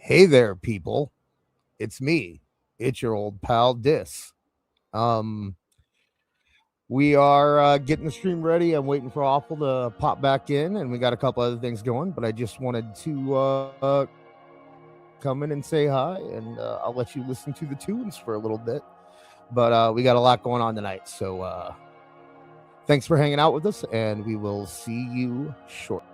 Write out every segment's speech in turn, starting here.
Hey there, people. It's me. It's your old pal Dis. Um, we are getting the stream ready. I'm waiting for Awful to pop back in, and we got a couple other things going. But I just wanted to come in and say hi, and I'll let you listen to the tunes for a little bit. But we got a lot going on tonight, so thanks for hanging out with us, and we will see you shortly.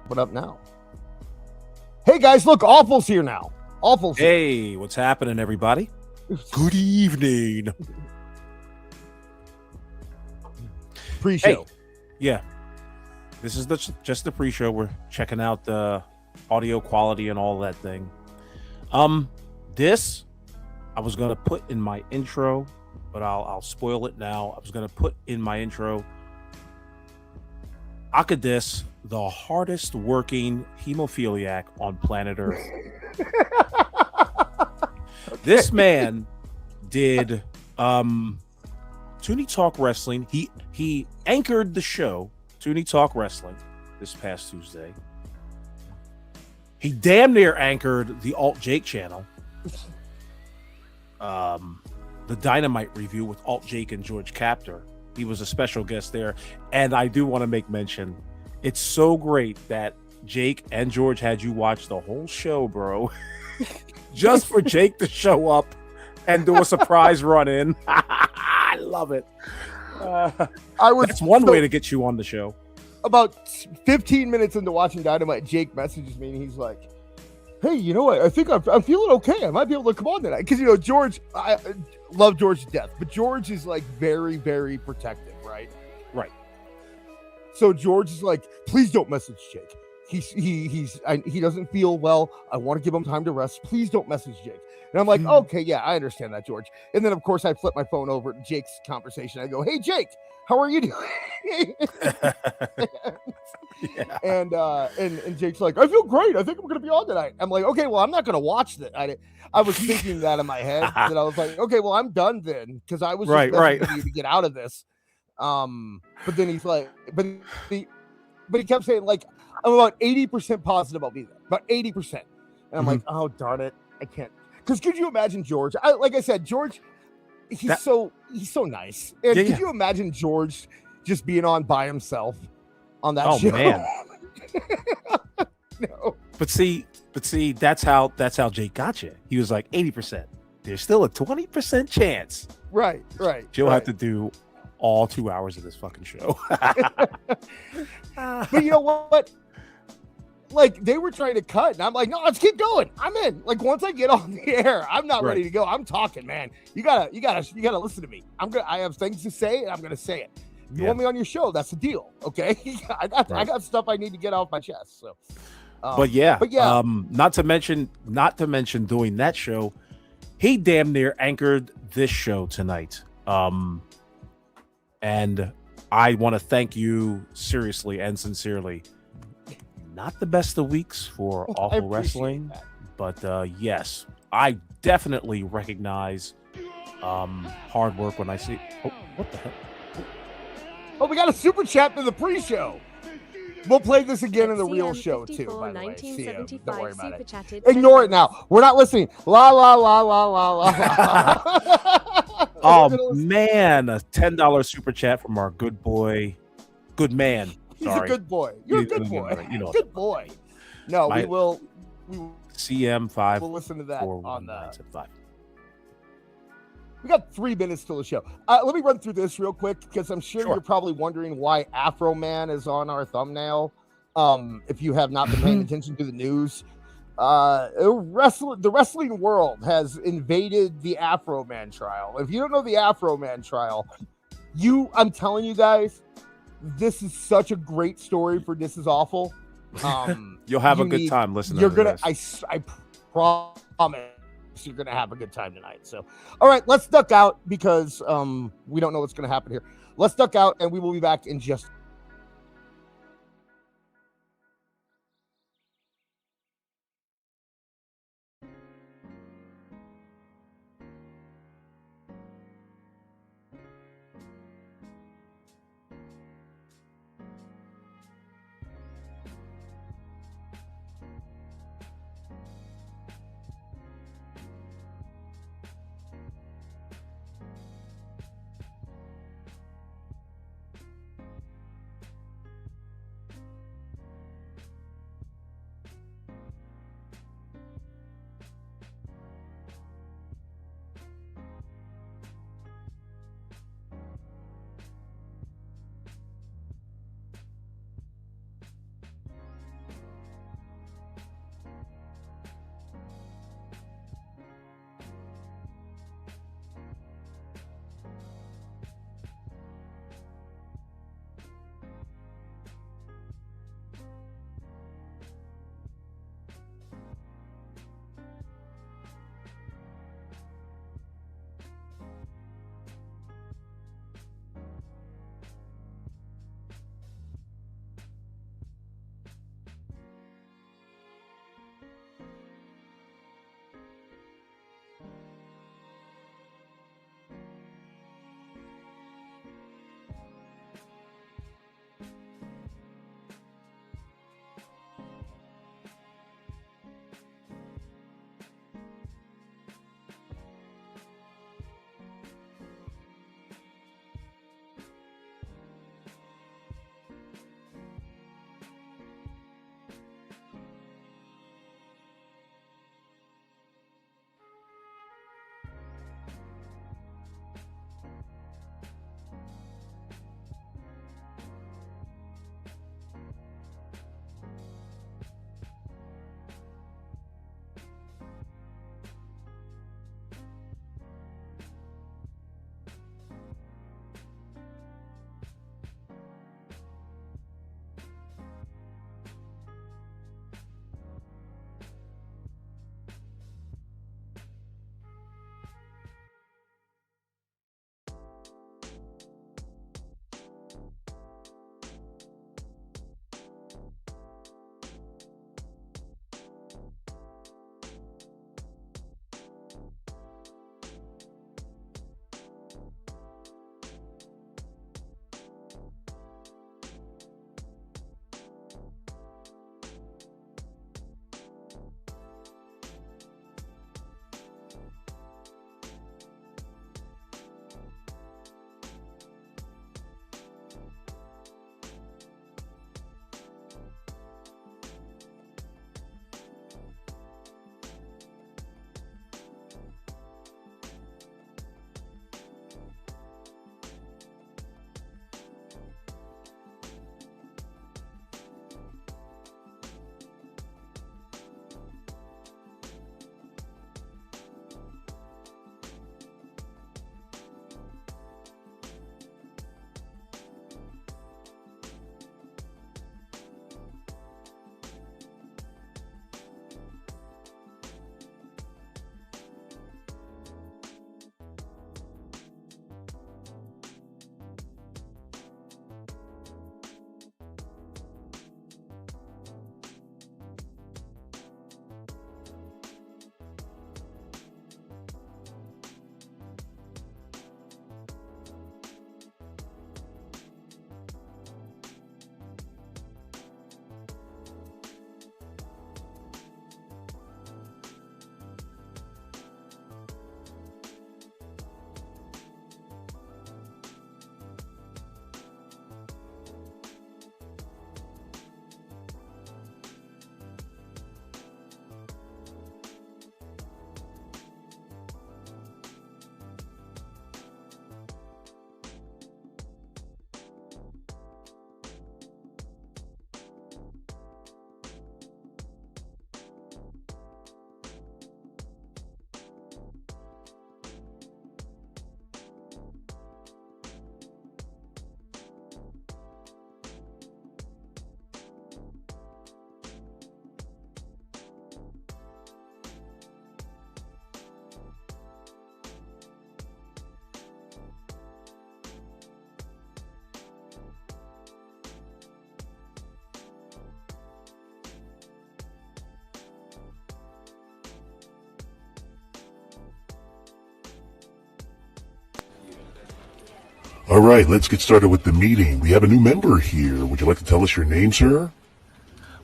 What up now? Hey guys, look, Awful's here now. Awful's here. Hey, what's happening, everybody? Good evening. Pre-show. Hey, yeah, this is just the pre-show. We're checking out the audio quality and all that thing. This I was gonna put in my intro, but I'll spoil it now. I was gonna put in my intro. Akadis, the hardest working hemophiliac on planet Earth. Okay. This man did Toonie Talk Wrestling. He anchored the show, Toonie Talk Wrestling, this past Tuesday. He damn near anchored the Alt Jake channel. The Dynamite review with Alt Jake and George Captor. He was a special guest there. And I do want to make mention, it's so great that Jake and George had you watch the whole show, bro. Just for Jake to show up and do a surprise run in. I love it. That's one way to get you on the show. About 15 minutes into watching Dynamite, Jake messages me and he's like, hey, you know what? I think I'm feeling okay. I might be able to come on tonight. Because, you know, George, I love George to death, but George is like very, very protective, right? Right. So George is like, please don't message Jake. He doesn't feel well. I want to give him time to rest. Please don't message Jake. And I'm like, okay, yeah, I understand that, George. And then, of course, I flip my phone over to Jake's conversation. I go, hey, Jake, how are you doing? Yeah. And Jake's like, I feel great. I think I'm going to be on tonight. I'm like, okay, well, I'm not going to watch that. I was thinking that in my head. And I was like, okay, well, I'm done then. Because I was just messaging you to get out of this. But then he's like, but he kept saying, like, I'm about 80% positive I'll be there. About 80%. And I'm like, oh, darn it. I can't. Because could you imagine George? Like I said, George, he's so nice. And could you imagine George just being on by himself on that show? Oh, man. No. But see, that's how Jake got you. He was like 80%. There's still a 20% chance. Right. You'll have to do all 2 hours of this fucking show. But you know what? Like, they were trying to cut, and I'm like, no, let's keep going. I'm in. Like, once I get on the air, I'm not ready to go. I'm talking, man. You gotta listen to me. I have things to say, and I'm gonna say it. If you want me on your show, that's the deal. Okay. I got stuff I need to get off my chest. So but yeah. Not to mention doing that show, he damn near anchored this show tonight. And I want to thank you seriously and sincerely. Not the best of weeks for Awful Wrestling, but yes, I definitely recognize hard work when I see. Oh, what the hell? Oh, we got a super chat to the pre-show. We'll play this again in the real show too. By the way, CM, don't worry about it. Ignore it now. We're not listening. La la la la la la. Oh man, a $10 super chat from our good man. He's a good boy. You're a good boy. You know, good boy. No, we will. CM5. We'll listen to that on the 5. We got 3 minutes till the show. Let me run through this real quick because I'm sure you're probably wondering why Afroman is on our thumbnail. If you have not been paying attention to the news, the wrestling world has invaded the Afroman trial. If you don't know the Afroman trial, I'm telling you guys, this is such a great story for This Is Awful. You'll have a good time listening to this. I promise you're gonna have a good time tonight. So all right, let's duck out because we don't know what's gonna happen here. Let's duck out and we will be back in just All right, let's get started with the meeting. We have a new member here. Would you like to tell us your name, sir?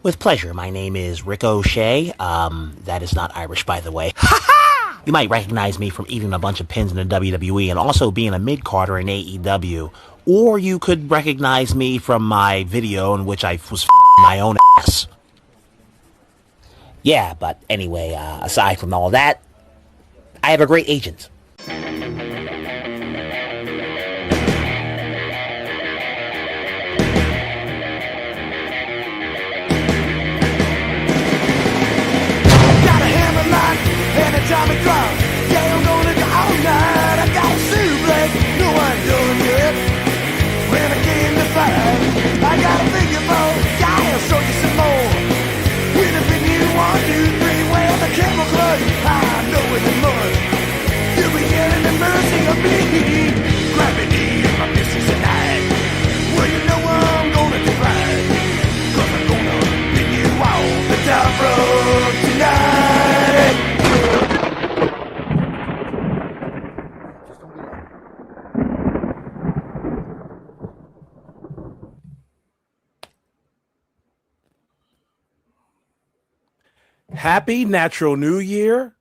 With pleasure. My name is Ricochet. That is not Irish, by the way. You might recognize me from eating a bunch of pins in the WWE and also being a mid-carder in AEW. Or you could recognize me from my video in which I was my own ass. Yeah, but anyway, aside from all that, I have a great agent. Atomic drop, yeah, I'm gonna go all night. I got a suplex, no one's doing it. When I came to fight, I got a figure four, yeah, I'll show you some more. With a big new 1, 2, 3, well, the camel clutch, I know it must. You'll be getting the mercy of me. Grab me knee and my missus tonight. Well, you know I'm gonna divide, cause I'm gonna bring you off the top rope tonight. Happy Natural New Year.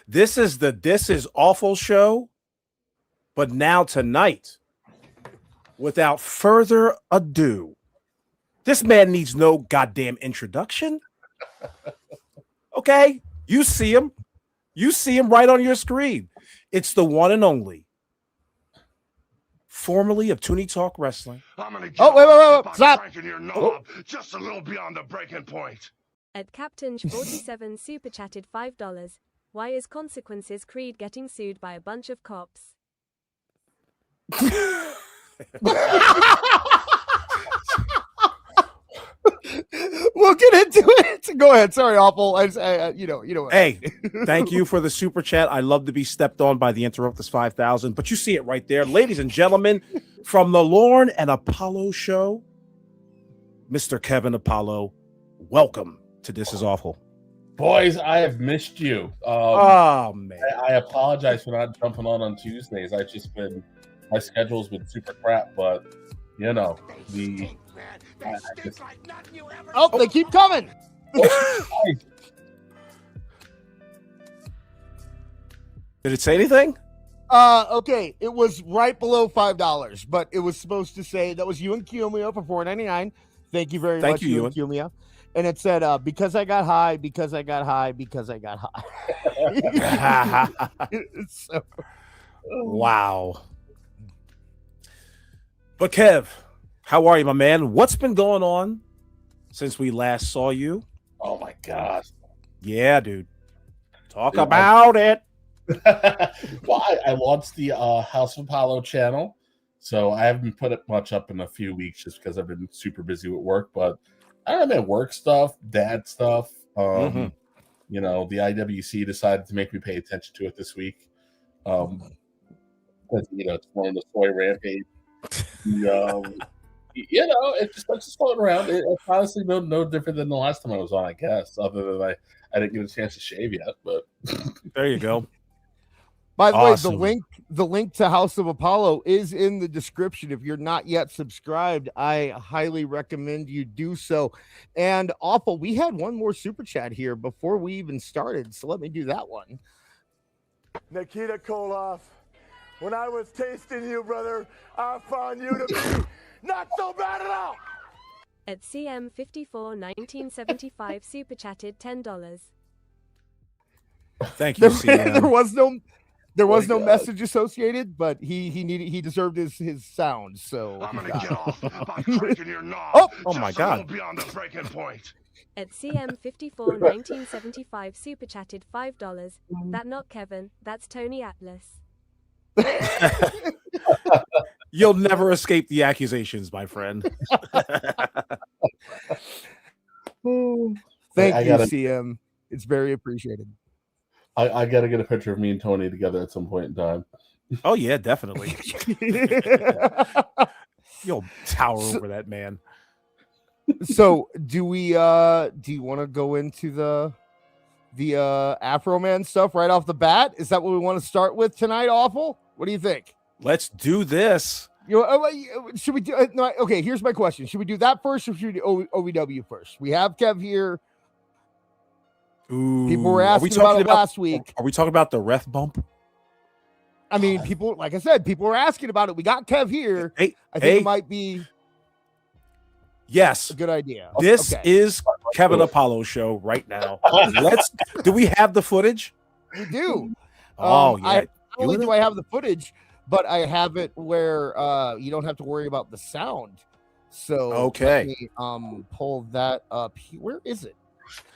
This is the This Is Awful show. But now tonight, without further ado, this man needs no goddamn introduction. Okay? You see him. You see him right on your screen. It's the one and only, formerly of Toonie Talk Wrestling. Wait. Stop. Your knob, just a little beyond the breaking point. Ed Captain 47 super chatted $5. Why is Consequences Creed getting sued by a bunch of cops? We'll get into it. Go ahead. Sorry, Awful. You know. Hey, thank you for the super chat. I love to be stepped on by the Interruptus 5000, but you see it right there. Ladies and gentlemen, from the Lorne and Apollo show, Mr. Kevin Apollo, welcome to This Is Awful. Boys, I have missed you. Oh, man. I apologize for not jumping on Tuesdays. My schedule's been super crap, but, you know, they keep coming. Did it say anything? Okay, it was right below $5, but it was supposed to say that was you and Kiyomiya for $4.99. Thank you very much, you and Kiyomiya. And it said, because I got high, because I got high, because I got high. So, wow. But Kev, how are you, my man? What's been going on since we last saw you? Oh my gosh. Yeah, dude. Talk about it. Well, I launched the House of Apollo channel, so I haven't put it much up in a few weeks just because I've been super busy with work, but I don't know, man, work stuff, dad stuff. You know, the IWC decided to make me pay attention to it this week. Because, you know, it's one of the soy rampage. You know, it's just floating around. It's honestly no different than the last time I was on, I guess, other than I didn't get a chance to shave yet. But there you go. By the way, the link to House of Apollo is in the description. If you're not yet subscribed, I highly recommend you do so. And Awful, we had one more super chat here before we even started, so let me do that one. Nikita Koloff, when I was tasting you, brother, I found you to be not so bad at all. At CM54 1975 super chatted $10. Thank you, CM. There was no message associated, but he deserved his sound. So I'm gonna get off by breaking your knob. Oh my God! Beyond the breaking point. At CM54 1975 super chatted $5. That not Kevin, that's Tony Atlas. You'll never escape the accusations, my friend. Thank you, CM. It's very appreciated. I got to get a picture of me and Tony together at some point in time. Oh, yeah, definitely. You'll tower over that man. So do you want to go into the Afroman stuff right off the bat? Is that what we want to start with tonight, Awful? What do you think? Let's do this. Should we do? No, okay, here's my question: should we do that first, or should we do OVW first? We have Kev here. Ooh, People were asking about it last week. Are we talking about the ref bump? I mean, people, like I said, people were asking about it. We got Kev here. Hey, I think it might be yes, a good idea. This is Kevin Apollo's show right now. Do we have the footage? We do. Oh, yeah. Not only do I have the footage, but I have it where you don't have to worry about the sound. So okay, let me pull that up. Where is it?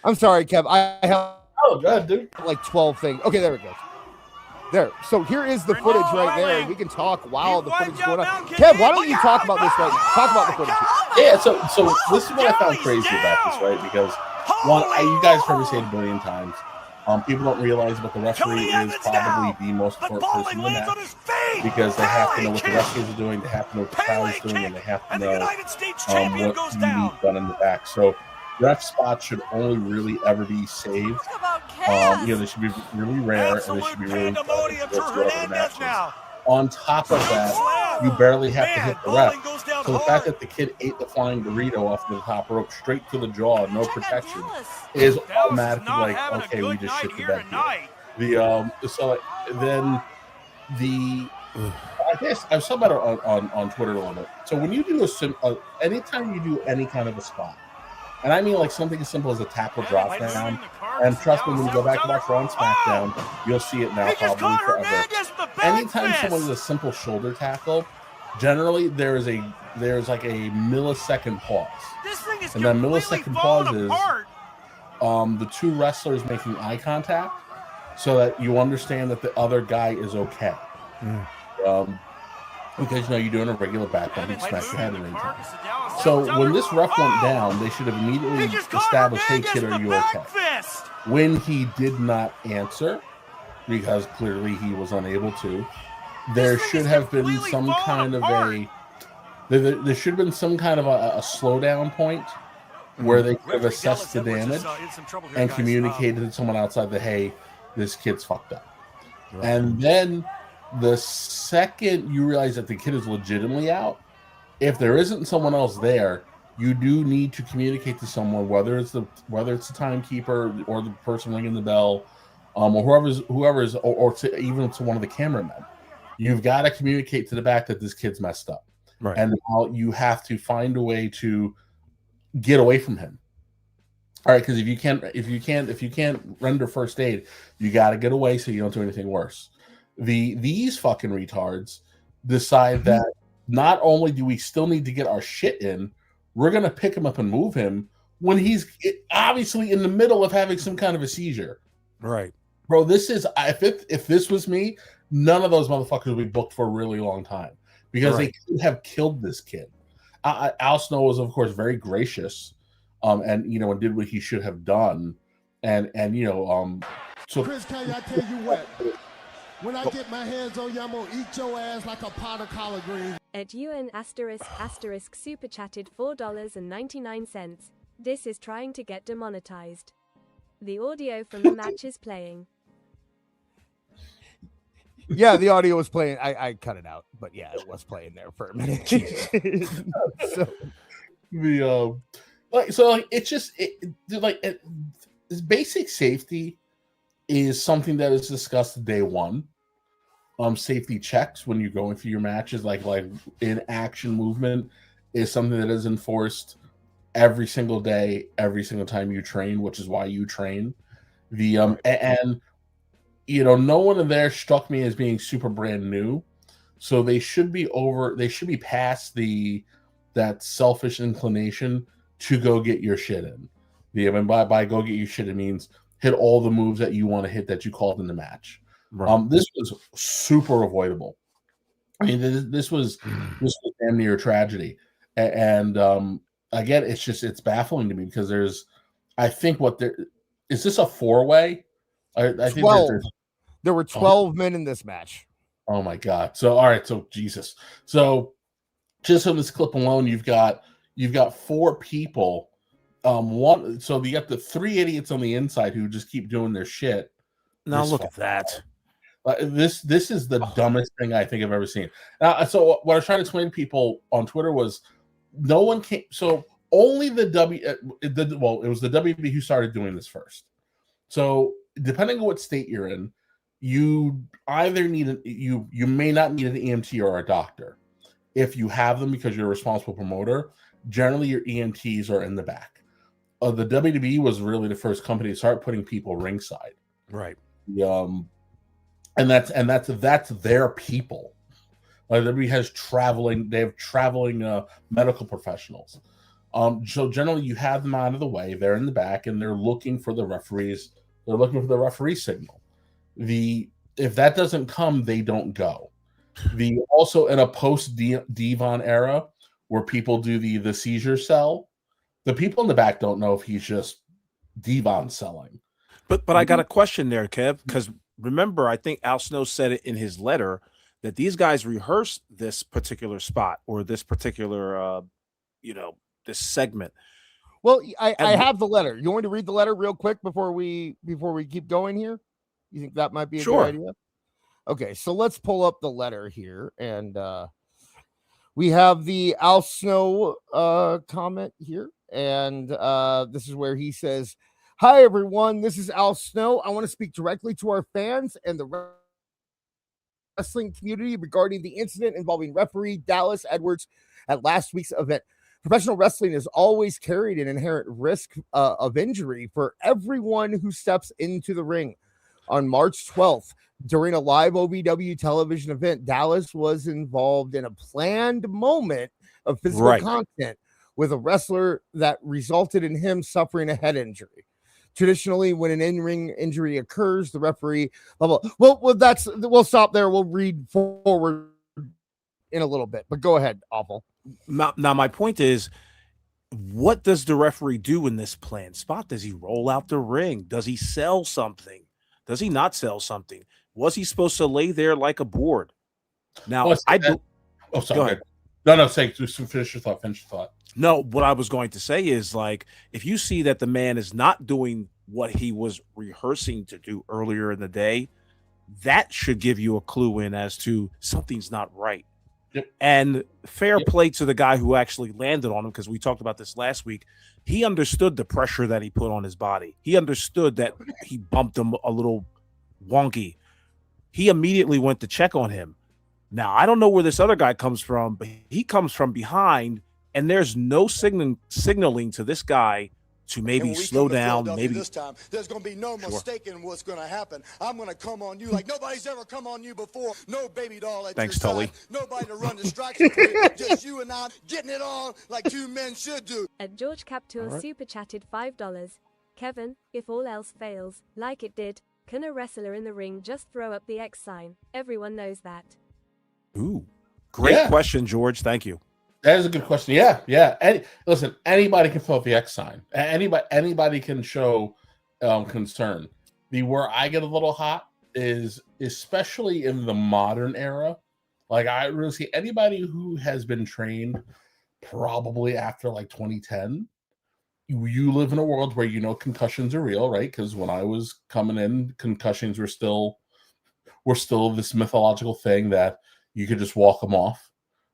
I'm sorry, Kev. I have God, dude. Like 12 things. Okay, there we go. There. So here is the footage right there. We can talk while the footage is going on. Kev, why don't you talk about this right now? Talk about the footage. Yeah, so this is what I found crazy about this, right? Because one, you guys probably say it a billion times. People don't realize, but the referee is probably the most important person in the match because they have to know what the wrestlers are doing, they have to know what the crowd is doing, and they have to know what you need done in the back. So ref spots should only really ever be saved. They should be really rare, and they should be really on top of that, you barely have to hit the ref. So the fact that the kid ate the flying burrito off the top rope straight to the jaw, no protection, is automatically like, okay, we just shit the bed here. I guess I've said about it on Twitter a little bit. So when you do anytime you do any kind of a spot, and I mean like something as simple as a tackle drop down, and trust me, when you go back to watch Raw and SmackDown, you'll see it now probably forever. Anytime someone does a simple shoulder tackle, generally there's like a millisecond pause. And that millisecond pause is the two wrestlers making eye contact so that you understand that the other guy is okay. Because you're doing a regular back bump, you smash your head at any time. So when this ref went down, they should have immediately established, hey kid, are you okay? When he did not answer, because clearly he was unable to, there should have been some kind of a slowdown point where they could have assessed the damage and communicated to someone outside that, hey, this kid's fucked up. Right. And then the second you realize that the kid is legitimately out, if there isn't someone else there, you do need to communicate to someone, whether it's the timekeeper or the person ringing the bell, or whoever's or to even to one of the cameramen. You've got to communicate to the back that this kid's messed up, right? And now you have to find a way to get away from him. All right, because if you can't render first aid, you got to get away so you don't do anything worse. These fucking retards decide that not only do we still need to get our shit in, we're gonna pick him up and move him when he's obviously in the middle of having some kind of a seizure. Right, bro. This is if this was me, none of those motherfuckers would be booked for a really long time because they could have killed this kid. Al Snow was, of course, very gracious, and did what he should have done, and So Chris, can I tell you what? When I get my hands on you, I'm gonna eat your ass like a pot of collard greens. At UN ** super chatted $4.99. This is trying to get demonetized. The audio from the match is playing. Yeah, the audio was playing. I cut it out, but yeah, it was playing there for a minute. Basic safety is something that is discussed day one. Safety checks when you're going through your matches, like in action movement, is something that is enforced every single day, every single time you train, which is why you train. No one in there struck me as being super brand new, so they should be past that selfish inclination to go get your shit in. By go get your shit, it means hit all the moves that you want to hit that you called in the match. Right. This was super avoidable. I mean, this was damn near tragedy, and again, it's baffling to me because is this a 4-way? I think there were 12 men in this match. Oh my god! So all right, so Jesus, so just on this clip alone, you've got 4 people. So you got the 3 idiots on the inside who just keep doing their shit. Now look at that. This is the dumbest thing I think I've ever seen. So what I was trying to explain to people on Twitter was no one came. So only it was the WB who started doing this first. So depending on what state you're in, you either you may not need an EMT or a doctor. If you have them because you're a responsible promoter, generally your EMTs are in the back. The WWE was really the first company to start putting people ringside. Right. And that's their people. Like WWE they have traveling medical professionals. So generally you have them out of the way. They're in the back and they're looking for the referees. They're looking for the referee signal. If that doesn't come, they don't go. Also in a post Devon era where people do the seizure cell, the people in the back don't know if he's just Devon selling. But I got a question there, Kev, because remember, I think Al Snow said it in his letter that these guys rehearsed this particular spot or this particular, this segment. Well, I have the letter. You want me to read the letter real quick before we keep going here? You think that might be a good idea? Okay, so let's pull up the letter here, and we have the Al Snow comment here, and this is where he says, "Hi everyone, this is Al Snow. I want to speak directly to our fans and the wrestling community regarding the incident involving referee Dallas Edwards at last week's event. Professional wrestling has always carried an inherent risk of injury for everyone who steps into the ring. On March 12th, during a live OVW television event, Dallas was involved in a planned moment of physical content with a wrestler that resulted in him suffering a head injury. Traditionally, when an in-ring injury occurs, the referee, well, we'll stop there. We'll read forward in a little bit, but go ahead, Awful. Now, my point is, what does the referee do in this planned spot? Does he roll out the ring? Does he sell something? Does he not sell something? Was he supposed to lay there like a board? Now, sorry. Go ahead. No, finish your thought. No, what I was going to say is, like, if you see that the man is not doing what he was rehearsing to do earlier in the day, that should give you a clue in as to something's not right. Yep. And fair play to the guy who actually landed on him, because we talked about this last week. He understood the pressure that he put on his body. He understood that he bumped him a little wonky. He immediately went to check on him. Now, I don't know where this other guy comes from, but he comes from behind, and there's no signaling to this guy to maybe slow down. Maybe this time there's going to be no mistaking what's going to happen. I'm going to come on you like nobody's ever come on you before. No baby doll at Thanks, your Tully. side. Nobody to run distractions with. Just you and I getting it on like two men should do. At George Captour super chatted $5. Kevin, if all else fails, like it did, can a wrestler in the ring just throw up the X sign? Everyone knows that. Ooh, great question, George. Thank you. That is a good question. Yeah. Listen, anybody can throw up the X sign. Anybody can show concern. Where I get a little hot is, especially in the modern era, like I really see anybody who has been trained probably after like 2010. You live in a world where concussions are real, right? Because when I was coming in, concussions were still this mythological thing that you could just walk them off.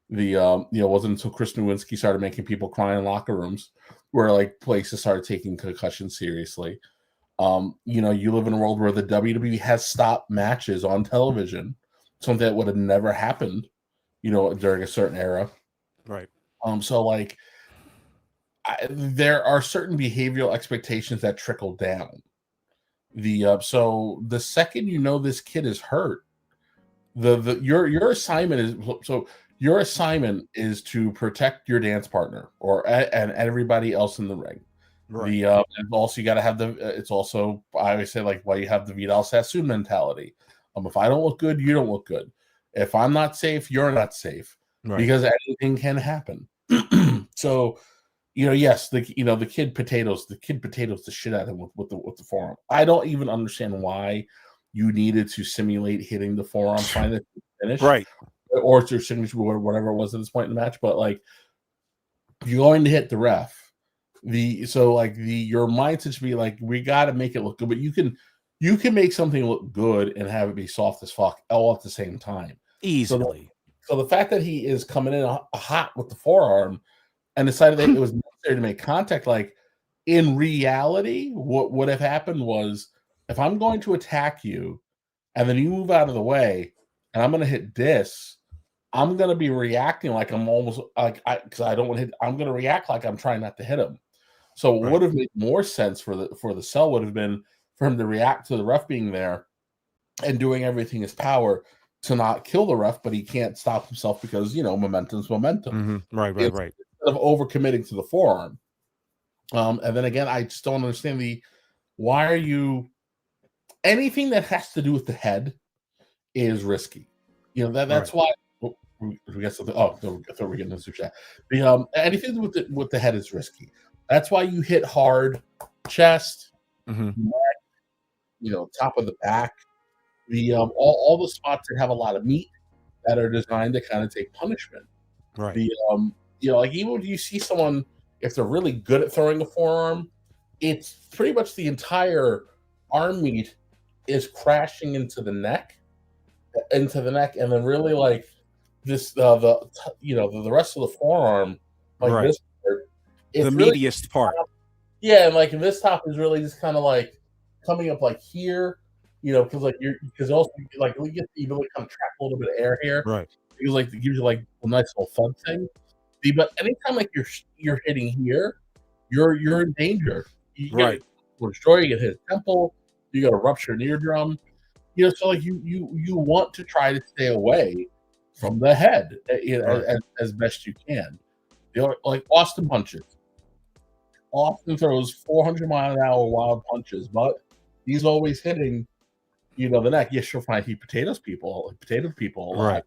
It wasn't until Chris Nowinski started making people cry in locker rooms where like places started taking concussions seriously. You live in a world where the WWE has stopped matches on television, something that would have never happened, during a certain era. Right. So like there are certain behavioral expectations that trickle down. So the second this kid is hurt, your assignment is to protect your dance partner and everybody else in the ring. Right. And also you got to have it's also, I always say, like, you have the Vidal Sassoon mentality. If I don't look good, you don't look good. If I'm not safe, you're not safe, because anything can happen. So, yes, the kid potatoes the shit out of him with the forearm. I don't even understand why you needed to simulate hitting the forearm, find it finish, right, or to signature, whatever it was at this point in the match. But like, you're going to hit the ref. Your mindset should be like, we got to make it look good. But you can make something look good and have it be soft as fuck all at the same time. Easily. So the fact that he is coming in hot with the forearm and decided that it was necessary to make contact, like in reality, what would have happened was if I'm going to attack you and then you move out of the way and I'm going to hit this, I'm going to be reacting like I'm almost like because I don't want to hit. I'm going to react like I'm trying not to hit him. So what would have made more sense for the cell would have been for him to react to the ref being there and doing everything in his power to not kill the ref, but he can't stop himself because momentum's momentum. Right. Instead of overcommitting to the forearm. And then again, I just don't understand why are you anything that has to do with the head is risky. That's why we got something. Oh, I thought we were getting into chat. Anything with the head is risky. That's why you hit hard, chest, neck, top of the back. All the spots that have a lot of meat that are designed to kind of take punishment. Right. Like even when you see someone, if they're really good at throwing a forearm, it's pretty much the entire arm meat is crashing into the neck, and then really like this the rest of the forearm, like this part, the really, meatiest part. Yeah, and like this top is really just kind of like coming up like here, because also like you really kind of trap a little bit of air here, right? Because like it gives you like a nice little thud thing. But anytime like you're hitting here, you're in danger. You get destroy, you get hit a temple, you got to rupture an eardrum. So like you want to try to stay away from the head as best you can. Like Austin punches. Austin throws 400-mile-an-hour wild punches, but he's always hitting, the neck. Yes, you'll find he potato people a lot. Right.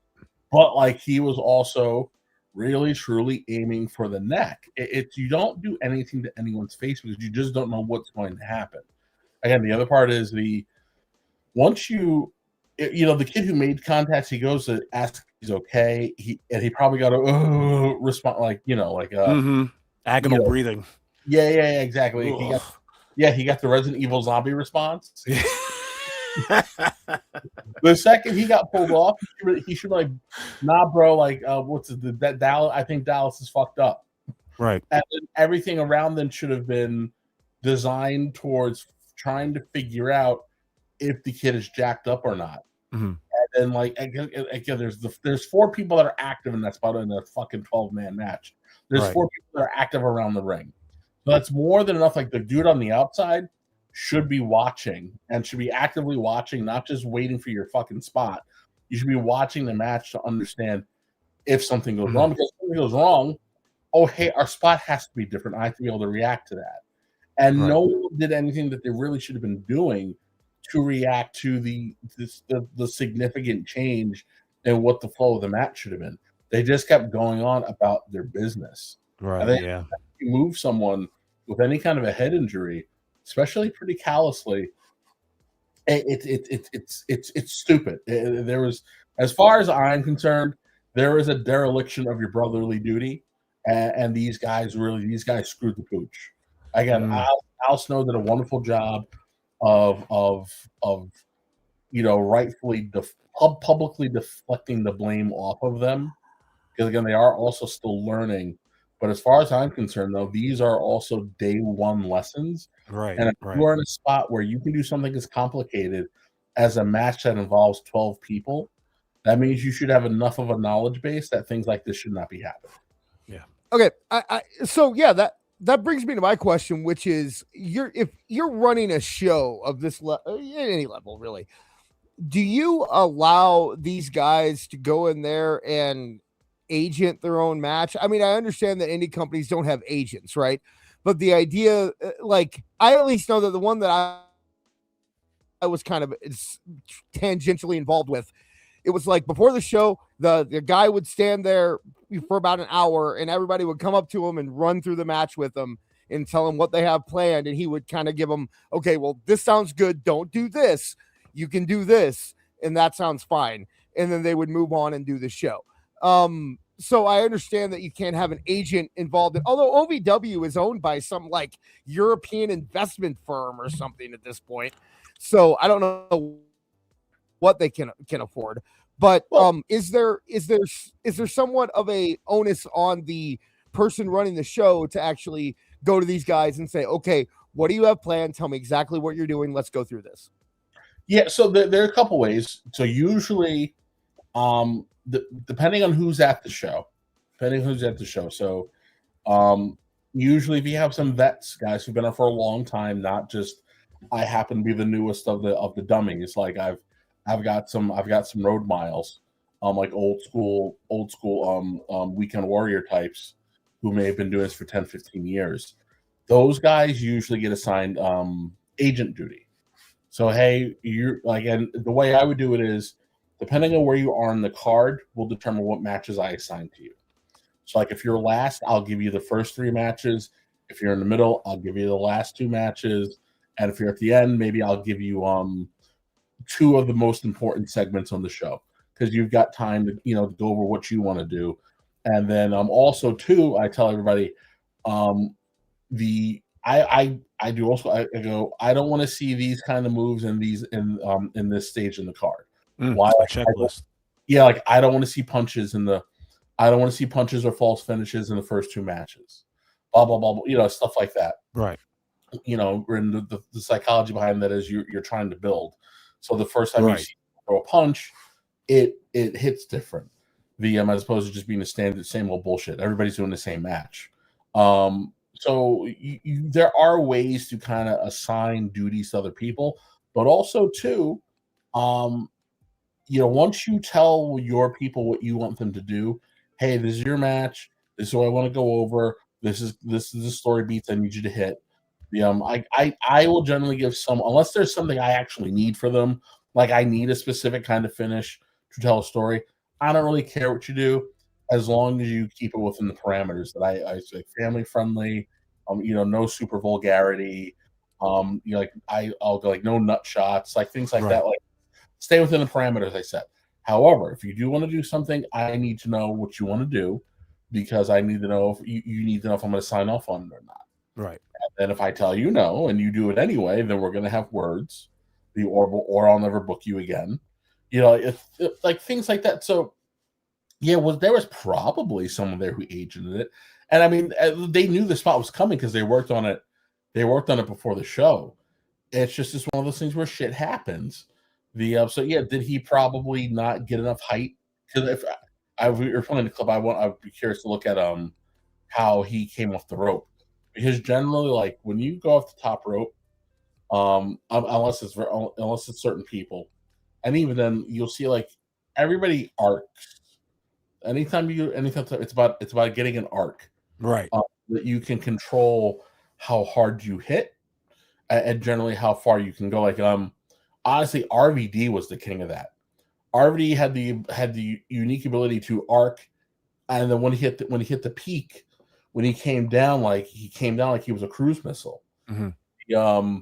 But like he was also really truly aiming for the neck. It's you don't do anything to anyone's face because you just don't know what's going to happen. Again, the other part is once the kid who made contact, he goes to ask if he's okay. He probably got to respond like agonal breathing. Yeah, exactly. He got the Resident Evil zombie response. The second he got pulled off, he should like, nah, bro. Like, that Dallas? I think Dallas is fucked up. Right. And everything around them should have been designed towards trying to figure out if the kid is jacked up or not. Mm-hmm. And then like again, there's 4 people that are active in that spot in a fucking 12-man match. There's 4 people that are active around the ring. So that's more than enough. Like the dude on the outside should be watching and should be actively watching, not just waiting for your fucking spot. You should be watching the match to understand if something goes wrong. Because if something goes wrong, oh hey, our spot has to be different. I have to be able to react to that. And no one did anything that they really should have been doing to react to the significant change in what the flow of the match should have been. They just kept going on about their business. Right. And if you move someone with any kind of a head injury, especially pretty callously, it's stupid. There was, as far as I'm concerned, there is a dereliction of your brotherly duty, and these guys screwed the pooch. Again, Al Snow did a wonderful job of rightfully publicly deflecting the blame off of them, because again they are also still learning. But as far as I'm concerned, though, these are also day one lessons. Right. And if you are in a spot where you can do something as complicated as a match that involves 12 people, that means you should have enough of a knowledge base that things like this should not be happening. Yeah. Okay. That brings me to my question, which is if you're running a show of this at any level, really, do you allow these guys to go in there and agent their own match? I mean, I understand that indie companies don't have agents, right? But the idea, like, I at least know that the one that I was kind of tangentially involved with, it was like before the show, the guy would stand there for about an hour and everybody would come up to him and run through the match with him and tell him what they have planned. And he would kind of give them, okay, well, this sounds good. Don't do this. You can do this. And that sounds fine. And then they would move on and do the show. so I understand that you can't have an agent involved in, although OVW is owned by some like European investment firm or something at this point. So I don't know what they can afford. But is there somewhat of a onus on the person running the show to actually go to these guys and say, okay, what do you have planned? Tell me exactly what you're doing. Let's go through this. Yeah, so there are a couple ways. So usually, depending on who's at the show, So, usually if you have some vets, guys who've been there for a long time, not just I happen to be the newest of the dummies. Like I've got some road miles, like old school weekend warrior types who may have been doing this for 10, 15 years. Those guys usually get assigned agent duty. So hey, you're like, and the way I would do it is, depending on where you are on the card, will determine what matches I assign to you. So like if you're last, I'll give you the first 3 matches. If you're in the middle, I'll give you the last 2 matches. And if you're at the end, maybe I'll give you 2 of the most important segments on the show, because you've got time to to go over what you want to do. And then also too, I tell everybody, I do also, I go, I don't want to see these kind of moves in this stage in the card. Why? A checklist. Like I don't want to see punches or false finishes in the first 2 matches. Blah blah blah, stuff like that. Right. And the psychology behind that is you're trying to build. So the first time Right. you see throw a punch, it hits different. As opposed to just being a standard same old bullshit. Everybody's doing the same match. So there are ways to kind of assign duties to other people, but also too, once you tell your people what you want them to do, hey, this is your match. This is what I want to go over. This is the story beats I need you to hit. I will generally give some, unless there's something I actually need for them, like I need a specific kind of finish to tell a story. I don't really care what you do, as long as you keep it within the parameters that I say family friendly, no super vulgarity, I'll go like no nut shots, like things like that, like stay within the parameters I set. However, if you do want to do something, I need to know what you want to do, because I need to know if you need to know if I'm going to sign off on it or not. Right. And then if I tell you no and you do it anyway, then we're going to have words, or I'll never book you again. Like things like that. So yeah, there was probably someone there who agented it, and I mean they knew the spot was coming because they worked on it. They worked on it before the show. It's just one of those things where shit happens. So yeah, did he probably not get enough height? Because if you're playing the clip, I'd be curious to look at how he came off the rope, because generally, like when you go off the top rope, unless it's certain people, and even then you'll see like everybody arcs. Anytime it's about getting an arc, right? That you can control how hard you hit, and generally how far you can go. Like honestly, RVD was the king of that. RVD had the unique ability to arc, and then when he hit the peak, when he came down like he was a cruise missile. Mm-hmm.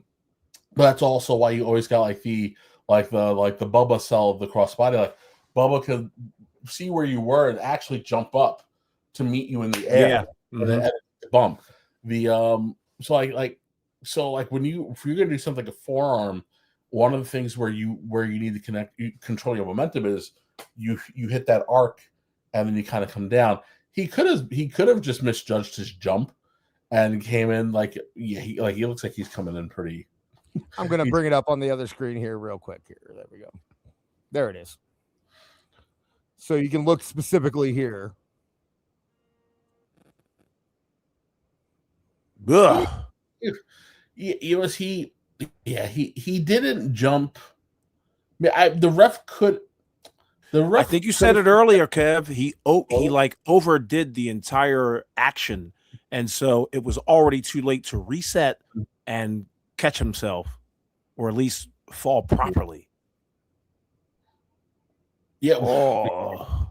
But that's also why you always got like the Bubba cell of the crossbody. Like Bubba could see where you were and actually jump up to meet you in the air. Yeah. Mm-hmm. And bump. So when if you're gonna do something like a forearm, one of the things where you need to control your momentum is you hit that arc and then you kind of come down. He could have just misjudged his jump and came in he looks like he's coming in pretty. I'm gonna bring it up on the other screen here real quick. Here, there we go. There it is. So you can look specifically here. Ugh. He didn't jump. The ref could. I think you said it earlier, Kev. He like overdid the entire action, and so it was already too late to reset and catch himself, or at least fall properly. Yeah. Oh.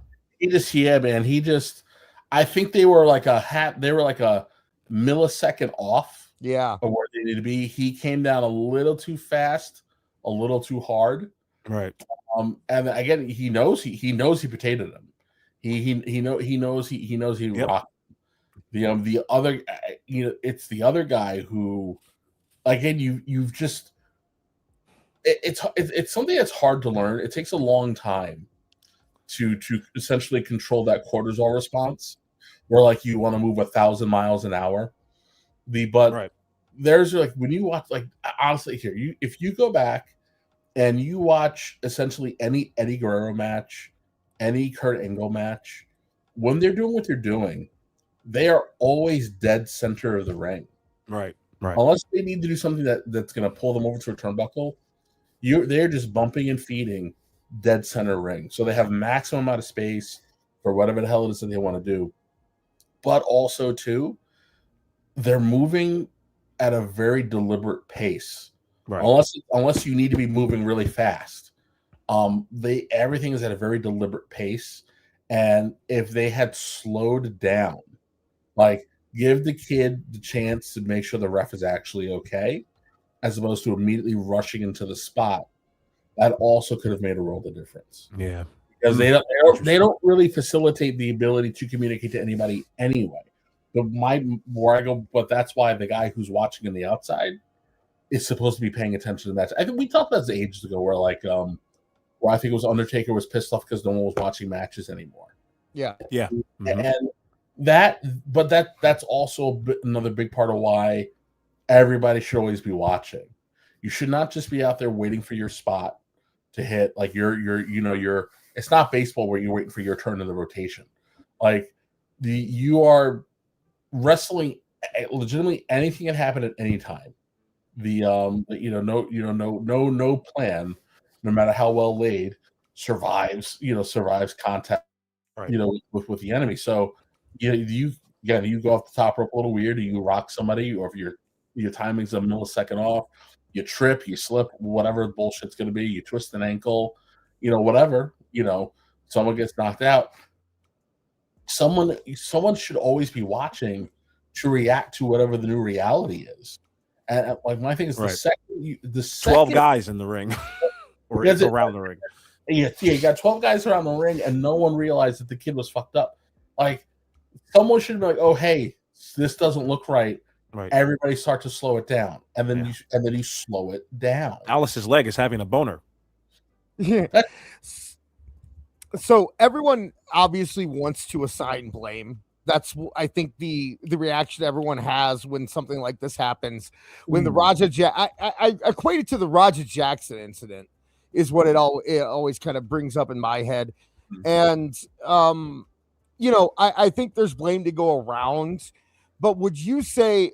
I think they were like a millisecond off. Yeah. Of where they need to be. He came down a little too fast, a little too hard. Right. And again, he knows he potatoed him. He knows he Yep. rocked. The other, it's the other guy who, again, you've just it's something that's hard to learn. It takes a long time to essentially control that cortisol response, where like you want to move 1,000 miles an hour. But Right. there's like when you watch, like, honestly, if you go back and you watch essentially any Eddie Guerrero match, any Kurt Angle match, when they're doing what they're doing, they are always dead center of the ring. Right. Right. Unless they need to do something that's going to pull them over to a turnbuckle, they're just bumping and feeding dead center ring. So they have maximum amount of space for whatever the hell it is that they want to do. But also, too, they're moving at a very deliberate pace. Right. Unless you need to be moving really fast. Everything is at a very deliberate pace. And if they had slowed down, like give the kid the chance to make sure the ref is actually okay, as opposed to immediately rushing into the spot, that also could have made a world of difference. Yeah. Because they don't really facilitate the ability to communicate to anybody anyway. But that's why the guy who's watching on the outside is supposed to be paying attention to that. I think we talked about this ages ago, where where I think it was Undertaker was pissed off because no one was watching matches anymore. Yeah. Yeah. Mm-hmm. And that's also another big part of why everybody should always be watching. You should not just be out there waiting for your spot to hit. Like it's not baseball where you're waiting for your turn in the rotation. Like you are wrestling legitimately, anything can happen at any time. No plan, no matter how well laid, survives contact, right. With the enemy. So you go off the top rope a little weird, you rock somebody, or if your timing's a millisecond off, you trip, you slip, whatever bullshit's going to be, you twist an ankle, whatever, someone gets knocked out. Someone should always be watching to react to whatever the new reality is. And like my thing is right. the second 12 guys in the ring or around the ring. Yeah, you got 12 guys around the ring, and no one realized that the kid was fucked up. Like someone should be like, "Oh, hey, this doesn't look right." Right. Everybody start to slow it down, and then you slow it down. Alice's leg is having a boner. Yeah. So everyone obviously wants to assign blame. That's, I think, the reaction everyone has when something like this happens. When the I equate it to the Roger Jackson incident is what it always kind of brings up in my head. And I think there's blame to go around, but would you say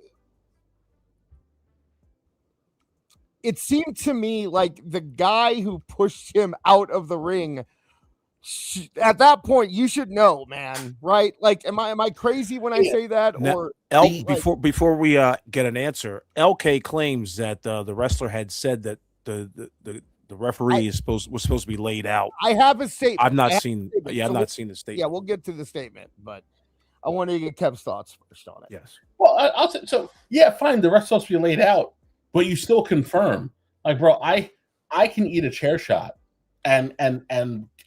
it seemed to me like the guy who pushed him out of the ring, at that point, you should know, man, right? Like, am I crazy when I say that? Now, Or before we get an answer, LK claims that the wrestler had said that the referee was supposed to be laid out. I have a statement. I've not seen the statement. Yeah, we'll get to the statement, but I want to get Kev's thoughts first on it. Yes. Well, I'll say so. Yeah, fine. The ref's supposed to be laid out, but you still confirm. Like, bro, I can eat a chair shot, and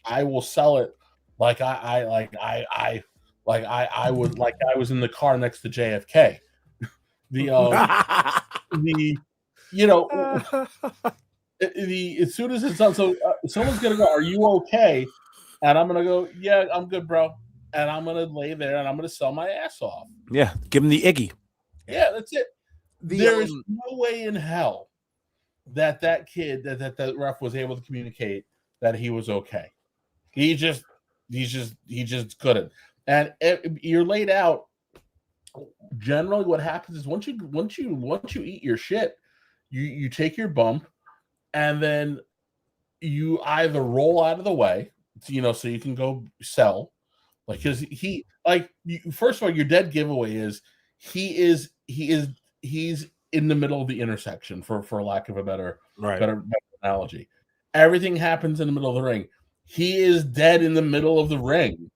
I will sell it like I would, like I was in the car next to JFK. As soon as it's done, so someone's gonna go, "Are you okay?" And I'm gonna go, "Yeah, I'm good, bro." And I'm gonna lay there and I'm gonna sell my ass off. Yeah, give him the Iggy. Yeah, that's it. There is no way in hell that kid that ref was able to communicate that he was okay. He just couldn't. And you're laid out. Generally, what happens is once you eat your shit, you take your bump, and then you either roll out of the way, so you can go sell. Like, because first of all, your dead giveaway is he's in the middle of the intersection, for lack of a better analogy. Everything happens in the middle of the ring. He is dead in the middle of the ring.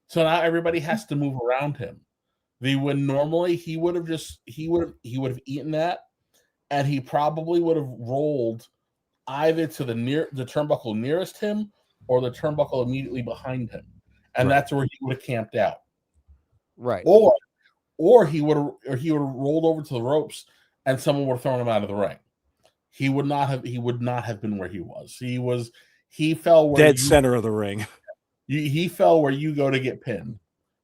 So now everybody has to move around him. When normally he would have eaten that, and he probably would have rolled either to the turnbuckle nearest him or the turnbuckle immediately behind him, and that's where he would have camped out. Right. Or he would have rolled over to the ropes, and someone would have thrown him out of the ring. He would not have been where he was. He fell where dead center of the ring. He fell where you go to get pinned.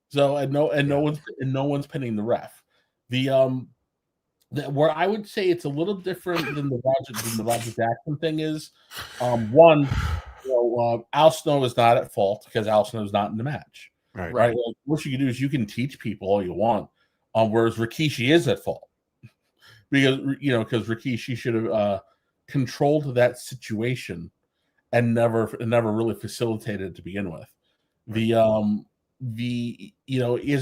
So no one's pinning the ref. Where I would say it's a little different than the Roger Jackson thing is, one, Al Snow is not at fault because Al Snow is not in the match. Right. Like, what you can do is you can teach people all you want, whereas Rikishi is at fault because Rikishi should have controlled that situation and never really facilitated it to begin with. Is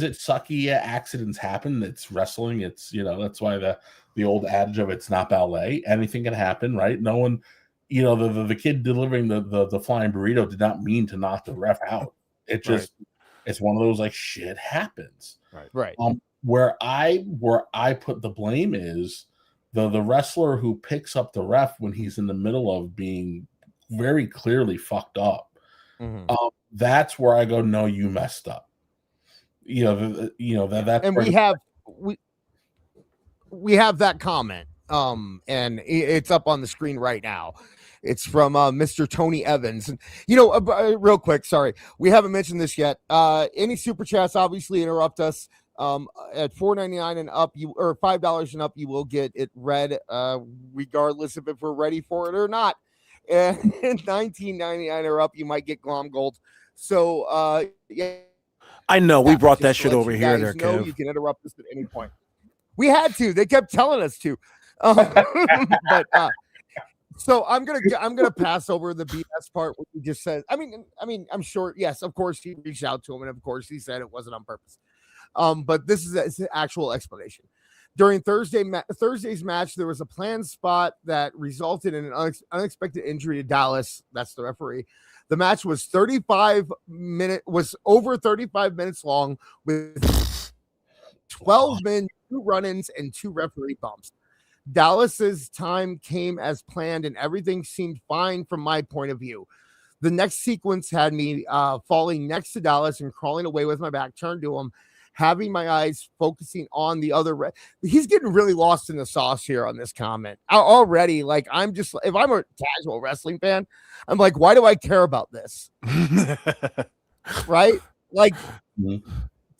it sucky? Yeah, accidents happen. It's wrestling. It's that's why the old adage of it's not ballet. Anything can happen, right? No one, the kid delivering the flying burrito did not mean to knock the ref out. It just it's one of those like shit happens. Right. Where I put the blame is the wrestler who picks up the ref when he's in the middle of being very clearly fucked up. Mm-hmm. That's where I go, no, you messed up. That. And we have that comment. And it's up on the screen right now. It's from Mr. Tony Evans. And real quick, sorry, we haven't mentioned this yet. Any super chats obviously interrupt us. At $4.99 and up, or $5 and up, you will get it read, regardless if we're ready for it or not. And $19.99 or up, you might get Glom Gold. So, yeah. I know we brought that shit over here. There, Kev. You can interrupt us at any point. We had to. They kept telling us to. But so I'm gonna pass over the BS part. What you just said. I mean, I'm sure. Yes, of course he reached out to him, and of course he said it wasn't on purpose. But this is an actual explanation. During Thursday's match, there was a planned spot that resulted in an unexpected injury to Dallas. That's the referee. The match was over 35 minutes long with 12 men, 2 run-ins, and 2 referee bumps. Dallas's time came as planned, and everything seemed fine from my point of view. The next sequence had me falling next to Dallas and crawling away with my back turned to him, having my eyes focusing on the other. He's getting really lost in the sauce here on this comment already. Like, I'm just, if I'm a casual wrestling fan, I'm like, why do I care about this? Right? Like,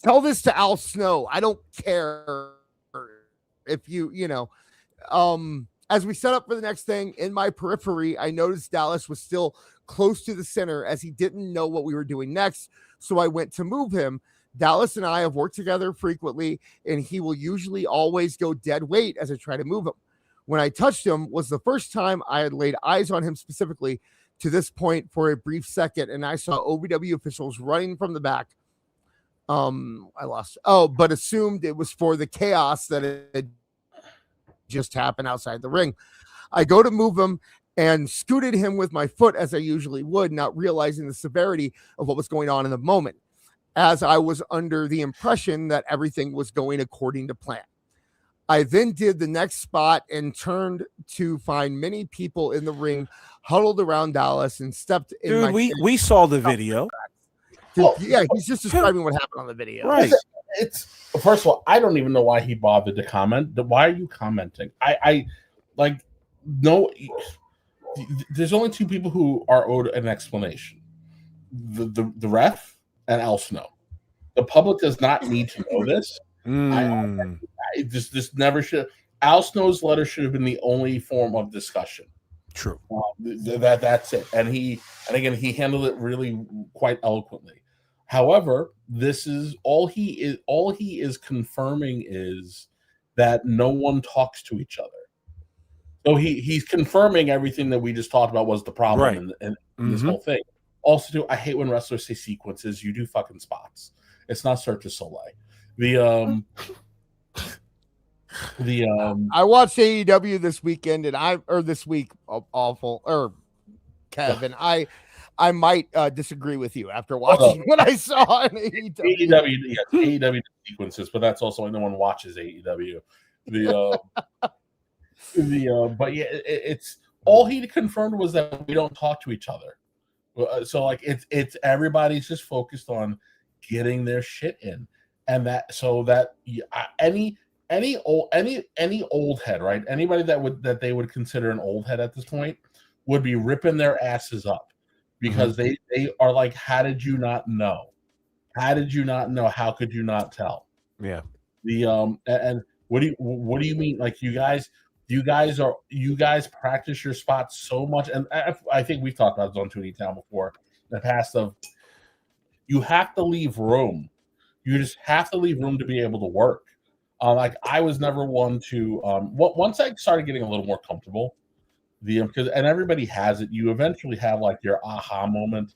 tell this to Al Snow. I don't care if as we set up for the next thing, in my periphery, I noticed Dallas was still close to the center as he didn't know what we were doing next. So I went to move him. Dallas and I have worked together frequently, and he will usually always go dead weight as I try to move him. When I touched him was the first time I had laid eyes on him specifically to this point for a brief second, and I saw OVW officials running from the back. But assumed it was for the chaos that had just happened outside the ring. I go to move him and scooted him with my foot as I usually would, not realizing the severity of what was going on in the moment, as I was under the impression that everything was going according to plan. I then did the next spot and turned to find many people in the ring huddled around Dallas and stepped in. Dude, we saw the video. Yeah, he's just describing what happened on the video. Right. It's first of all, I don't even know why he bothered to comment. Why are you commenting? No. There's only 2 people who are owed an explanation: the ref and Al Snow. The public does not need to know this. This never should. Al Snow's letter should have been the only form of discussion. True. That's it. And again, he handled it really quite eloquently. However, this is all he is confirming is that no one talks to each other. So he's confirming everything that we just talked about was the problem in this whole thing. Also, I hate when wrestlers say sequences. You do fucking spots. It's not Cirque du Soleil. I watched AEW this weekend, this week, awful, or Kevin. I might disagree with you after watching what I saw in AEW. AEW sequences, but that's also why no one watches AEW. But yeah, it's all he confirmed was that we don't talk to each other. So like it's everybody's just focused on getting their shit in, and that so that any old head, right? Anybody that they would consider an old head at this point would be ripping their asses up because they are like, how did you not know? How did you not know? How could you not tell? Yeah. The and what do you mean? Like you guys practice your spots so much, and I think we've talked about Zone 2 Town before in the past of you have to leave room. You just have to leave room to be able to work. Like I was never one to once I started getting a little more comfortable, because and everybody has it. You eventually have like your aha moment,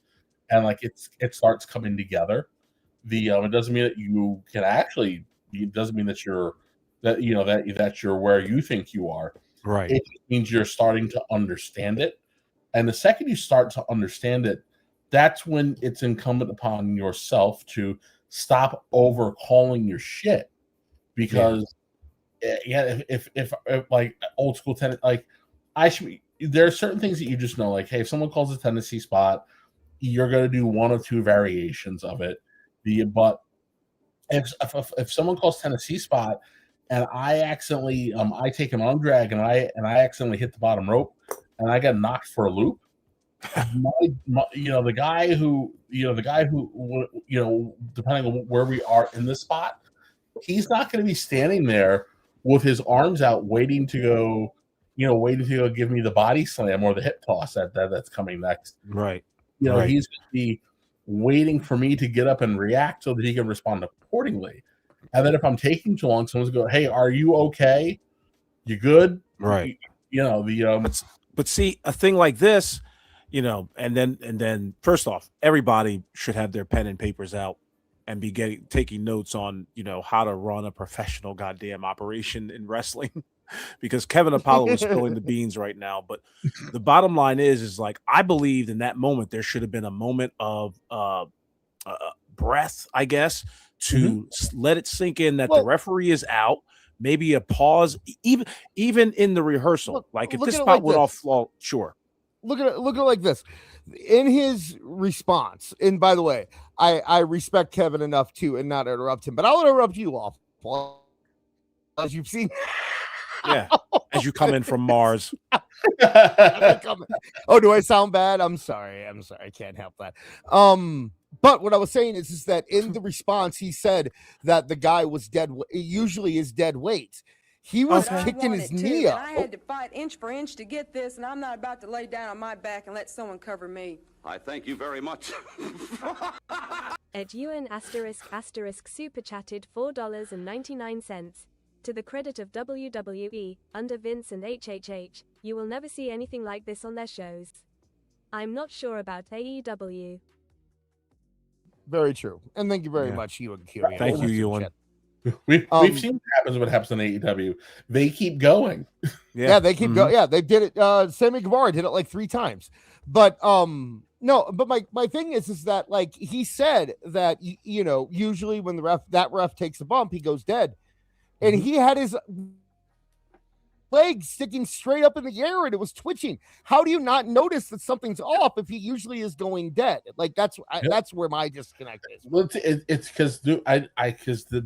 and like it starts coming together. It doesn't mean that you can actually. It doesn't mean that you're that you're where you think you are. Right. It means you're starting to understand it, and the second you start to understand it, that's when it's incumbent upon yourself to stop over calling your shit. Because if like old school tennis, like there are certain things that you just know, like, hey, if someone calls a Tennessee spot, you're going to do one or two variations of it. But if someone calls Tennessee spot and I accidentally I take an arm drag and I accidentally hit the bottom rope and I get knocked for a loop, the guy who depending on where we are in the spot, he's not going to be standing there with his arms out waiting to go give me the body slam or the hip toss that's coming next. Right. He's going to be waiting for me to get up and react so that he can respond accordingly. And then if I'm taking too long, someone's going, hey, are you okay? You good? Right. But see, a thing like this, and then first off, everybody should have their pen and papers out and be taking notes on, how to run a professional goddamn operation in wrestling. Because Kevin Apollo is spilling the beans right now. But the bottom line is like, I believed in that moment, there should have been a moment of breath, I guess, to let it sink in that the referee is out, maybe a pause, even in the rehearsal. Like if this spot went off, sure. Look at it like this. In his response, and by the way, I respect Kevin enough to and not interrupt him, but I'll interrupt you off, as you've seen. Yeah, as you come in from Mars. Oh, do I sound bad? I'm sorry. I can't help that. But what I was saying is that in the response, he said that the guy was dead. Usually is dead weight. He was kicking his knee up. I had to fight inch for inch to get this, and I'm not about to lay down on my back and let someone cover me. I thank you very much. Ed Ewan ** super chatted $4.99. To the credit of WWE, under Vince and HHH, you will never see anything like this on their shows. I'm not sure about AEW. Very true. And thank you very much, Ewan. Thank you, Ewan. We've seen what happens in AEW. They keep going. Yeah, they keep going. Yeah, they did it. Sammy Guevara did it like 3 times. But no, but my thing is that like he said that usually when that ref takes a bump, he goes dead. And he had his leg sticking straight up in the air and it was twitching. How do you not notice that something's off if he usually is going dead? Like that's where my disconnect is. Well, it's because the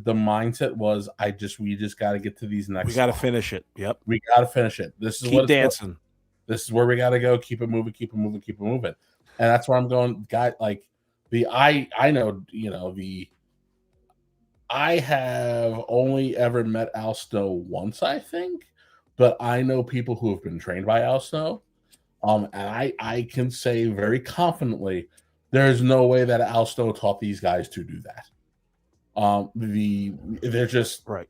mindset was we just got to get to these next. We got to finish it. Yep, we got to finish it. This is keep dancing. This is where we got to go. Keep it moving. Keep it moving. Keep it moving. And that's where I'm going. Guy, like I know I have only ever met Al Snow once, I think, but I know people who have been trained by Al Snow. And I can say very confidently, there's no way that Al Snow taught these guys to do that. They're just right.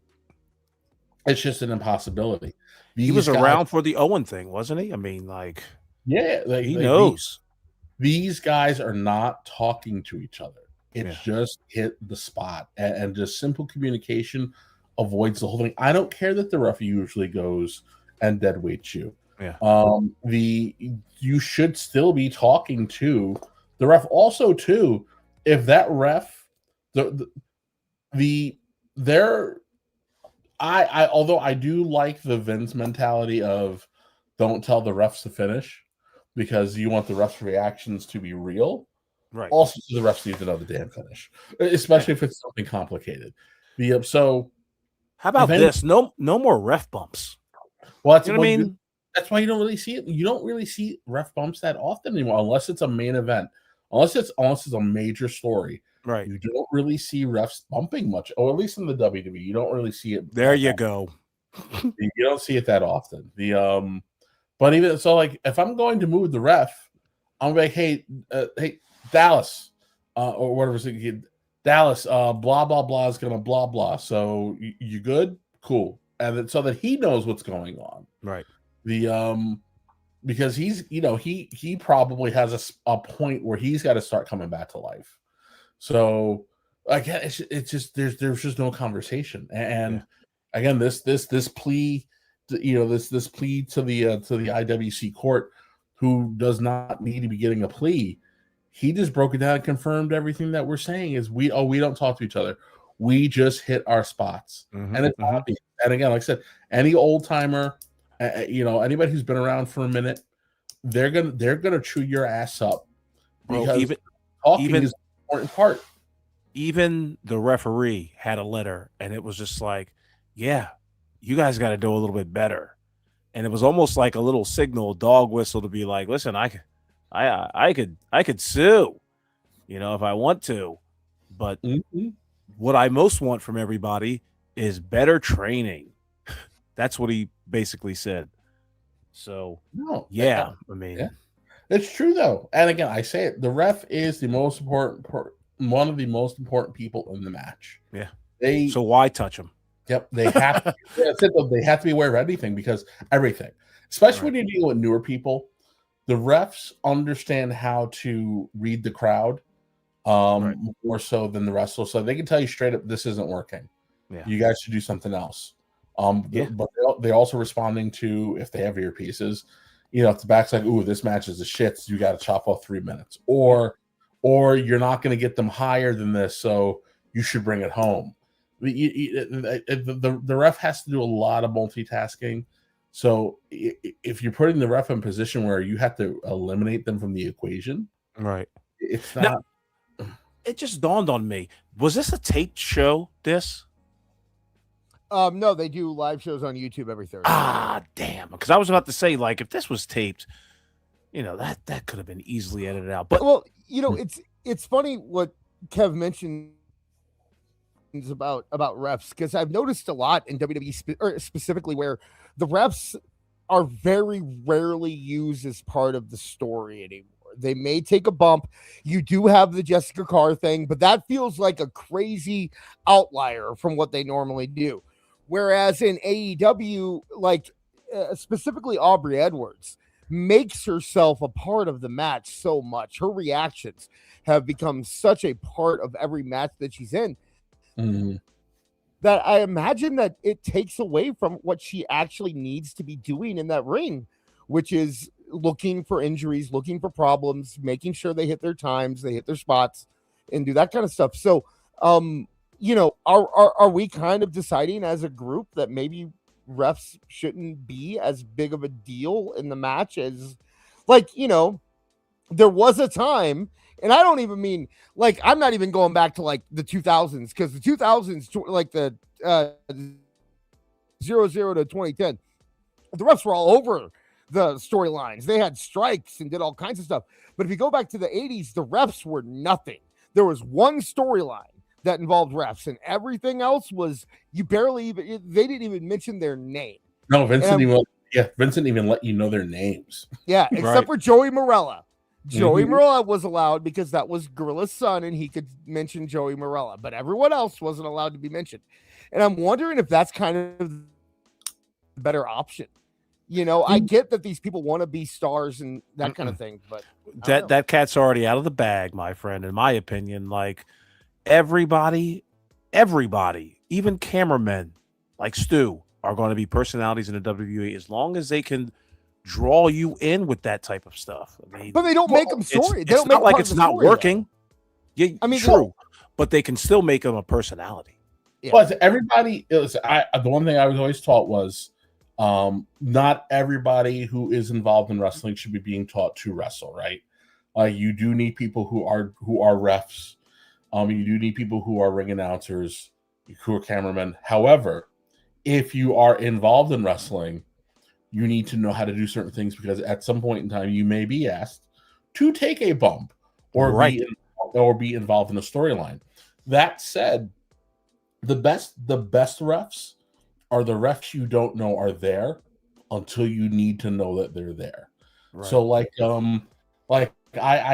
It's just an impossibility. He was around for the Owen thing, wasn't he? I mean, like, yeah, he knows. These guys are not talking to each other. It's just hit the spot, and just simple communication avoids the whole thing. I don't care that the ref usually goes and dead weights you. Yeah. You should still be talking to the ref. Also, too, if that ref, although I do like the Vince mentality of don't tell the refs to finish, because you want the refs' reactions to be real. Right. Also, the refs need to know the damn finish, especially if it's something complicated. So, how about this? No more ref bumps. Well, that's you know what I mean. That's why you don't really see it. You don't really see ref bumps that often anymore, unless it's a main event, unless it's a major story. Right. You don't really see refs bumping much, or at least in the WWE, you don't really see it. There you go. You don't see it that often. But even so, like if I'm going to move the ref, I'm like, hey, Dallas, or whatever, Dallas, blah blah blah is gonna blah blah. So you good? Cool. And then, so that he knows what's going on. Right. Because he's, he probably has a point where he's got to start coming back to life. So again, it's just there's just no conversation. And again, this plea, this plea to the IWC court, who does not need to be getting a plea. He just broke it down and confirmed everything that we're saying is we don't talk to each other. We just hit our spots. And it's obvious. And again, like I said, any old timer, anybody who's been around for a minute, they're gonna chew your ass up, because talking is an important part. Even the referee had a letter, and it was just like, yeah, you guys got to do a little bit better. And it was almost like a little signal, dog whistle, to be like, listen, I could sue, if I want to, but what I most want from everybody is better training. That's what he basically said. So, I mean, it's true though. And again, I say it, the ref is the most important, one of the most important people in the match. Yeah. So why touch him? Yep. They have to, they have to be aware of everything, because everything, especially when you're dealing with newer people, the refs understand how to read the crowd more so than the wrestlers. So they can tell you straight up, this isn't working. Yeah. You guys should do something else. But they're also responding to, if they have earpieces, if the back's like, ooh, this match is a shit, you got to chop off 3 minutes, or you're not going to get them higher than this, so you should bring it home. The ref has to do a lot of multitasking. So if you're putting the ref in a position where you have to eliminate them from the equation, right? It's not. Now, it just dawned on me: was this a taped show? No, they do live shows on YouTube every Thursday. Ah, damn! Because I was about to say, like, if this was taped, that could have been easily edited out. But it's funny what Kev mentioned about refs, because I've noticed a lot in WWE specifically where the refs are very rarely used as part of the story anymore. They may take a bump. You do have the Jessica Carr thing, but that feels like a crazy outlier from what they normally do. Whereas in AEW, like specifically Aubrey Edwards makes herself a part of the match so much. Her reactions have become such a part of every match that she's in. That I imagine that it takes away from what she actually needs to be doing in that ring, which is looking for injuries, looking for problems, making sure they hit their times, they hit their spots, and do that kind of stuff. So, are we kind of deciding as a group that maybe refs shouldn't be as big of a deal in the match as, there was a time. And I don't even mean, like, I'm not even going back to, like, the 2000s, because the 2000s, like, the 00 to 2010, the refs were all over the storylines. They had strikes and did all kinds of stuff. But if you go back to the 80s, the refs were nothing. There was one storyline that involved refs, and everything else was, you barely even, they didn't even mention their name. No, Vincent didn't even let you know their names. Yeah, except for Joey Morella. Joey Morella was allowed because that was Gorilla's son, and he could mention Joey Morella, but everyone else wasn't allowed to be mentioned. And I'm wondering if that's kind of the better option. I get that these people want to be stars and that kind of thing, but that cat's already out of the bag, my friend. In my opinion, like everybody, even cameramen like Stu are going to be personalities in the WWE as long as they can draw you in with that type of stuff. But they don't make them story. It's not like it's not working. Yeah, I mean, true, but they can still make them a personality. Yeah. But everybody, the one thing I was always taught was Not everybody who is involved in wrestling should be being taught to wrestle, right? You do need people who are refs. You do need people who are ring announcers, who are cameramen. However, if you are involved in wrestling, you need to know how to do certain things, because at some point in time you may be asked to take a bump or be involved in a storyline. That said, the best refs are the refs you don't know are there until you need to know that they're there. Right. So I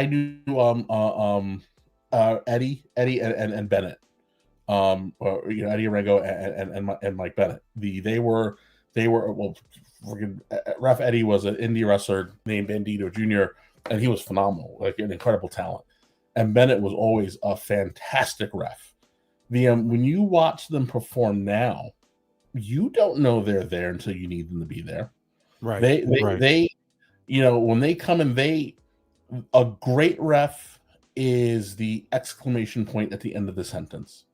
knew Eddie and Bennett, Eddie Arango and Mike Bennett. They were well, Ref Eddie was an indie wrestler named Bandito Jr., and he was phenomenal, like an incredible talent. And Bennett was always a fantastic ref. When you watch them perform now, you don't know they're there until you need them to be there. Right. They when they come in, a great ref is the exclamation point at the end of the sentence.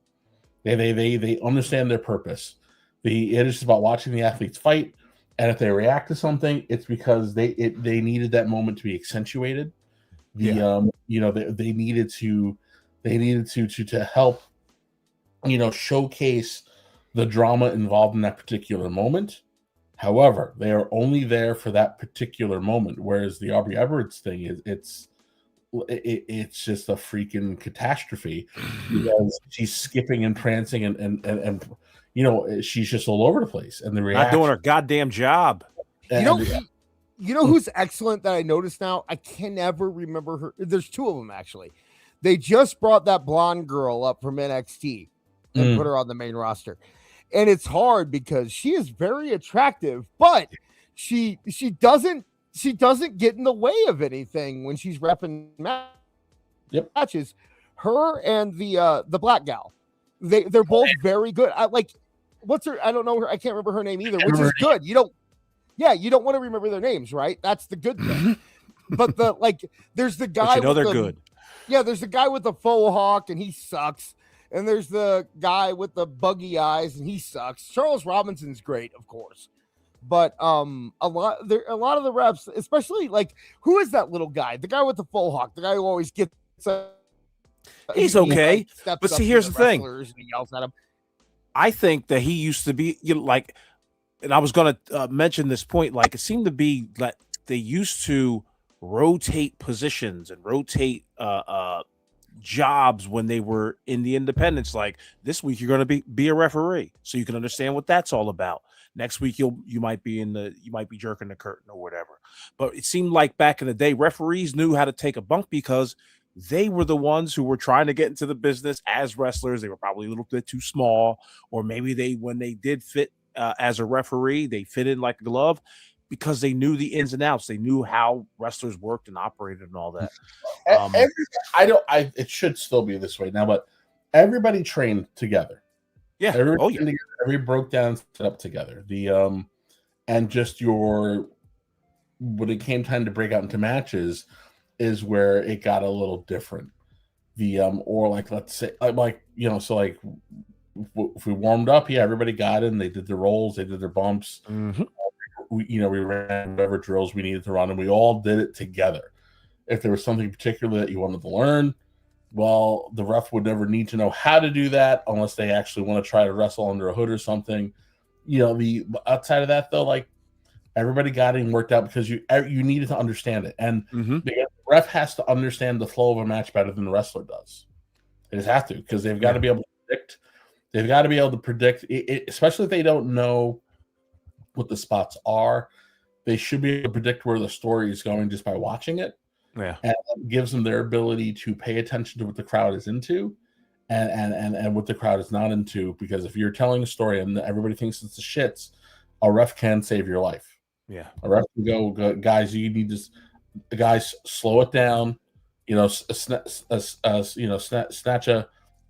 They understand their purpose. It is about watching the athletes fight, and if they react to something, it's because they needed that moment to be accentuated. They needed to help, showcase the drama involved in that particular moment. However, they are only there for that particular moment. Whereas the Aubrey Edwards thing it's just a freaking catastrophe, because she's skipping and prancing and she's just all over the place, and the reaction, not doing her goddamn job. You know who's excellent that I noticed now? I can never remember her. There's two of them, actually. They just brought that blonde girl up from NXT and put her on the main roster. And it's hard because she is very attractive, but she doesn't get in the way of anything when she's repping matches. Her and the black gal, they're both very good. What's her? I don't know her. I can't remember her name either, which is good. You don't want to remember their names, right? That's the good thing. But there's the guy. They're good. Yeah, there's the guy with the faux hawk, and he sucks. And there's the guy with the buggy eyes, and he sucks. Charles Robinson's great, of course. But a lot of the reps, especially who is that little guy? The guy with the faux hawk, the guy who always gets. He's okay, but see, here's the thing. And he yells at him. I think that he used to be and I was going to mention this point. It seemed to be that they used to rotate positions and rotate jobs when they were in the independents. Like this week, you're going to be a referee, so you can understand what that's all about. Next week, you might be jerking the curtain or whatever. But it seemed like back in the day, referees knew how to take a bump because they were the ones who were trying to get into the business as wrestlers. They were probably a little bit too small, or maybe when they did fit as a referee, they fit in like a glove because they knew the ins and outs. They knew how wrestlers worked and operated and all that. It should still be this way now, but everybody trained together. Yeah. Everybody broke down and set up together. And just when it came time to break out into matches is where it got a little different. Let's say, if we warmed up, everybody got in, they did their rolls, they did their bumps. Mm-hmm. We ran whatever drills we needed to run, and we all did it together. If there was something particular that you wanted to learn, well, the ref would never need to know how to do that unless they actually want to try to wrestle under a hood or something. The outside of that, though, everybody got it and worked out because you needed to understand it, and the ref has to understand the flow of a match better than the wrestler does. They just have to, because they've got to be able to predict. They've got to be able to predict it, especially if they don't know what the spots are. They should be able to predict where the story is going just by watching it. Yeah, and it gives them their ability to pay attention to what the crowd is into, and what the crowd is not into. Because if you're telling a story and everybody thinks it's the shits, a ref can save your life. Yeah, a ref can go, guys, you need to, guys, slow it down.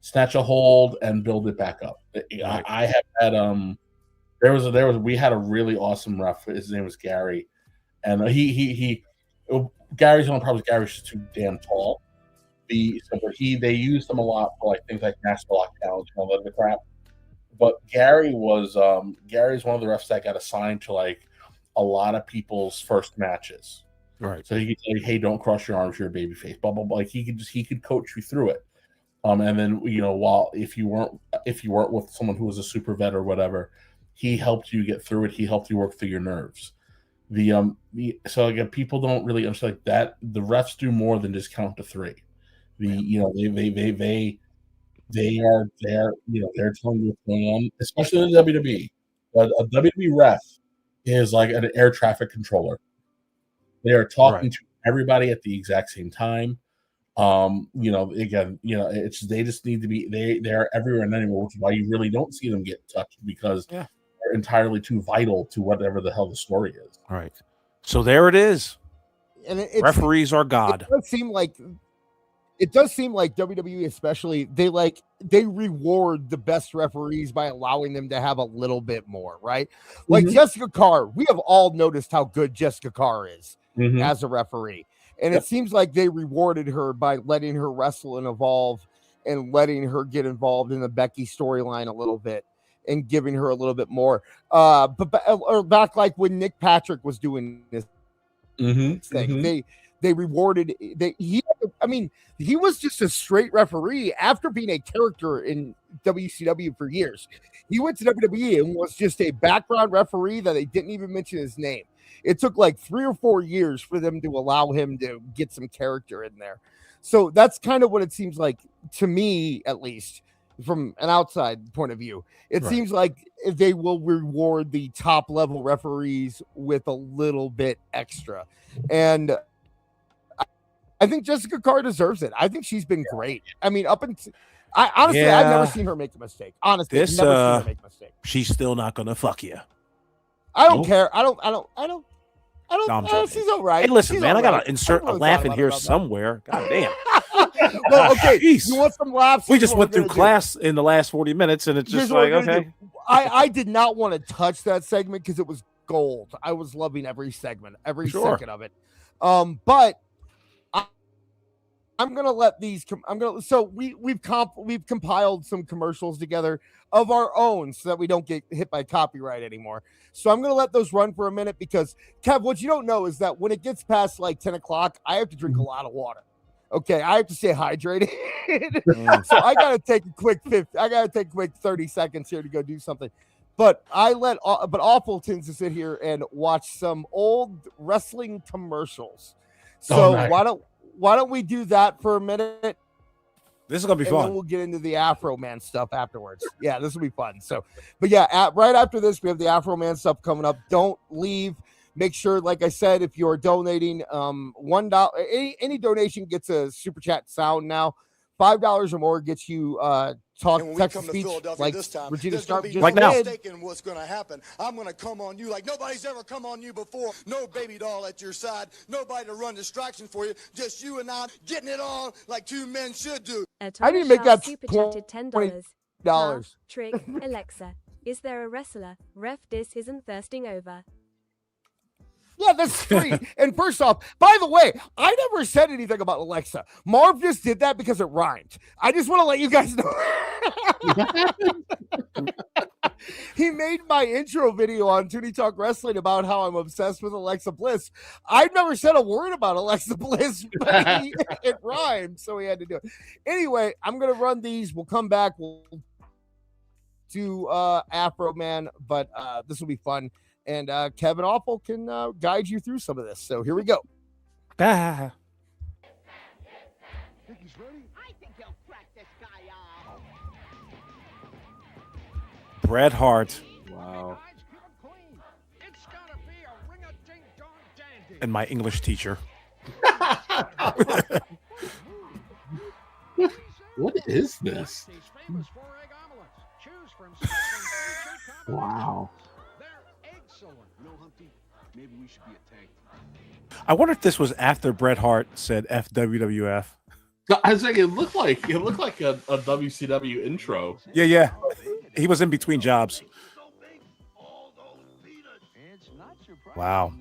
Snatch a hold and build it back up. Right. I have had we had a really awesome ref. His name was Gary, and Gary's just too damn tall. They used him a lot for things like National Lockdown and all that crap. But Gary's one of the refs that got assigned to like a lot of people's first matches. Right. So he could say, "Hey, don't cross your arms. You're a babyface." Blah blah blah. Like he could coach you through it. And then while if you weren't with someone who was a super vet or whatever, he helped you get through it. He helped you work through your nerves. So again, people don't really understand like that. The refs do more than just count to three. They are there. They're telling you what's going on, especially in the WWE. But a WWE ref is like an air traffic controller. They are talking to everybody at the exact same time. It's they just need to be they're everywhere and anywhere, which is why you really don't see them get touched because they're entirely too vital to whatever the hell the story is. All right. So there it is. And referees are God. It does seem like WWE especially they reward the best referees by allowing them to have a little bit more, right? Like Jessica Carr, we have all noticed how good Jessica Carr is as a referee. And it seems like they rewarded her by letting her wrestle and evolve and letting her get involved in the Becky storyline a little bit and giving her a little bit more. But back like when Nick Patrick was doing this thing, they rewarded he was just a straight referee after being a character in WCW for years. He went to WWE and was just a background referee that they didn't even mention his name. It took like 3 or 4 years for them to allow him to get some character in there. So that's kind of what it seems like to me, at least from an outside point of view. It seems like they will reward the top level referees with a little bit extra. And I think Jessica Carr deserves it. I think she's been great. I mean, I've never seen her make a mistake. Honestly, I've never seen her make a mistake. She's still not gonna fuck you. I don't care. I don't. She's all right. Hey, listen, she's man, I right. gotta insert a laugh in here somewhere. God damn. Well, okay. Jeez. You want some laughs? We just went through class in the last 40 minutes, and it's just like, okay. I did not want to touch that segment because it was gold. I was loving every segment, every second of it. But I'm gonna let these. So we've compiled some commercials together of our own so that we don't get hit by copyright anymore. So I'm gonna let those run for a minute because Kev, what you don't know is that when it gets past like 10 o'clock, I have to drink a lot of water. Okay, I have to stay hydrated. So I gotta take a quick 30 seconds here to go do something. But Awful tends to sit here and watch some old wrestling commercials. So why don't we do that for a minute? This is gonna be fun. Then we'll get into the Afroman stuff afterwards. Yeah, this will be fun. So, but yeah, right after this, we have the Afroman stuff coming up. Don't leave. Make sure, like I said, if you're donating, $1, any donation gets a super chat sound now. $5 or more gets you text speech like this time, Regina Stark just like now. What's going to happen? I'm going to come on you like nobody's ever come on you before. No baby doll at your side. Nobody to run distraction for you. Just you and I getting it on like two men should do. I didn't make that super chatted $10. Trick, Alexa. Is there a wrestler? Ref Dis isn't thirsting over. Yeah, that's free. And first off, by the way, I never said anything about Alexa. Marv just did that because it rhymed. I just want to let you guys know. He made my intro video on Toonie Talk Wrestling about how I'm obsessed with Alexa Bliss. I've never said a word about Alexa Bliss, but it rhymed, so he had to do it. Anyway, I'm going to run these. We'll come back. We'll do Afroman, but this will be fun. And Kevin Awful can guide you through some of this. So here we go. Think he's ready? I think he'll crack this guy off. Bret Hart. Wow. And my English teacher. What is this? Wow. I wonder if this was after Bret Hart said FWWF. I was thinking it looked like a WCW intro. Yeah. He was in between jobs. Wow.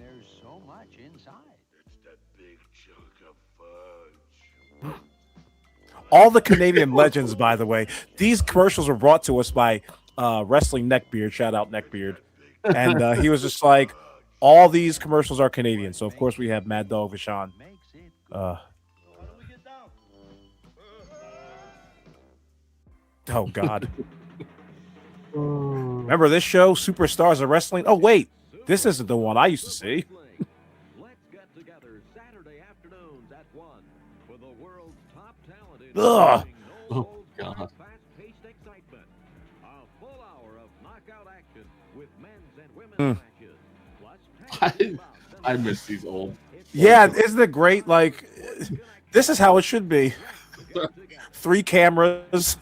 All the Canadian legends, by the way. These commercials were brought to us by wrestling neckbeard. Shout out neckbeard. And he was just like, all these commercials are Canadian. So of course we have Mad Dog Vachon. Oh God. Remember this show, Superstars of Wrestling? Oh wait, this isn't the one I used to see. Let's get together Saturday afternoons at 1 for the world's top talented. Ugh. Oh God. Fast-paced excitement. A full hour of knockout action with men's and women's matches. Plus, I miss these old. Yeah, isn't it great? Like, this is how it should be. 3 cameras.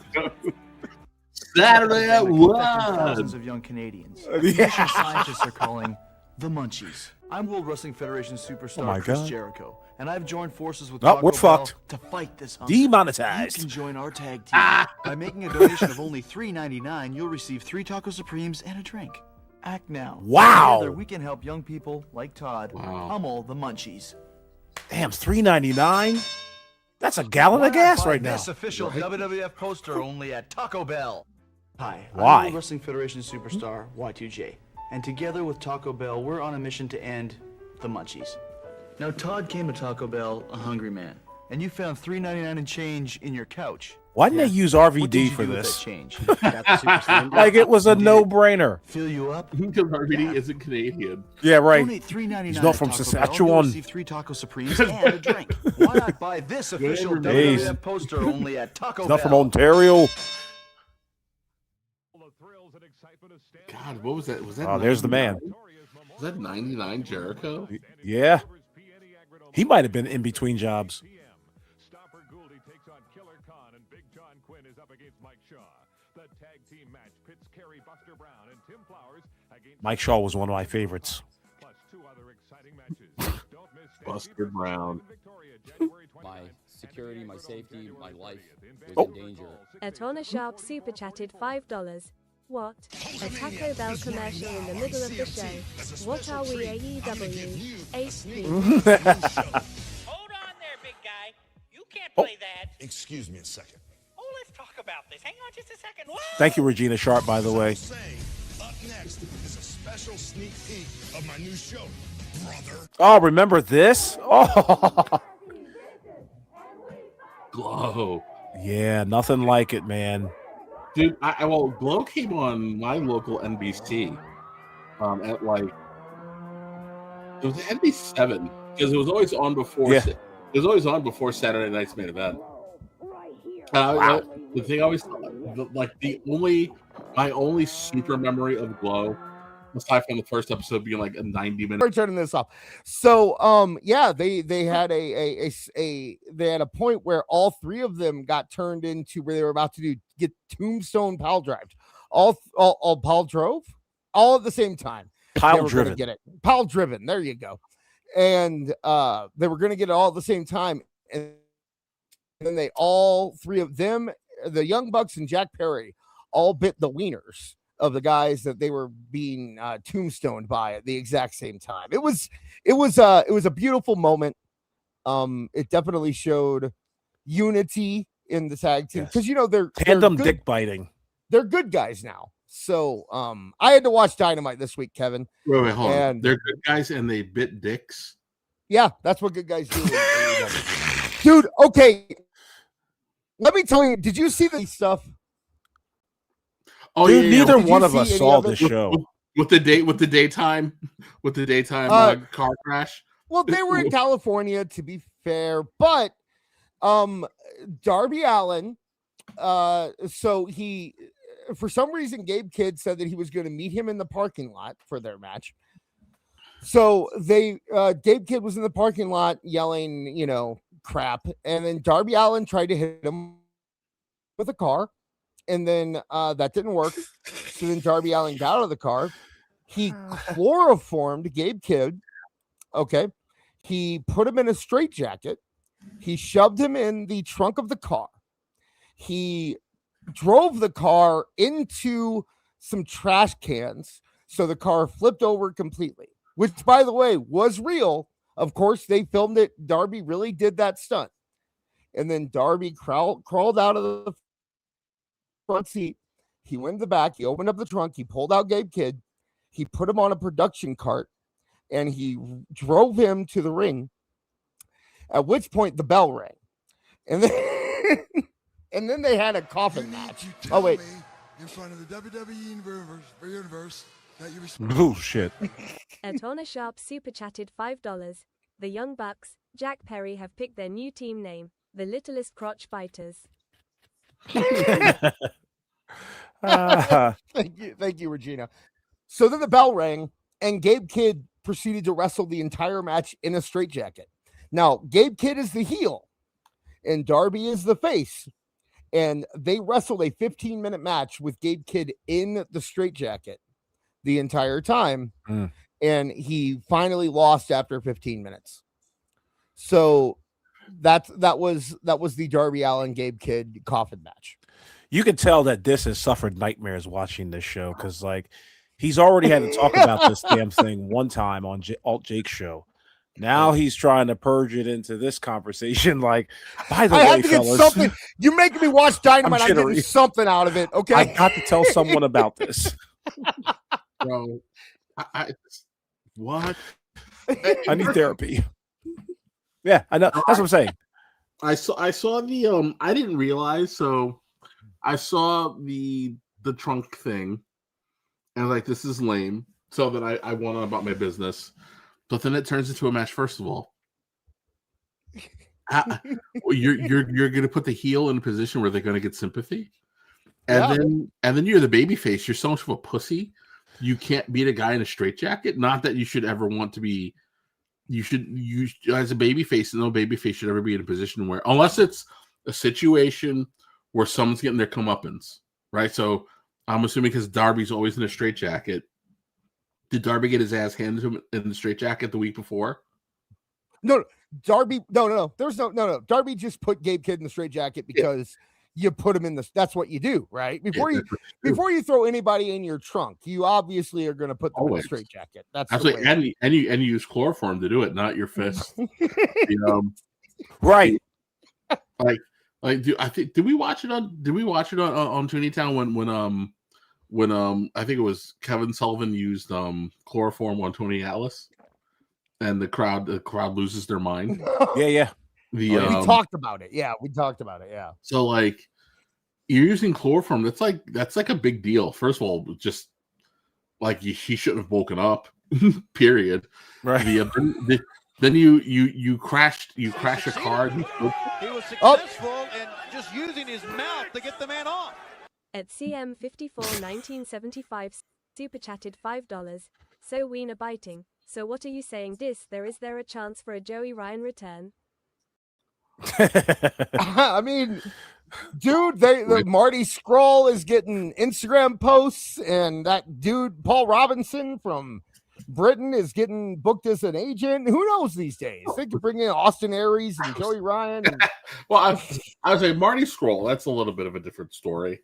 Saturday at Thousands 1. of young Canadians. Yeah. Scientists are calling the Munchies. I'm World Wrestling Federation superstar my Chris God. Jericho, and I've joined forces with Oh, Taco we're Bell fucked. to fight this hunger. Demonetized. You can join our tag team. By making a donation of only $3.99, you'll receive 3 Taco Supremes and a drink. Act now. Wow. Together, we can help young people like Todd pummel the Munchies. Damn, $3.99? That's a gallon of gas right now. This official WWF poster only at Taco Bell. Hi, Why? I'm World Wrestling Federation superstar Y2J, and together with Taco Bell, we're on a mission to end the Munchies. Now, Todd came to Taco Bell a hungry man, and you found $3.99 and change in your couch. Why didn't they use What did RVD you for do with this? that change? Got the super cylinder? Like it was a Did it no-brainer. Fill you up? Because RVD isn't Canadian. Yeah, right. Donate $3.99 He's not from at Taco Bell, Saskatchewan. you'll receive 3 Taco Supremes and a drink. Why not buy this official Hey. WWF poster only at Taco He's Bell? not from Ontario. God, what was that? Was that? Oh, there's the man. Was that 99 Jericho? Yeah. He might have been in between jobs. Stopper Gouldy takes on Killer Khan, and Big John Quinn is up against Mike Shaw. The tag team match pits Kerry Buster Brown and Tim Flowers against Mike Shaw was one of my favorites. plus 2 other exciting matches. Don't miss Buster Brown. My security, my safety, my life was Oh. in danger. Etona Sharp super chatted $5. What? A Taco Bell commercial in the middle of the show. What are we AEW? HP. Hold on there, big guy. You can't play that. Excuse me a second. Oh, let's talk about this. Hang on just a second. Whoa! Thank you, Regina Sharp, by the way. Up next is a special sneak peek of my new show, brother. Oh, remember this? Oh, Glow. yeah, nothing like it, man. Dude, well, Glow came on my local NBC at like, it was NBC7 because it was always on before. Yeah. It was always on before Saturday night's main event. Wow. The thing I always my only super memory of Glow, aside from the first episode being like a 90-minute. We're turning this off. So yeah, they had they had a point where all 3 of them got turned into where they were about to get Tombstone pile drived. All pile drove all at the same time. Pile They were gonna driven. get it. Pile driven. There you go. And they were gonna get it all at the same time. And then they all 3 of them, the Young Bucks and Jack Perry, all bit the wieners of the guys that they were being tombstoned by at the exact same time. It was a beautiful moment. It definitely showed unity in the tag team because they're Tandem good, dick biting. they're good guys now. So I had to watch Dynamite this week, Kevin. Wait, hold on. And They're good guys and they bit dicks. yeah, that's what good guys do. Dude, okay. Let me tell you, did you see the stuff? Oh Dude, yeah, neither Did you one of see us any saw of it? this show. with the daytime car crash. Well, they were in California, to be fair, but Darby Allin, so he, for some reason, Gabe Kidd said that he was going to meet him in the parking lot for their match. So Gabe Kidd was in the parking lot yelling, crap, and then Darby Allin tried to hit him with a car, and then that didn't work. So then Darby Allin got out of the car. He chloroformed Gabe Kidd. Okay. He put him in a straitjacket. He shoved him in the trunk of the car. He drove the car into some trash cans. So the car flipped over completely, which, by the way, was real. Of course, they filmed it. Darby really did that stunt. And then Darby crawled out of the front seat. He went in the back. He opened up the trunk. He pulled out Gabe Kidd. He put him on a production cart, and he drove him to the ring. At which point the bell rang, and then and then they had a coffin match. Oh wait, in front of the WWE universe that you Oh shit. Atona Sharp super chatted $5. The Young Bucks, Jack Perry have picked their new team name, the Littlest Crotch Biters. Thank you, Regina. So then the bell rang, and Gabe Kidd proceeded to wrestle the entire match in a straitjacket. Now, Gabe Kidd is the heel, and Darby is the face, and they wrestled a 15-minute match with Gabe Kidd in the straitjacket the entire time, and he finally lost after 15 minutes. So that was the Darby Allin Gabe Kidd coffin match. You can tell that this has suffered nightmares watching this show because, like, he's already had to talk about this damn thing one time on Alt Jake's show. Now he's trying to purge it into this conversation. Like, by the way, had to fellas, get something. You're making me watch Dynamite. I'm jittery. getting something out of it. Okay, I got to tell someone about this. Bro, what? I need therapy. Yeah, I know. That's what I'm saying. I saw the I didn't realize, so I saw the trunk thing, and like, this is lame. So that I went on about my business, but then it turns into a match. First of all, you're gonna put the heel in a position where they're gonna get sympathy, and then you're the baby face. You're so much of a pussy. You can't beat a guy in a straitjacket. Not that you should ever want to be. You as a baby face, no baby face should ever be in a position where, unless it's a situation where someone's getting their comeuppance, right? So I'm assuming because Darby's always in a straitjacket. Did Darby get his ass handed to him in the straitjacket the week before? No, Darby. No. There's no. Darby just put Gabe Kidd in the straitjacket because you put him in the. That's what you do, right? Before you throw anybody in your trunk, you obviously are going to put them in a straitjacket. That's absolutely, and you use chloroform to do it, not your fist. Right. Did we watch it on Tooneytown when I think it was Kevin Sullivan used chloroform on Tony Atlas, and the crowd loses their mind. Yeah. We talked about it. Yeah, we talked about it. Yeah. So like, you're using chloroform. That's like a big deal. First of all, just like he shouldn't have woken up. Period. Right. Then you crashed a car. He was successful in just using his mouth to get the man off. At CM541975 super chatted $5. So wiener biting. So what are you saying? Is there a chance for a Joey Ryan return? I mean, dude, the Marty Scurll is getting Instagram posts, and that dude Paul Robinson from Britain is getting booked as an agent. Who knows these days? They could bring in Austin Aries and Joey Ryan. Well, I would say Marty Scurll. That's a little bit of a different story.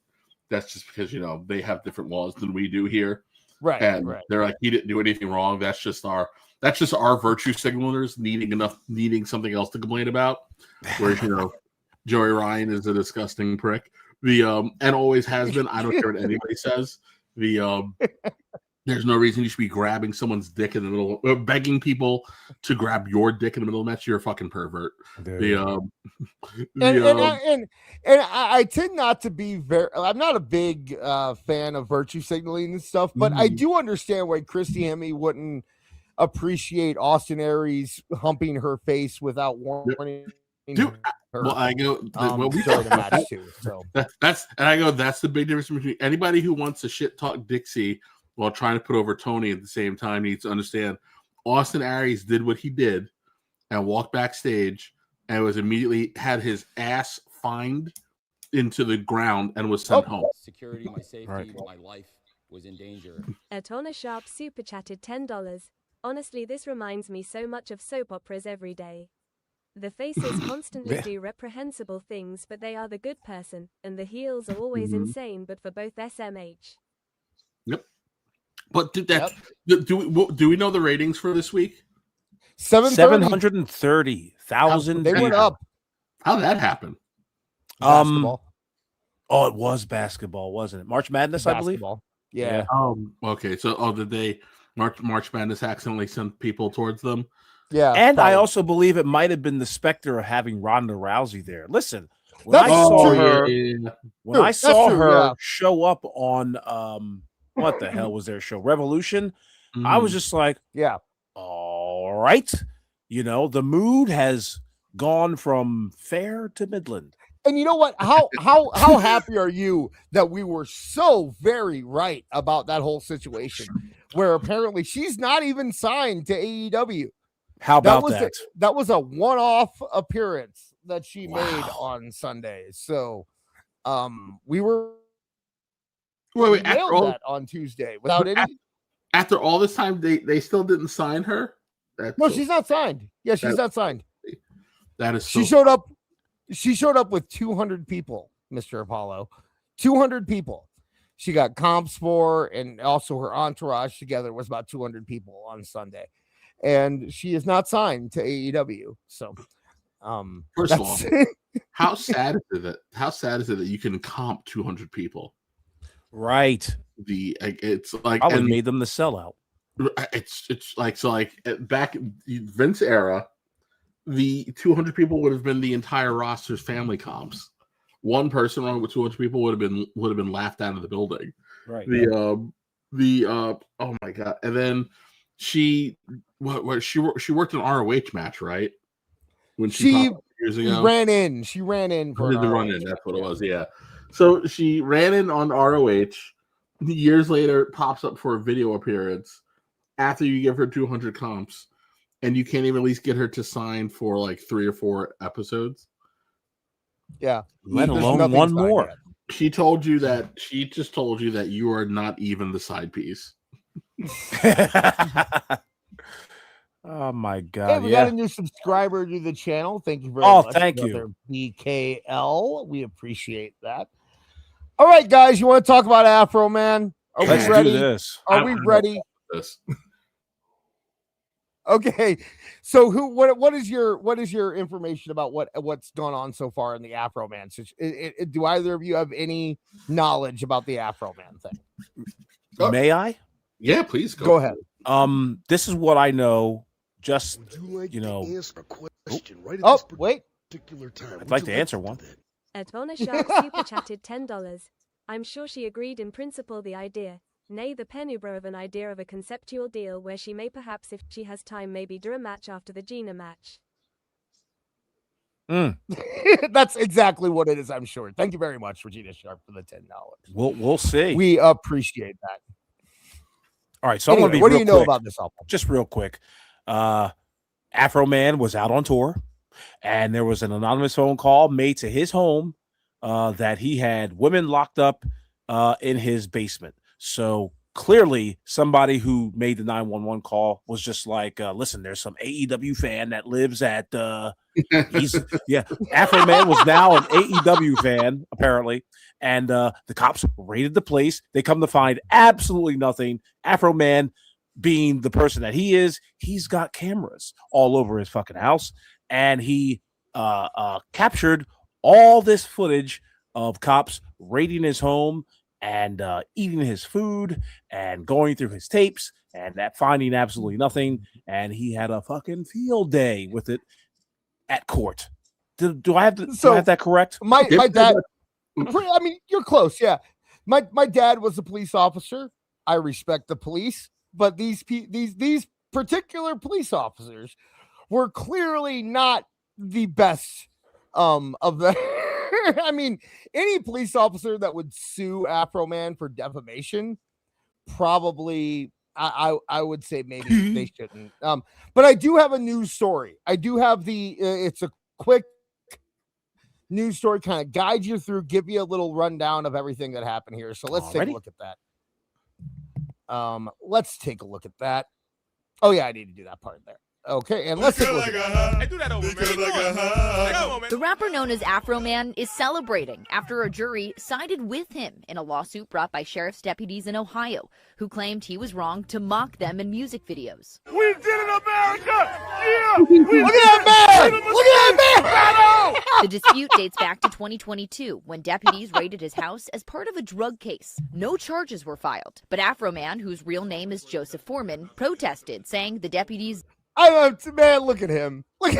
That's just because they have different laws than we do here, right? And they're like, he didn't do anything wrong. That's just our virtue signalers needing something else to complain about. Whereas Joey Ryan is a disgusting prick. And always has been. I don't care what anybody says. There's no reason you should be grabbing someone's dick in the middle, begging people to grab your dick in the middle of the match. You're a fucking pervert. And I tend not to be I'm not a big fan of virtue signaling and stuff, but I do understand why Christy Hemme wouldn't appreciate Austin Aries humping her face without warning. Dude, well, I go. During the match too. So that's the big difference between anybody who wants to shit talk Dixie while trying to put over Tony at the same time needs to understand Austin Aries did what he did and walked backstage and was immediately had his ass fined into the ground and was sent home. Security, my safety, my life was in danger. Atona Sharp super chatted $10. Honestly, this reminds me so much of soap operas every day. The faces constantly do reprehensible things, but they are the good person, and the heels are always insane, but for both SMH. Yep. But do we know the ratings for this week? 730,000. They went up. How'd that happen? Basketball. Oh, it was basketball, wasn't it? March Madness, I believe. Basketball. Yeah. Okay. So, did they March Madness accidentally send people towards them? Yeah. And I probably. also believe it might have been the specter of having Ronda Rousey there. Listen, when That's I saw true. her, when I That's saw true, her yeah. show up on what the hell was their show? Revolution. I was just like, yeah, all right. You know, the mood has gone from fair to Midland. And you know what? How happy are you that we were so very right about that whole situation, where apparently she's not even signed to AEW. How about that? That was a one-off appearance that she made on Sunday. So, we were Wait, nailed that on Tuesday without any. After all this time, they still didn't sign her. No, she's not signed. Yeah, she's not signed. That is. She showed up. She showed up with 200 people, Mr. Apollo. 200 people. She got comps for, and also her entourage together was about 200 people on Sunday. And she is not signed to AEW. So, first of all, how sad is it? How sad is it that you can comp 200 people? Right. It's like I would have made them the sellout. It's like so like back in Vince era, the 200 people would have been the entire roster's family comps. One person wrong with 200 people would have been laughed out of the building. Right. Oh my god! And then she worked an ROH match, right? When she popped up years ago, ran in. She ran in for did the run in. That's what it was. Yeah. So she ran in on ROH. Years later, pops up for a video appearance after you give her 200 comps, and you can't even at least get her to sign for like 3 or 4 episodes. Yeah, let alone one more. She just told you that you are not even the side piece. Oh my god! Hey, we got a new subscriber to the channel. Thank you very much. Thank you, BKL. We appreciate that. All right, guys, you want to talk about Afroman? Are Let's we ready? do this. Are we ready? Okay, so what is your information about what's gone on so far in the Afroman? Do either of you have any knowledge about the Afroman thing? May I? Yeah, please go ahead. This is what I know. Just Wait. I'd like to answer one. Edwina Shark super chatted $10. I'm sure she agreed in principle the idea, nay the penubra of an idea of a conceptual deal where she may perhaps, if she has time, maybe do a match after the Gina match. That's exactly what it is, I'm sure. Thank you very much, Regina Sharp, for the $10. We'll see. We appreciate that. All right, so anyway, I'm going to be what do real you know quick. about this album? Just real quick. Afroman was out on tour, and there was an anonymous phone call made to his home that he had women locked up in his basement. So clearly somebody who made the 911 call was just like, listen, there's some AEW fan that lives at Afroman was now an AEW fan, apparently. And the cops raided the place. They come to find absolutely nothing. Afroman, being the person that he is, he's got cameras all over his fucking house. And he captured all this footage of cops raiding his home and eating his food and going through his tapes and that finding absolutely nothing. And he had a fucking field day with it at court. Do I have that correct? My dad, I mean, you're close. Yeah. My dad was a police officer. I respect the police, but these particular police officers were clearly not the best of the I mean, any police officer that would sue Afroman for defamation, probably I would say maybe they shouldn't. But I do have a news story. I do have it's a quick news story, kind of guide you through, give you a little rundown of everything that happened here. So let's take a look at that. Let's take a look at that. Oh yeah, I need to do that part there. Okay, and let's take a look at that. Hey, do that over, man. Come on, man. The rapper known as Afroman is celebrating after a jury sided with him in a lawsuit brought by sheriff's deputies in Ohio, who claimed he was wrong to mock them in music videos. We did it, America! Yeah! Look at that man! Look at that man! The dispute dates back to 2022 when deputies raided his house as part of a drug case. No charges were filed, but Afroman, whose real name is Joseph Foreman, protested, saying the deputies... Man, look at him. Look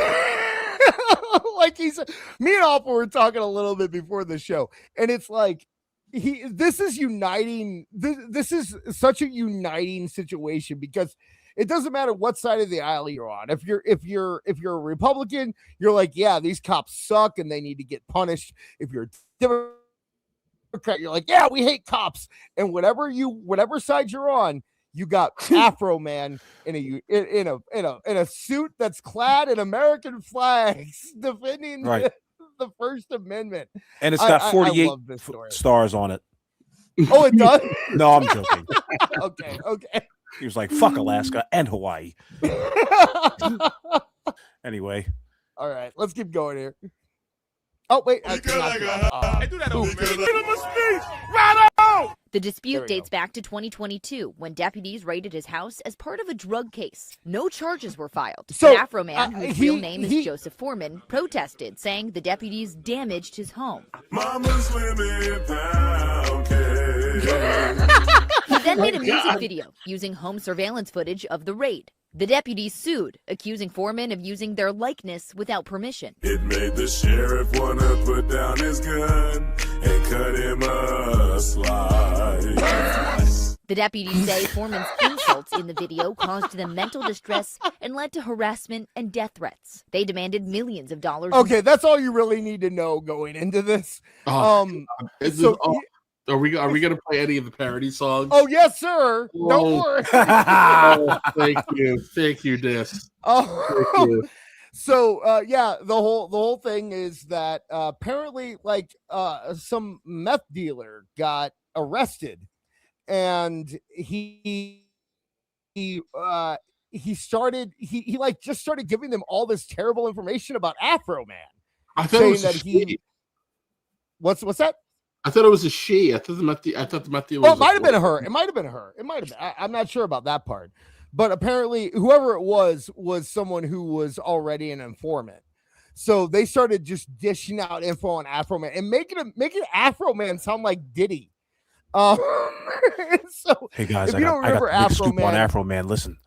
like me and Awful were talking a little bit before the show, and it's like this is uniting. This is such a uniting situation because it doesn't matter what side of the aisle you're on. If you're a Republican, you're like, yeah, these cops suck and they need to get punished. If you're a Democrat, you're like, yeah, we hate cops. And whatever side you're on, you got Afroman in a suit that's clad in American flags defending the First Amendment. And it's got 48 stars on it. Oh, it does? No, I'm joking. Okay. He was like, fuck Alaska and Hawaii. Anyway. All right, let's keep going here. Oh, wait. Hey, do that over, man. Give him a speech! Right on! The dispute dates back to 2022 when deputies raided his house as part of a drug case. No charges were filed. So, but Afroman, whose real name is Joseph Foreman, protested, saying the deputies damaged his home. Mama's swimming pound cake. He then made a music video using home surveillance footage of the raid. The deputies sued, accusing Foreman of using their likeness without permission. It made the sheriff wanna put down his gun and cut him a slice. The deputies say Foreman's insults in the video caused them mental distress and led to harassment and death threats. They demanded millions of dollars. Okay, that's all you really need to know going into this. Are we gonna play any of the parody songs? Oh yes, sir. Don't worry. Thank you, Dis. Oh, so yeah, the whole thing is that apparently, like, some meth dealer got arrested, and he started giving them all this terrible information about Afroman. I thought it was that he. What's that? I thought it was a she. I thought the meth dealer. Oh, it might have been her. It might have been her. It might have been. I'm not sure about that part. But apparently, whoever it was someone who was already an informant. So they started just dishing out info on Afroman and making Afroman sound like Diddy. So hey guys, I got the big scoop on Afroman. Listen,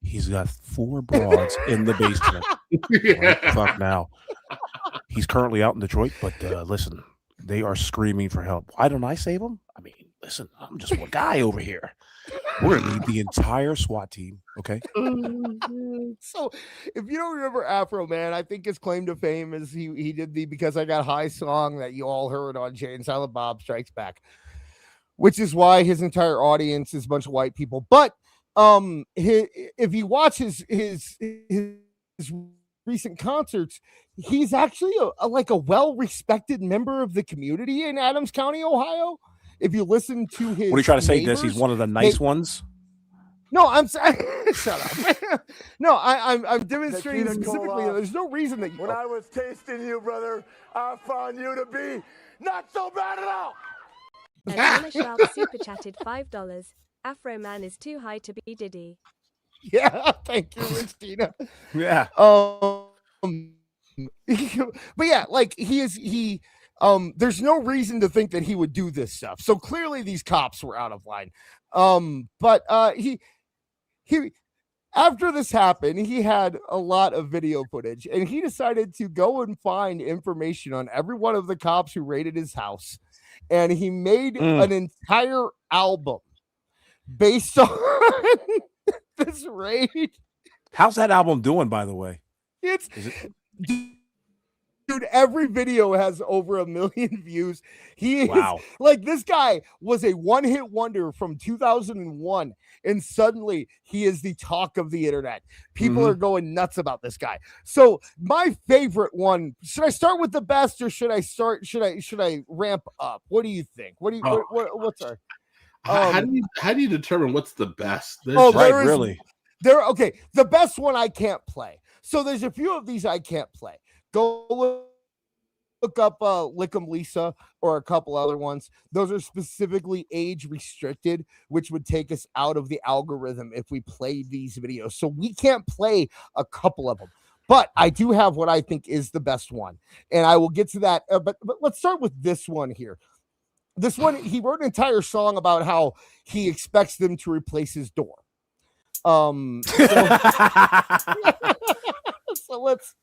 he's got 4 broads in the basement. What the fuck now? He's currently out in Detroit, but listen. They are screaming for help. Why don't I save them? I mean, listen, I'm just one guy over here. We're going to need the entire SWAT team, okay? So, if you don't remember Afroman, I think his claim to fame is he did the Because I Got High song that you all heard on Jay and Silent Bob Strikes Back, which is why his entire audience is a bunch of white people. But if you watch his recent concerts, he's actually a well-respected member of the community in Adams County, Ohio. If you listen to his, what are you trying to say? This he's one of the nice ones. No, I'm saying, shut up. No, I'm demonstrating specifically. There's no reason that when I was tasting you, brother, I found you to be not so bad at all. And Anna Sharp super chatted $5. Afroman is too high to be Diddy. Yeah, thank you, Christina. Yeah. But yeah, like there's no reason to think that he would do this stuff. So clearly these cops were out of line. But he after this happened, he had a lot of video footage, and he decided to go and find information on every one of the cops who raided his house. And he made an entire album based on this raid. How's that album doing, by the way? Dude, every video has over 1 million views. He is wow. Like, this guy was a one-hit wonder from 2001, and suddenly he is the talk of the internet. People are going nuts about this guy. So my favorite one, should I start with the best, or should I ramp up? What do you think? What's our how do you determine what's the best? Really? They're okay. The best one I can't play. So there's a few of these I can't play. Go look up Lick 'em Lisa or a couple other ones. Those are specifically age restricted, which would take us out of the algorithm if we played these videos. So we can't play a couple of them. But I do have what I think is the best one, and I will get to that. But let's start with this one here. This one, he wrote an entire song about how he expects them to replace his door. So let's,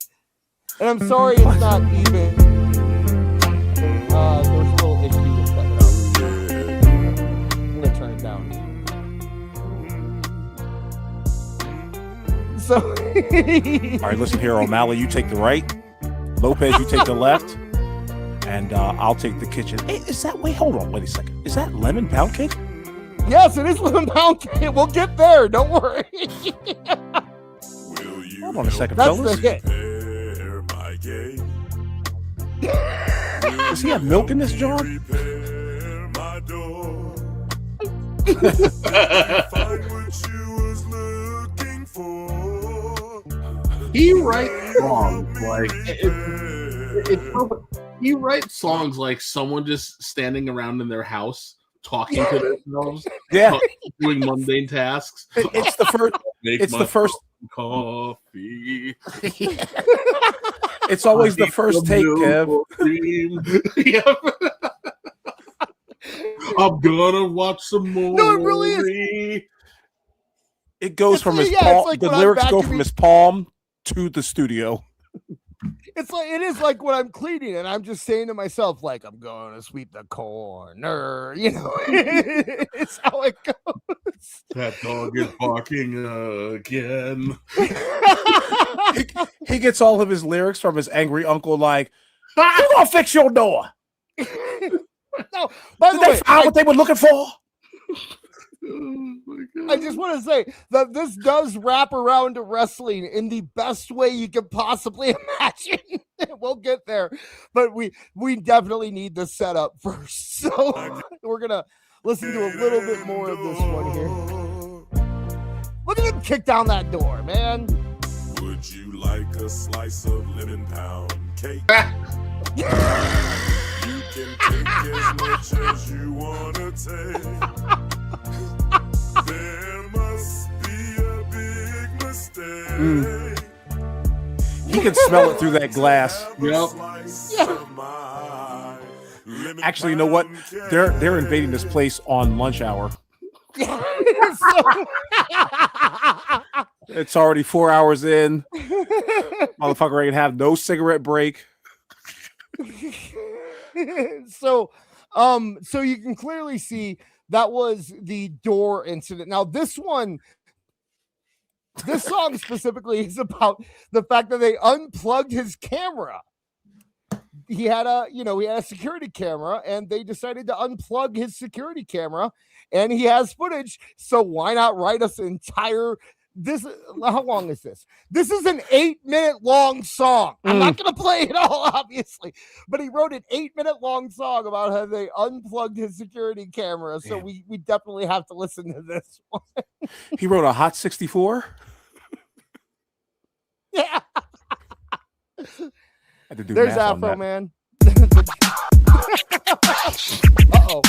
and I'm sorry it's not even, there's a little issue with that. I'm gonna turn it down. So all right, listen here, O'Malley, you take the right, Lopez, you take the left, and I'll take the kitchen. Hey, is that, wait a second, is that lemon pound cake? Yes, it is lemon pound cake. We'll get there. Don't worry. Hold on a second, That's fellas. the hit. Does he have milk in this jar? He writes songs like he writes songs like someone just standing around in their house talking to themselves, doing mundane tasks. It's the first. It's the first coffee. It's always the first take, Kev. I'm gonna watch some more. No, it really is. It goes from his it's palm. like The when I'm lyrics go vacuuming- from his palm to the studio. It's like it is like when I'm cleaning and I'm just saying to myself, like, I'm going to sweep the corner, you know. It's how it goes. That dog is barking again. He gets all of his lyrics from his angry uncle, like, "Who gonna fix your door? No, by the Did they way, find what they were looking for?" I just want to say that this does wrap around to wrestling in the best way you can possibly imagine. We'll get there, but we definitely need the setup first. So we're gonna listen to a little bit more of this one here. Look at him kick down that door, man. Would you like a slice of lemon pound cake? You can take as much as you wanna take. There must be a big mistake. He can smell it through that glass. Yep. Actually, you know what? They're invading this place on lunch hour. It's already 4 hours in. Motherfucker ain't have no cigarette break. So you can clearly see that was the door incident. Now, this song specifically is about the fact that they unplugged his camera. He had a security camera, and they decided to unplug his security camera, and he has footage. So why not write us an entire? How long is this? This is an 8-minute long song. I'm not going to play it all, obviously, but he wrote an 8-minute long song about how they unplugged his security camera. So we definitely have to listen to this one. He wrote a Hot 64. Yeah. Had to do There's math on that. Afroman. Uh-oh.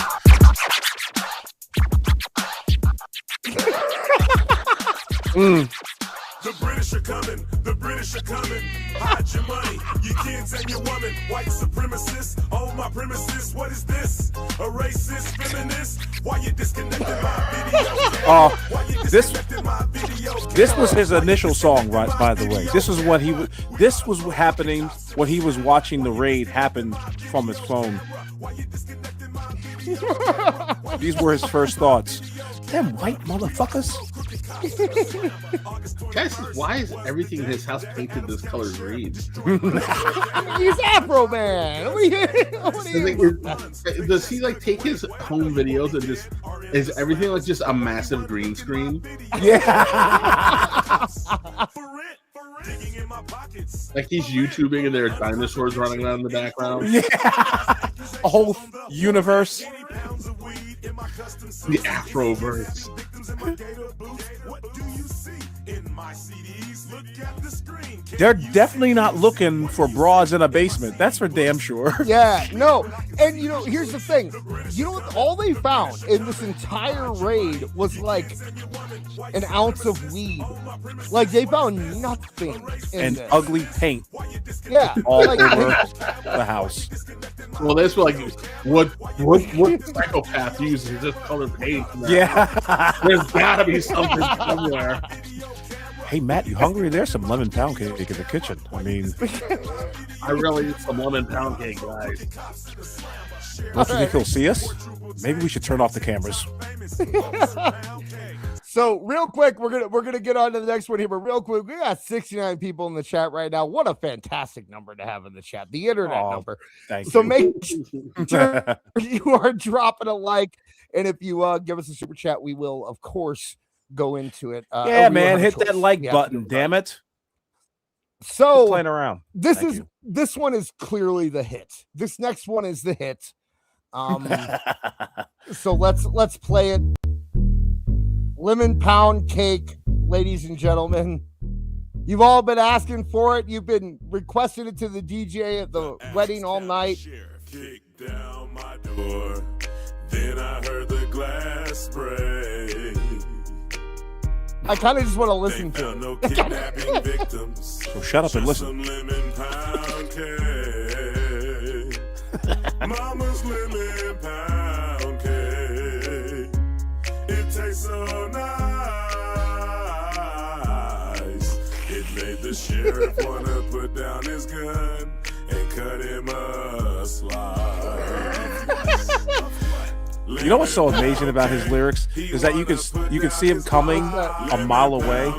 The British are coming. The British are coming. Hide your money, your kids and your woman. White supremacists on my premises. What is this? A racist feminist? Why you disconnected my video? This was his initial song, right? By the way, this was happening when he was watching the raid happen from his phone. These were his first thoughts. Them white motherfuckers. Guys, why is everything in his house painted this color green? He's Afroman. Does he like take his home videos and just is everything like just a massive green screen? Yeah. Like he's YouTubing and there are dinosaurs running around in the background. Yeah. A whole universe. The Afroverse. They're definitely not looking for broads in a basement. That's for damn sure. Yeah, no. And, you know, here's the thing. You know what? All they found in this entire raid was like an ounce of weed. Like, they found nothing in And this. ugly paint. Yeah. All like, over the house. Well, that's like what psychopath uses this colored paint? Yeah. There's gotta be something somewhere. Hey, Matt, you hungry? There's some lemon pound cake in the kitchen. I mean, I really need some lemon pound cake, guys. don't you think he'll see us? Maybe we should turn off the cameras. So real quick, we're gonna get on to the next one here, but real quick, we got 69 people in the chat right now. What a fantastic number to have in the chat, the internet number. Thank so you. make sure you are dropping a like, and if you give us a super chat, we will of course go into it. Yeah, man, hit that like button, damn it. So Quit playing around. This one is clearly the hit. This next one is the hit. So let's play it. Lemon pound cake, ladies and gentlemen. You've all been asking for it. You've been requesting it to the DJ at the wedding all night. Kicked down my door. Then I heard the glass break. I kind of just want to listen to it. No kidnapping victims. So shut up and listen. Some lemon pound cake. Mama's lemon pound cake. It tastes so nice. It made the sheriff wanna put down his gun and cut him a slice. You know what's so amazing about his lyrics is that you can see him coming a mile away.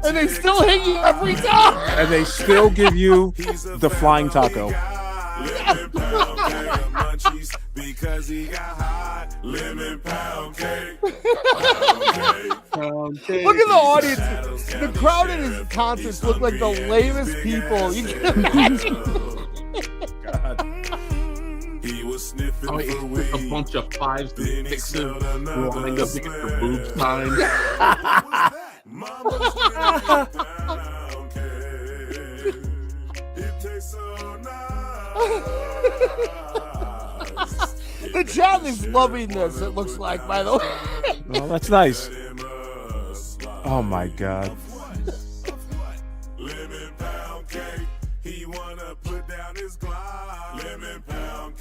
And they still hit you every time. And they still give you the flying taco. Because he got hot lemon pound cake. Look at the audience. The crowd at his concerts look like the lamest people you can imagine. He was sniffing for It's weed. a bunch of fives and sixes lined up to get their boobs timed. Mama's lemon pound cake. It tastes so nice. The chat is loving this, it looks like, by the way. Oh, that's nice. Oh my God.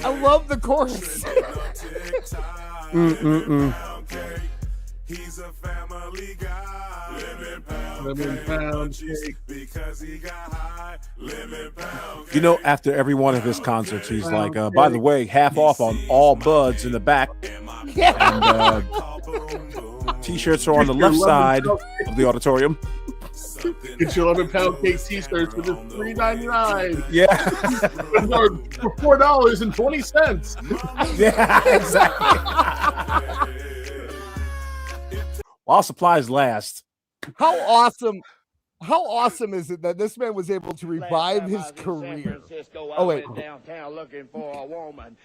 I love the chorus. He's a family guy. Lemon pound cake. Because he got high. Lemon pound cake. You know, after every one of his concerts, he's like, by the way, half off on all buds in the back. And t-shirts are on the left side of the auditorium. Get your lemon pound cake t-shirts for just $3.99. Yeah. for $4.20. Yeah, exactly. While supplies last. How awesome is it that this man was able to revive his career? Oh wait, downtown looking for a woman.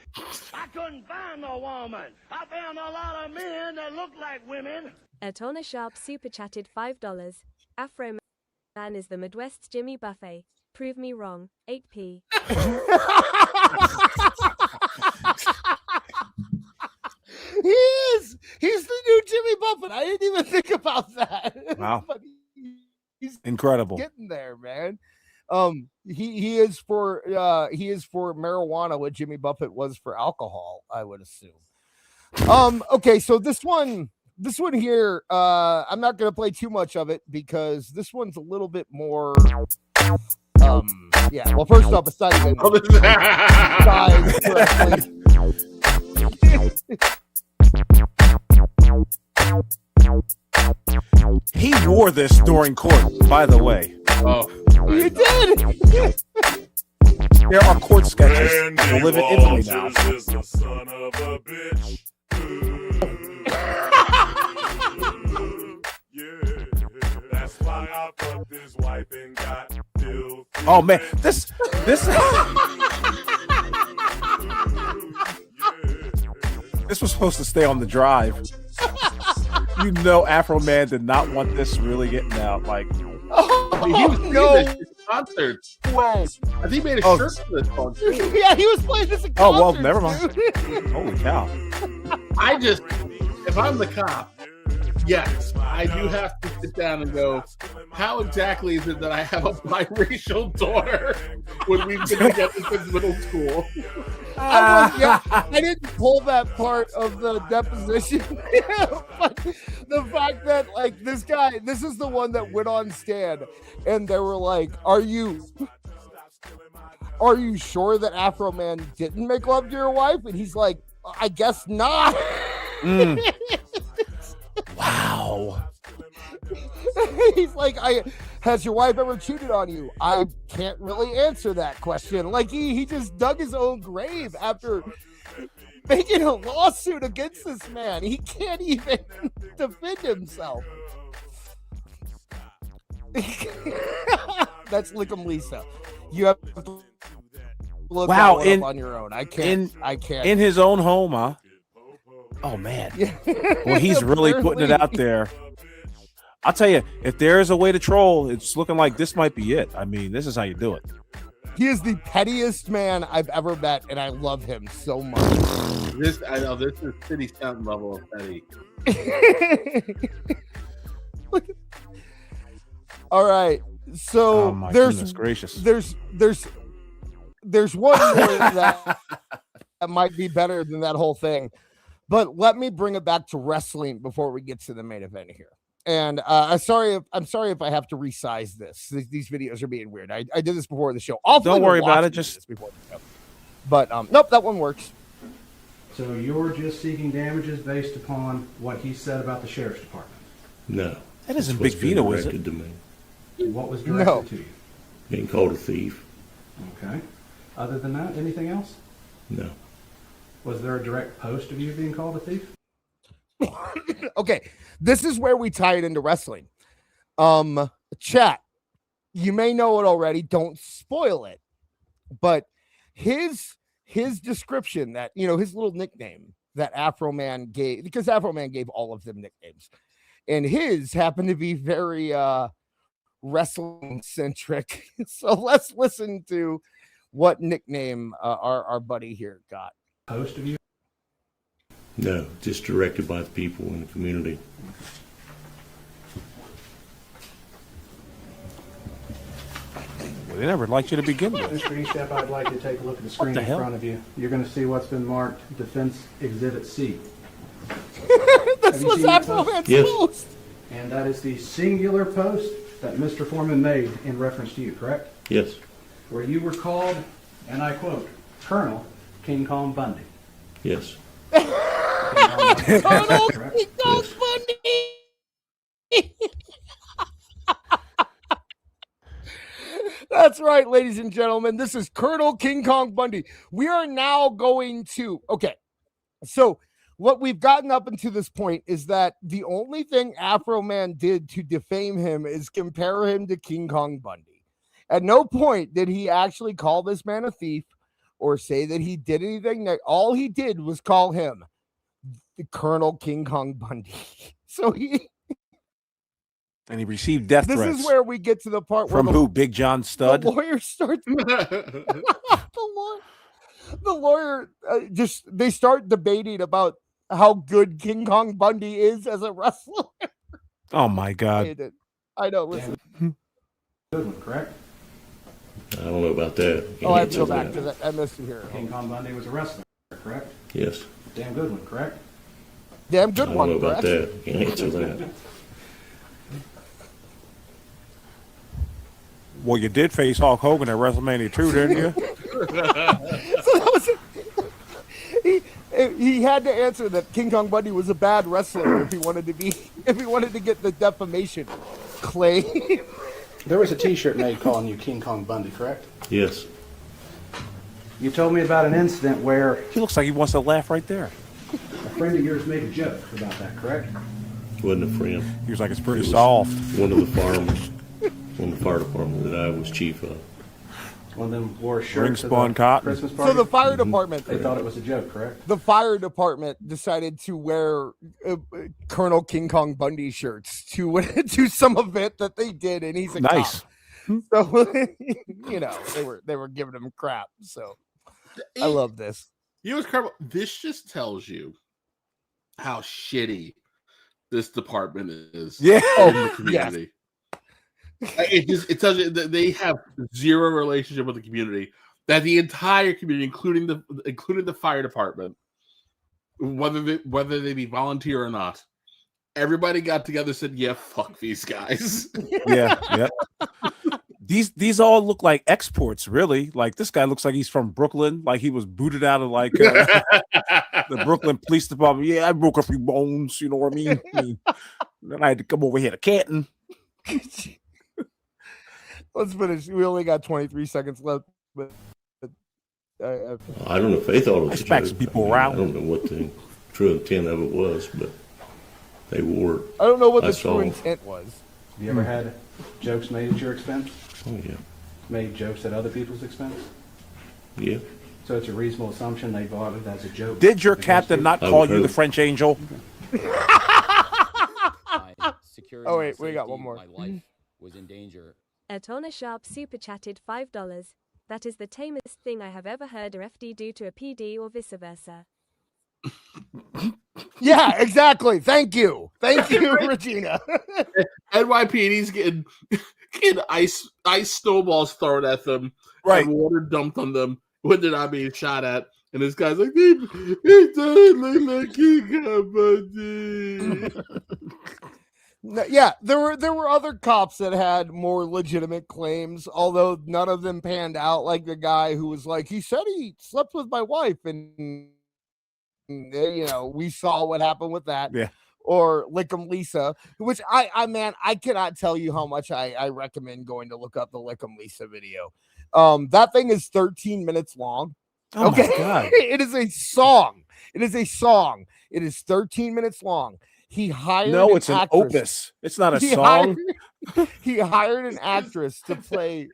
I couldn't find no woman. I found a lot of men that look like women. Atona Sharp super chatted $5. Afroman is the Midwest's Jimmy Buffett. Prove me wrong. 8p. He is. He's the new Jimmy Buffett. I didn't even think about that. Wow. But he's Incredible. getting there, man. He is for marijuana what Jimmy Buffett was for alcohol, I would assume. Okay, so this one here, I'm not gonna play too much of it because this one's a little bit more yeah. Well, first off, it's not even sized correctly. He wore this during court, by the way. Oh, you did. There are court sketches that live in Italy now. Is the son of a bitch. Yeah, that's why I fucked his wife and got filthy. Oh man, this this was supposed to stay on the drive. You know, Afroman did not want this really getting out. Like, Oh He was playing no this shit at concerts. way. I think he made a Oh. shirt for this song too. Yeah, he was playing this at Oh, well, concerts, never mind. dude. Holy cow. If I'm the cop, yes, I do have to sit down and go, how exactly is it that I have a biracial daughter when we've been together since middle school? I didn't pull that part of the deposition. But the fact that, like, this guy, this is the one that went on stand and they were like, are you sure that Afroman didn't make love to your wife? And he's like, I guess not. Wow. He's like, has your wife ever cheated on you? I can't really answer that question. Like, he just dug his own grave after making a lawsuit against this man. He can't even defend himself. That's Lickum Lisa. You have to look that one up on your own. I can't. In his own home, huh? Oh man. Well, he's really putting it out there. I'll tell you, if there is a way to troll, it's looking like this might be it. I mean, this is how you do it. He is the pettiest man I've ever met, and I love him so much. This is city stunt level of petty. All right, so Oh my there's goodness gracious. there's one more that might be better than that whole thing, but let me bring it back to wrestling before we get to the main event here. And I'm sorry if I have to resize this. These videos are being weird. I did this before the show. Don't worry about it. Just before the show. But nope, that one works. So you're just seeking damages based upon what he said about the sheriff's department? No. That isn't That's what's Big been Vito, is it? directed to me. What was directed to you? Being called a thief. Okay. Other than that, anything else? No. Was there a direct post of you being called a thief? Okay, this is where we tie it into wrestling. Chat, you may know it already. Don't spoil it. But his description, that, you know, his little nickname that Afroman gave, because Afroman gave all of them nicknames, and his happened to be very wrestling centric. So let's listen to what nickname our buddy here got. Post of you? No, just directed by the people in the community. Well, they never liked you to begin with. Mr. Eastep, I'd like you to take a look at the screen the in hell? front of you. You're going to see what's been marked Defense Exhibit C. This was Afroman's post. And that is the singular post that Mr. Foreman made in reference to you, correct? Yes. Where you were called, and I quote, Colonel King Kong Bundy. Yes. Colonel King Kong Bundy. That's right, ladies and gentlemen. This is Colonel King Kong Bundy. We are now going to, okay, so what we've gotten up until this point is that the only thing Afroman did to defame him is compare him to King Kong Bundy. At no point did he actually call this man a thief or say that he did anything. All he did was call him the Colonel King Kong Bundy. So And he received death this threats. is where we get to the part where From who? Big John Studd? The lawyer starts. the lawyer they start debating about how good King Kong Bundy is as a wrestler. Oh my God. I know. Listen. Good one, correct? I don't know about that. Oh, I have to go back because I missed it here. King Kong Bundy was a wrestler, correct? Yes. Damn good one, correct? Damn good I one, don't know about correct? that. Can't answer that. Well, you did face Hulk Hogan at WrestleMania 2, didn't you? So that was he had to answer that King Kong Bundy was a bad wrestler if he wanted to get the defamation claim. There was a T-shirt made calling you King Kong Bundy, correct? Yes. You told me about an incident where He looks like he wants to laugh right there. a friend of yours made a joke about that, correct? Wasn't a friend. He was like, it's pretty It was soft. One of the firemen on the fire department that I was chief of. One of them wore a shirt Ring to spun the cotton. Christmas party. So the fire department, They thought it was a joke, correct? the fire department decided to wear Colonel King Kong Bundy shirts to some event that they did, and he's a Nice. cop. So they were giving him crap. So I love this. You know what's crap? This just tells you how shitty this department is. Yeah. In the community. It tells you that they have zero relationship with the community. That the entire community, including the fire department, whether they be volunteer or not, everybody got together and said, "Yeah, fuck these guys." Yeah. These all look like exports, really. Like this guy looks like he's from Brooklyn, like he was booted out of like the Brooklyn Police Department. Yeah, I broke a few bones, you know what I mean? Then I had to come over here to Canton. Let's finish. We only got 23 seconds left, but I don't know if they thought it was a smacked joke. some people I around. don't know what the true intent of it was, but they wore it. I don't know what the That's true all. intent was. Have you ever had jokes made at your expense? Oh, yeah. Made jokes at other people's expense? Yeah. So it's a reasonable assumption they bought it as a joke. Did your captain not I call would you the hope. French angel? Oh wait, we got one more. My life was in danger. Atona Sharp super chatted $5. That is the tamest thing I have ever heard a FD do to a PD or vice versa. Yeah, exactly. Thank you, Regina. NYPD's getting ice snowballs thrown at them, right? And water dumped on them when they're not being shot at. And this guy's like, "It doesn't look like King Kong Bundy." No, yeah, there were other cops that had more legitimate claims, although none of them panned out. Like the guy who was like, he said he slept with my wife, and we saw what happened with that. Yeah. Or Lickum Lisa, which I cannot tell you how much I recommend going to look up the Lickum Lisa video. That thing is 13 minutes long. Oh okay, my God. It is a song. It is 13 minutes long. He hired it's an actress. opus. It's not a song. He hired an actress to play.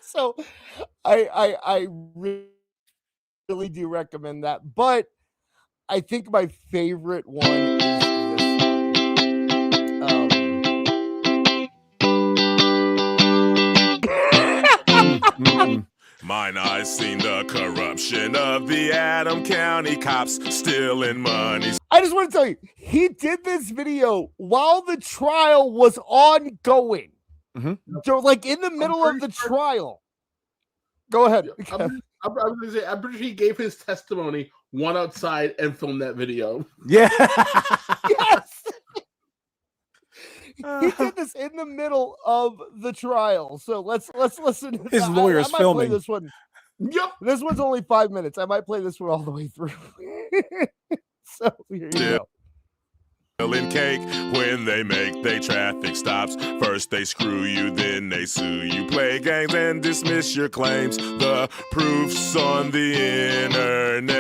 So I really do recommend that. But I think my favorite one is this one. Mine eyes seen the corruption of the Adam County cops stealing money. I just want to tell you, he did this video while the trial was ongoing. So, like in the middle of the trial. Go ahead. I'm pretty sure he gave his testimony, one outside, and filmed that video. Yeah. Yes. He did this in the middle of the trial. So let's listen. To His lawyer's I might filming. Play this one. Yep. This one's only 5 minutes. I might play this one all the way through. So here you go. Selling cake when they make they traffic stops. First they screw you, then they sue you. Play games and dismiss your claims. The proof's on the internet.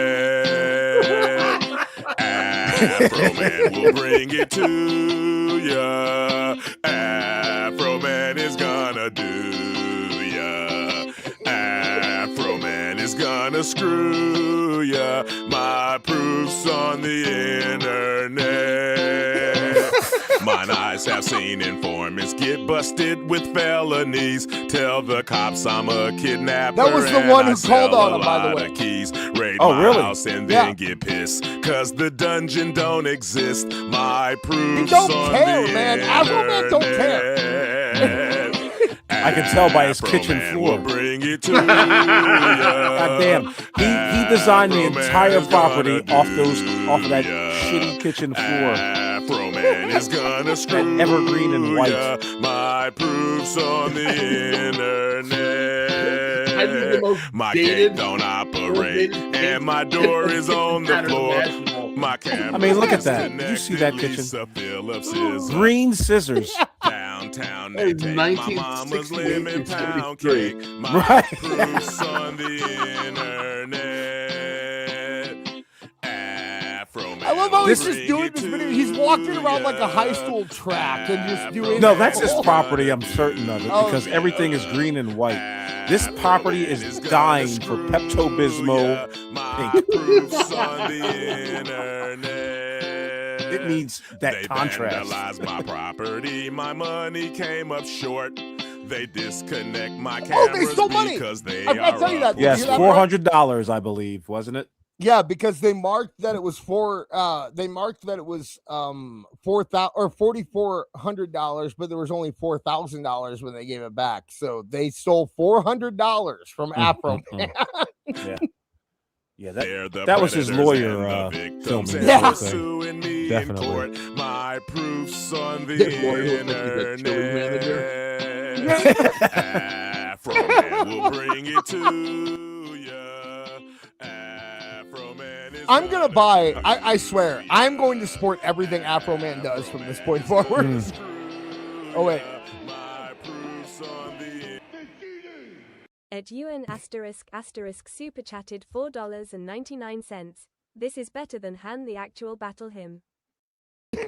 Afroman will bring it to ya. Afroman is gonna do ya. Afroman is gonna screw ya. My proof's on the internet. Mine eyes have seen informants get busted with felonies. Tell the cops I'm a kidnapper. That was the and one I who called sell on a him, by the lot way. of keys. Raid Oh, my really? house and Yeah. then get pissed. Cause the dungeon don't exist. My proof's don't on care, the man. Afroman don't care. internet. I can tell by his kitchen Afroman floor. will bring it to ya. God damn. He designed the entire property off of that shitty kitchen floor. Afroman is gonna screw evergreen and white. ya. My proof's on the I need the internet. most My dated- gate don't operate, and my door is on the floor. My camera. I mean, look at that. Did you see that kitchen? Lisa Phillips is Green scissors. downtown. That They is take my 1968 mama's lemon and pound 73. cake. My Right. proof's on the internet. Afroman. I love how he's will just bring doing it this to video. He's walking around like a ya. high school track and just doing. No, that's his property. I'm certain of it Oh, because everything is green and white. This property is dying for Pepto-Bismol My pink. proof's on the internet. It means that They contrast. vandalized my property. My money came up short. They disconnect my Oh, cameras they stole money. because they I gotta are tell you that. Yes, You hear that, Mark? $400, I believe, wasn't it? Yeah, because they marked that it was $4,400, but there was only $4,000 when they gave it back. So they stole $400 from Afroman. Yeah. Yeah, They're the that was his predators lawyer and the victims, filming and the whole they're thing. suing me Definitely. in court. My proofs on the His lawyer looks like he's a chili internet. Afroman will bring it to ya. Afroman is I'm gonna buy. I swear, I'm going to support everything Afroman does from this point forward. Oh wait. At UN ** super chatted $4.99. This is better than Han the actual battle hymn. You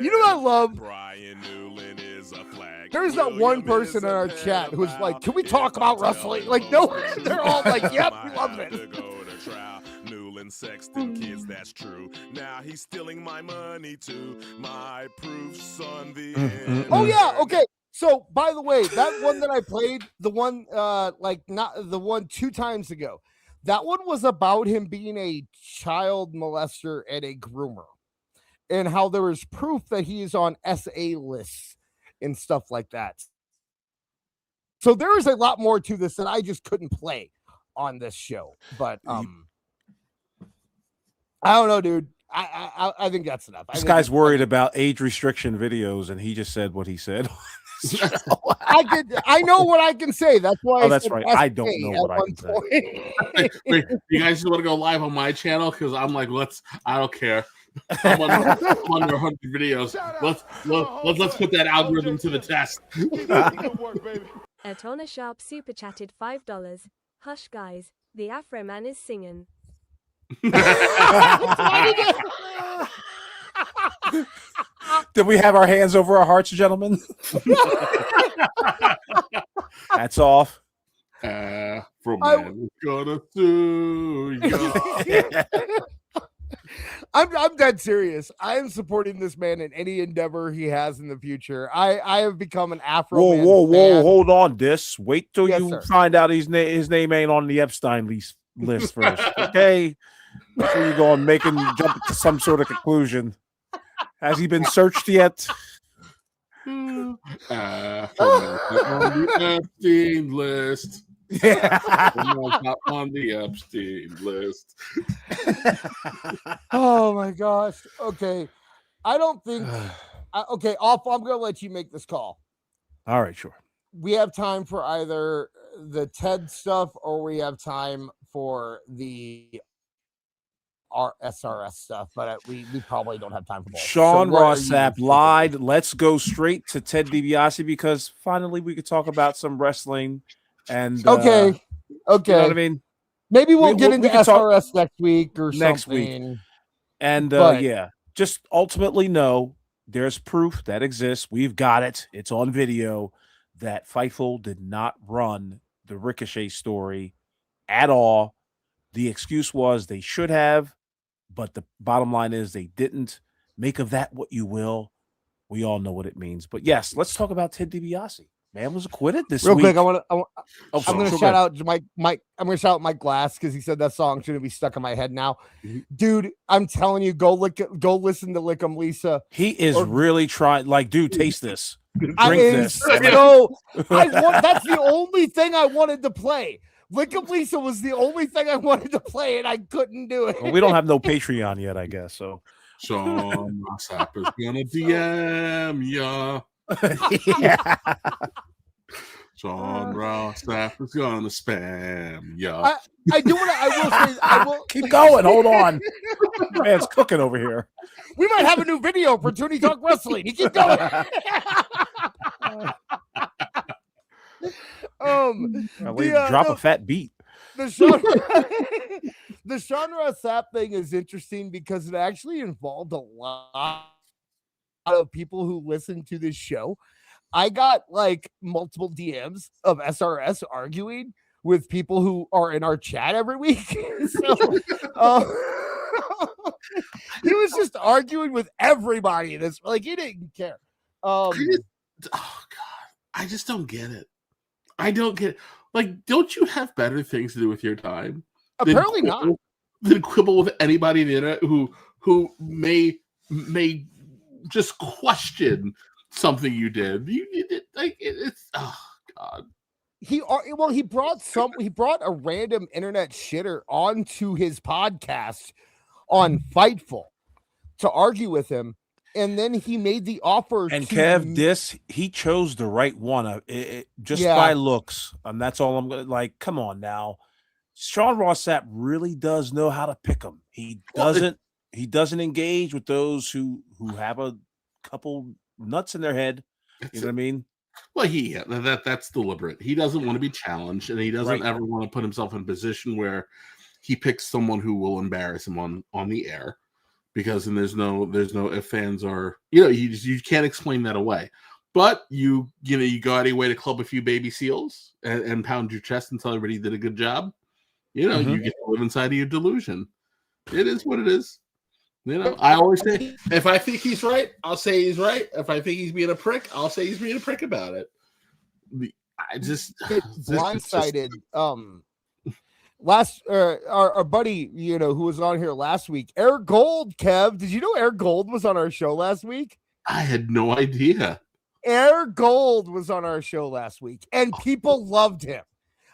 know what I love? There's that one person in our chat who's like, "Can we talk about wrestling?" Like, no, they're all like, "Yep, we love it." Sexton kids, that's true. Now he's stealing my money too. My proofs on the Oh yeah, okay. So by the way, that one that I played, the one not the one 2 times ago, that one was about him being a child molester and a groomer, and how there is proof that he is on SA lists and stuff like that. So there is a lot more to this that I just couldn't play on this show. But I don't know, dude. I think that's enough. This guy's worried about age restriction videos, and he just said what he said. I know what I can say. That's why. Oh, that's right. I don't know what I can say. Wait, you guys just want to go live on my channel? Because I'm like, I don't care. I'm on 100 videos. Let's put that algorithm to the test. At Honor Sharp super chatted $5. Hush, guys. The Afroman is singing. Did we have our hands over our hearts, gentlemen? That's off. Afroman is gonna sue you. I'm dead serious. I am supporting this man in any endeavor he has in the future. I have become an Afro. Whoa! Hold on, Dis. Wait till Yes, you sir. find out his name ain't on the Epstein list first, okay? Before you go and jump to some sort of conclusion. Has he been searched yet? Afroman on the Epstein list. Yeah. Not on the Epstein list. Oh my gosh. Okay. I don't think. Okay, I'm going to let you make this call. All right, sure. We have time for either the TED stuff or we have time for the SRS stuff, but we probably don't have time for both. Sean So what are you Rossap lied. Let's go straight to Ted DiBiase because finally we could talk about some wrestling. And okay. You know what I mean? Maybe we'll get into can talk SRS next week or next something. week. And But- yeah, just ultimately know there's proof that exists. We've got it. It's on video that Fightful did not run the Ricochet story at all. The excuse was they should have, but the bottom line is they didn't. Make of that what you will. We all know what it means. But yes, let's talk about Ted DiBiase. Man was acquitted this Real week. quick, I'm sorry. gonna Sure, shout go out to Mike. I'm gonna shout out Mike Glass because he said that song shouldn't be stuck in my head now. Mm-hmm. Dude, I'm telling you, go listen to Lick 'em Lisa. He is really trying. Like, dude, taste this. Drink this. So that's the only thing I wanted to play. Lick 'em Lisa was the only thing I wanted to play, and I couldn't do it. Well, we don't have no Patreon yet, I guess. So Sean Rossap is gonna DM ya. Yeah. Sean Rossap is gonna spam ya. I do want to. I will say. I will keep going. Hold on. Man's cooking over here. We might have a new video for Toonie Talk Wrestling. You keep going. Drop a fat beat. The Sean Rossap thing is interesting because it actually involved a lot of people who listen to this show. I got like multiple DMs of SRS arguing, with people who are in our chat every week. So he was just arguing with everybody. This like he didn't care. Oh God, I just don't get it. I don't get it. Like, don't you have better things to do with your time? Apparently not. Than quibble with anybody on the internet who may just question something you did. You did like it's oh God. He brought a random internet shitter onto his podcast on Fightful to argue with him, and then he made the offer. And to Kev, he chose the right one just by looks, and that's all I'm gonna like. Come on now, Sean Ross Sapp really does know how to pick them. He doesn't engage with those who have a couple nuts in their head. You know what I mean? Well, that's deliberate. He doesn't want to be challenged, and he doesn't ever want to put himself in a position where he picks someone who will embarrass him on the air, because then there's no if fans are you can't explain that away. But you go out of your way to club a few baby seals and pound your chest and tell everybody you did a good job. You get to live inside of your delusion. It is what it is. I always say, if I think he's right, I'll say he's right. If I think he's being a prick, I'll say he's being a prick about it. I just blindsided. Our buddy, who was on here last week, Air Gold. Kev, did you know Air Gold was on our show last week? I had no idea. Air Gold was on our show last week, and people loved him.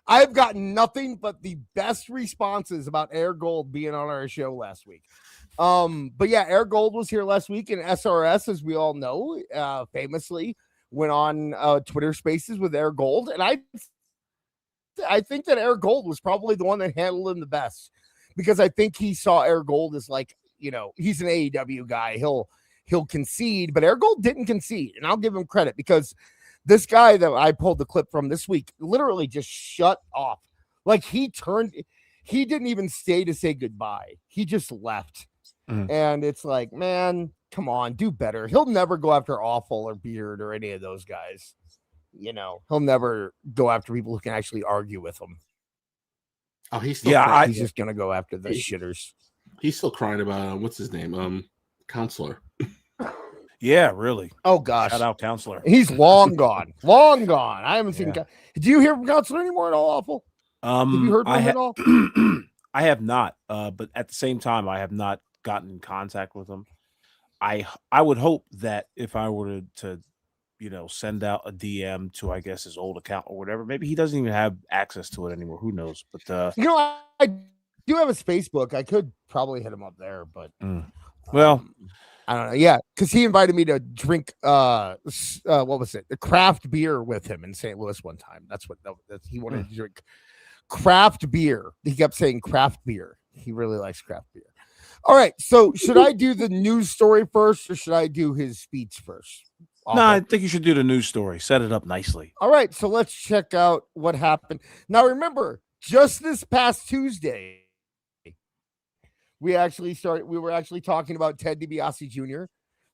I've gotten nothing but the best responses about Air Gold being on our show last week. But yeah, Air Gold was here last week, and SRS, as we all know, famously went on Twitter Spaces with Air Gold, and I think that Air Gold was probably the one that handled him the best, because I think he saw Air Gold as like, he's an AEW guy. He'll concede, but Air Gold didn't concede, and I'll give him credit, because this guy that I pulled the clip from this week literally just shut off. Like he didn't even stay to say goodbye. He just left. And it's like, man, come on, do better. He'll never go after Awful or Beard or any of those guys. He'll never go after people who can actually argue with him. Oh, he's still he's just gonna go after the shitters. He's still crying about what's his name, Counselor. Yeah, really. Oh gosh, shout out Counselor. He's long gone, long gone. I haven't seen. Do you hear from Counselor anymore at all? Awful. Have you heard from him at all? I have not. But at the same time, I have not gotten in contact with him. I would hope that if I were to send out a DM to, I guess, his old account or whatever, maybe he doesn't even have access to it anymore. Who knows? But I do have his Facebook. I could probably hit him up there, but well, I don't know. Yeah, because he invited me to drink what was it? The craft beer with him in St. Louis one time. That's what he wanted to drink. Craft beer. He kept saying craft beer. He really likes craft beer. All right. So should I do the news story first, or should I do his speech first? No, I think you should do the news story. Set it up nicely. All right. So let's check out what happened. Now, remember, just this past Tuesday, we were actually talking about Ted DiBiase Jr.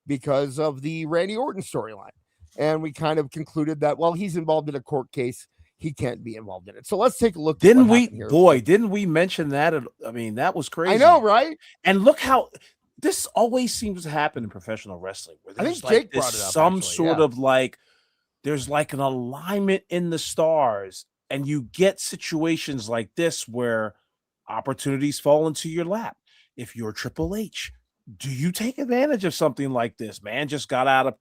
because of the Randy Orton storyline. And we kind of concluded that, well, he's involved in a court case. He can't be involved in it. So let's take a look. Didn't we mention that? I mean, that was crazy. I know, right? And look how this always seems to happen in professional wrestling. Where I think like Jake brought it up. Some sort of like, there's like an alignment in the stars, and you get situations like this where opportunities fall into your lap. If you're Triple H, do you take advantage of something like this? Man just got out of,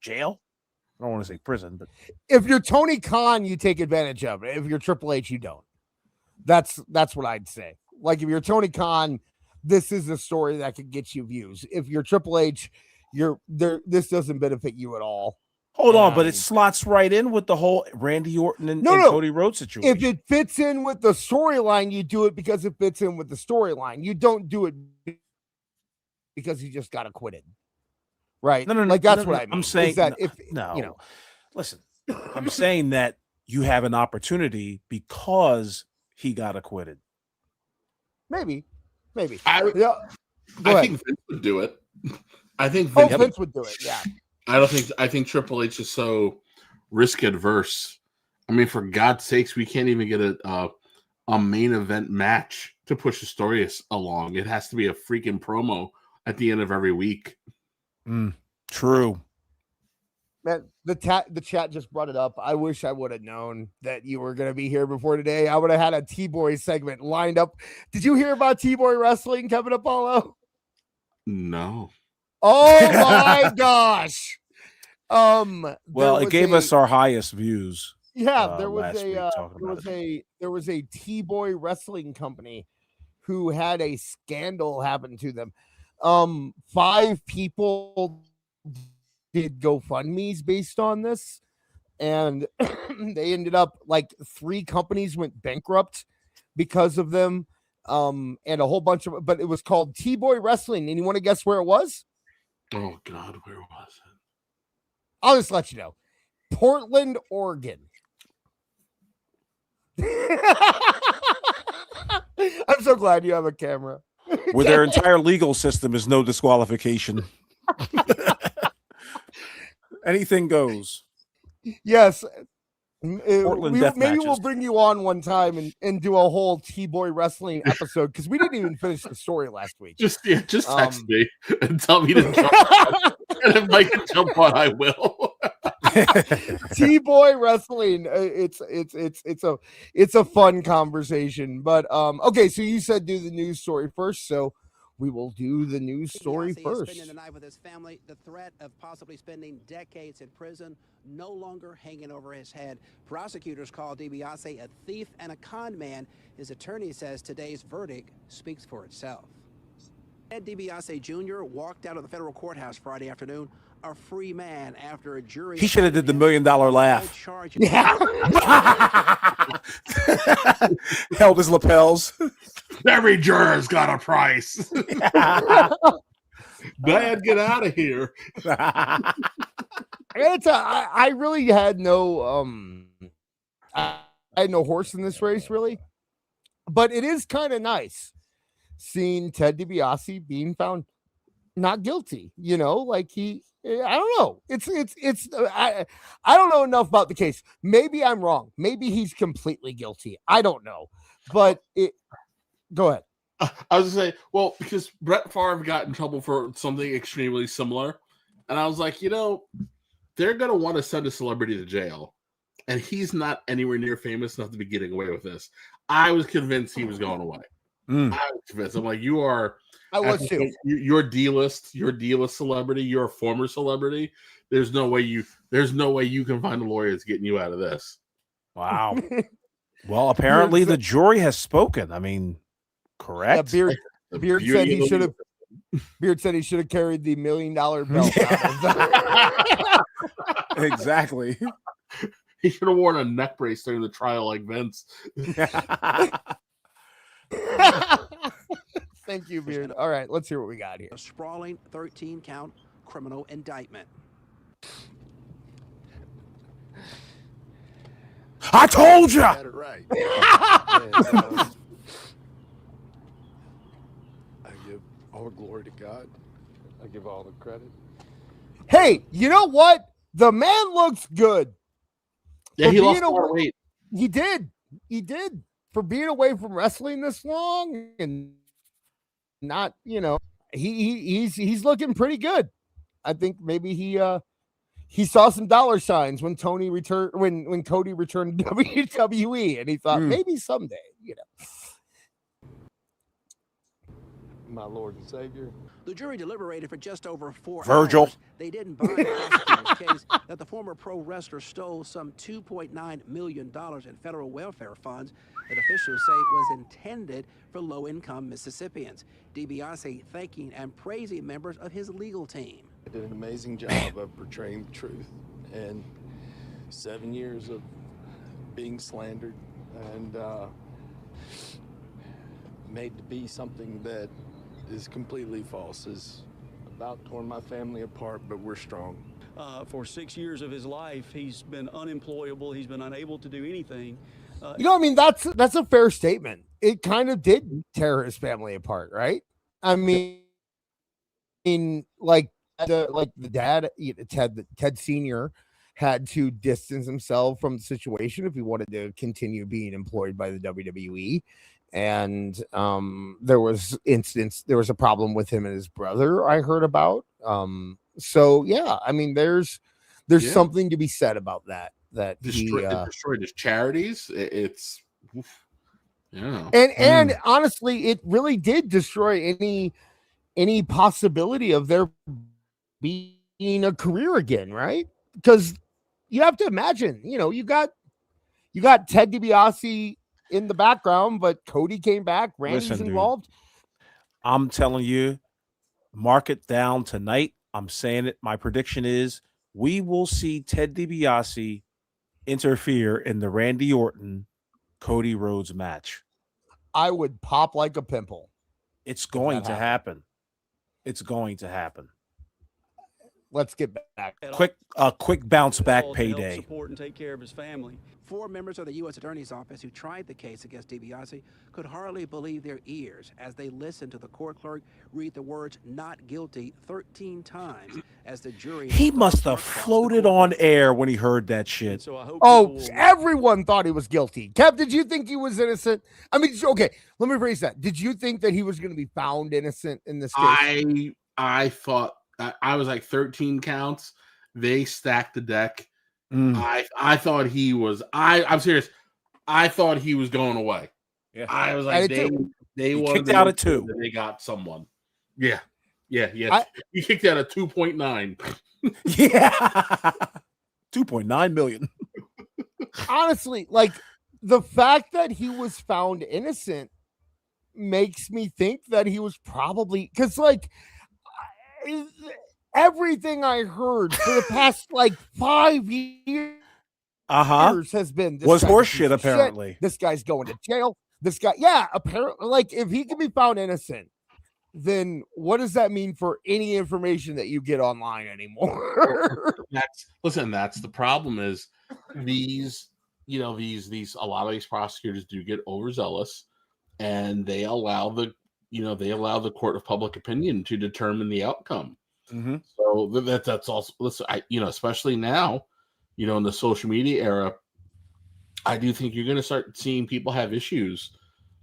jail. I don't want to say prison, but if you're Tony Khan, you take advantage of it. If you're Triple H, you don't. That's what I'd say. Like if you're Tony Khan, this is a story that could get you views. If you're Triple H, you're there. This doesn't benefit you at all. Hold on, but it slots right in with the whole Randy Orton and Cody Rhodes situation. If it fits in with the storyline, you do it because it fits in with the storyline. You don't do it because he just got acquitted. Right. No. Like that's what I mean. I'm saying that listen, I'm saying that you have an opportunity because he got acquitted. Maybe. I think Vince would do it. I think Vince would do it. Yeah. I think Triple H is so risk adverse I mean, for God's sakes, we can't even get a main event match to push the story along. It has to be a freaking promo at the end of every week. True. Man, the chat just brought it up. I wish I would have known that you were going to be here before today. I would have had a T-Boy segment lined up. Did you hear about T-Boy wrestling coming up, Apollo? No. Oh my gosh. Well, it gave us our highest views. Yeah, there was a T-Boy wrestling company who had a scandal happen to them. 5 people did GoFundMe's based on this, and they ended up like 3 companies went bankrupt because of them. And a whole bunch of, but it was called T-Boy Wrestling. And you want to guess where it was? Oh God, where was it? I'll just let you know. Portland, Oregon. I'm so glad you have a camera. Where their entire legal system is no disqualification. Anything goes. Yes. Portland death maybe matches. we'll bring you on one time and do a whole T-Boy wrestling episode because we didn't even finish the story last week. Just text me and tell me to jump on. And if I can jump on, I will. T-Boy wrestling. It's a fun conversation. But okay, so you said do the news story first, so we will do the news story first. Spending the night with his family, the threat of possibly spending decades in prison no longer hanging over his head. Prosecutors call DiBiase a thief and a con man. His attorney says today's verdict speaks for itself. Ted DiBiase Jr. walked out of the federal courthouse Friday afternoon a free man after a jury. He should have did the $1 million laugh. Yeah. Held his lapels. Every juror's got a price. Bad, get out of here. I really had no I had no horse in this race, really. But it is kind of nice seeing Ted DiBiase being found not guilty. You know, like I don't know. I don't know enough about the case. Maybe I'm wrong. Maybe he's completely guilty. I don't know. But go ahead. I was gonna say, well, because Brett Favre got in trouble for something extremely similar, and I was like, they're gonna want to send a celebrity to jail, and he's not anywhere near famous enough to be getting away with this. I was convinced he was going away. I was convinced. I'm like, you are. I was too. You're D-list. You're D-list celebrity. You're a former celebrity. There's no way you can find a lawyer that's getting you out of this. Wow. Well, apparently the jury has spoken. I mean, correct. Yeah, Beard said he should have. Beard said he should have carried the $1 million belt. Exactly. He should have worn a neck brace during the trial, like Vince. Thank you, Beard. All right, let's hear what we got here. A sprawling 13-count criminal indictment. I told you. Got it right. I give all glory to God. I give all the credit. Hey, you know what? The man looks good. Yeah, he lost a lot of weight. He did. He did. For being away from wrestling this long and not, he's looking pretty good. I think maybe he saw some dollar signs when Cody returned to WWE, and he thought maybe someday, My Lord and Savior. The jury deliberated for just over 4 Virgil. hours. They didn't buy the prosecutor's case that the former pro wrestler stole some $2.9 million in federal welfare funds that officials say was intended for low-income Mississippians. DiBiase thanking and praising members of his legal team. I did an amazing job of portraying the truth, and 7 years of being slandered and made to be something that is completely false is about torn my family apart, but we're strong. For 6 years of his life, he's been unemployable. He's been unable to do anything. That's a fair statement. It kind of did tear his family apart, right? I mean, like the dad, Ted Senior, had to distance himself from the situation if he wanted to continue being employed by the WWE. And there was a problem with him and his brother I heard about. So yeah, I mean, there's something to be said about that. That it he destroyed his charities. It's yeah, and honestly, it really did destroy any possibility of there being a career again, right? Because you have to imagine, you got Ted DiBiase in the background, but Cody came back, Randy's Listen, dude. involved. I'm telling you, mark it down tonight. I'm saying it. My prediction is we will see Ted DiBiase interfere in the Randy Orton Cody Rhodes match. I would pop like a pimple. It's going to happen. It's going to happen. Let's get back. Quick bounce back payday. Support and take care of his family. 4 members of the U.S. Attorney's Office who tried the case against DiBiase could hardly believe their ears as they listened to the court clerk read the words "not guilty" 13 times as the jury. He must have floated on air when he heard that shit. So I hope Everyone thought he was guilty. Kev, did you think he was innocent? I mean, okay, let me rephrase that. Did you think that he was going to be found innocent in this case? I thought I was like 13 counts. They stacked the deck. I thought he was. I'm serious. I thought he was going away. Yeah. I was like, they kicked out at 2. They got someone. Yeah. He kicked out at 2.9. Yeah, 2.9 million. Honestly, like the fact that he was found innocent makes me think that he was probably because like. Everything I heard for the past like 5 years has been this was guy's horse a piece shit of apparently. This guy's going to jail. This guy, apparently, like if he can be found innocent, then what does that mean for any information that you get online anymore? That's the problem is these a lot of these prosecutors do get overzealous and they allow the court of public opinion to determine the outcome. Mm-hmm. So that's also, especially now, in the social media era, I do think you're going to start seeing people have issues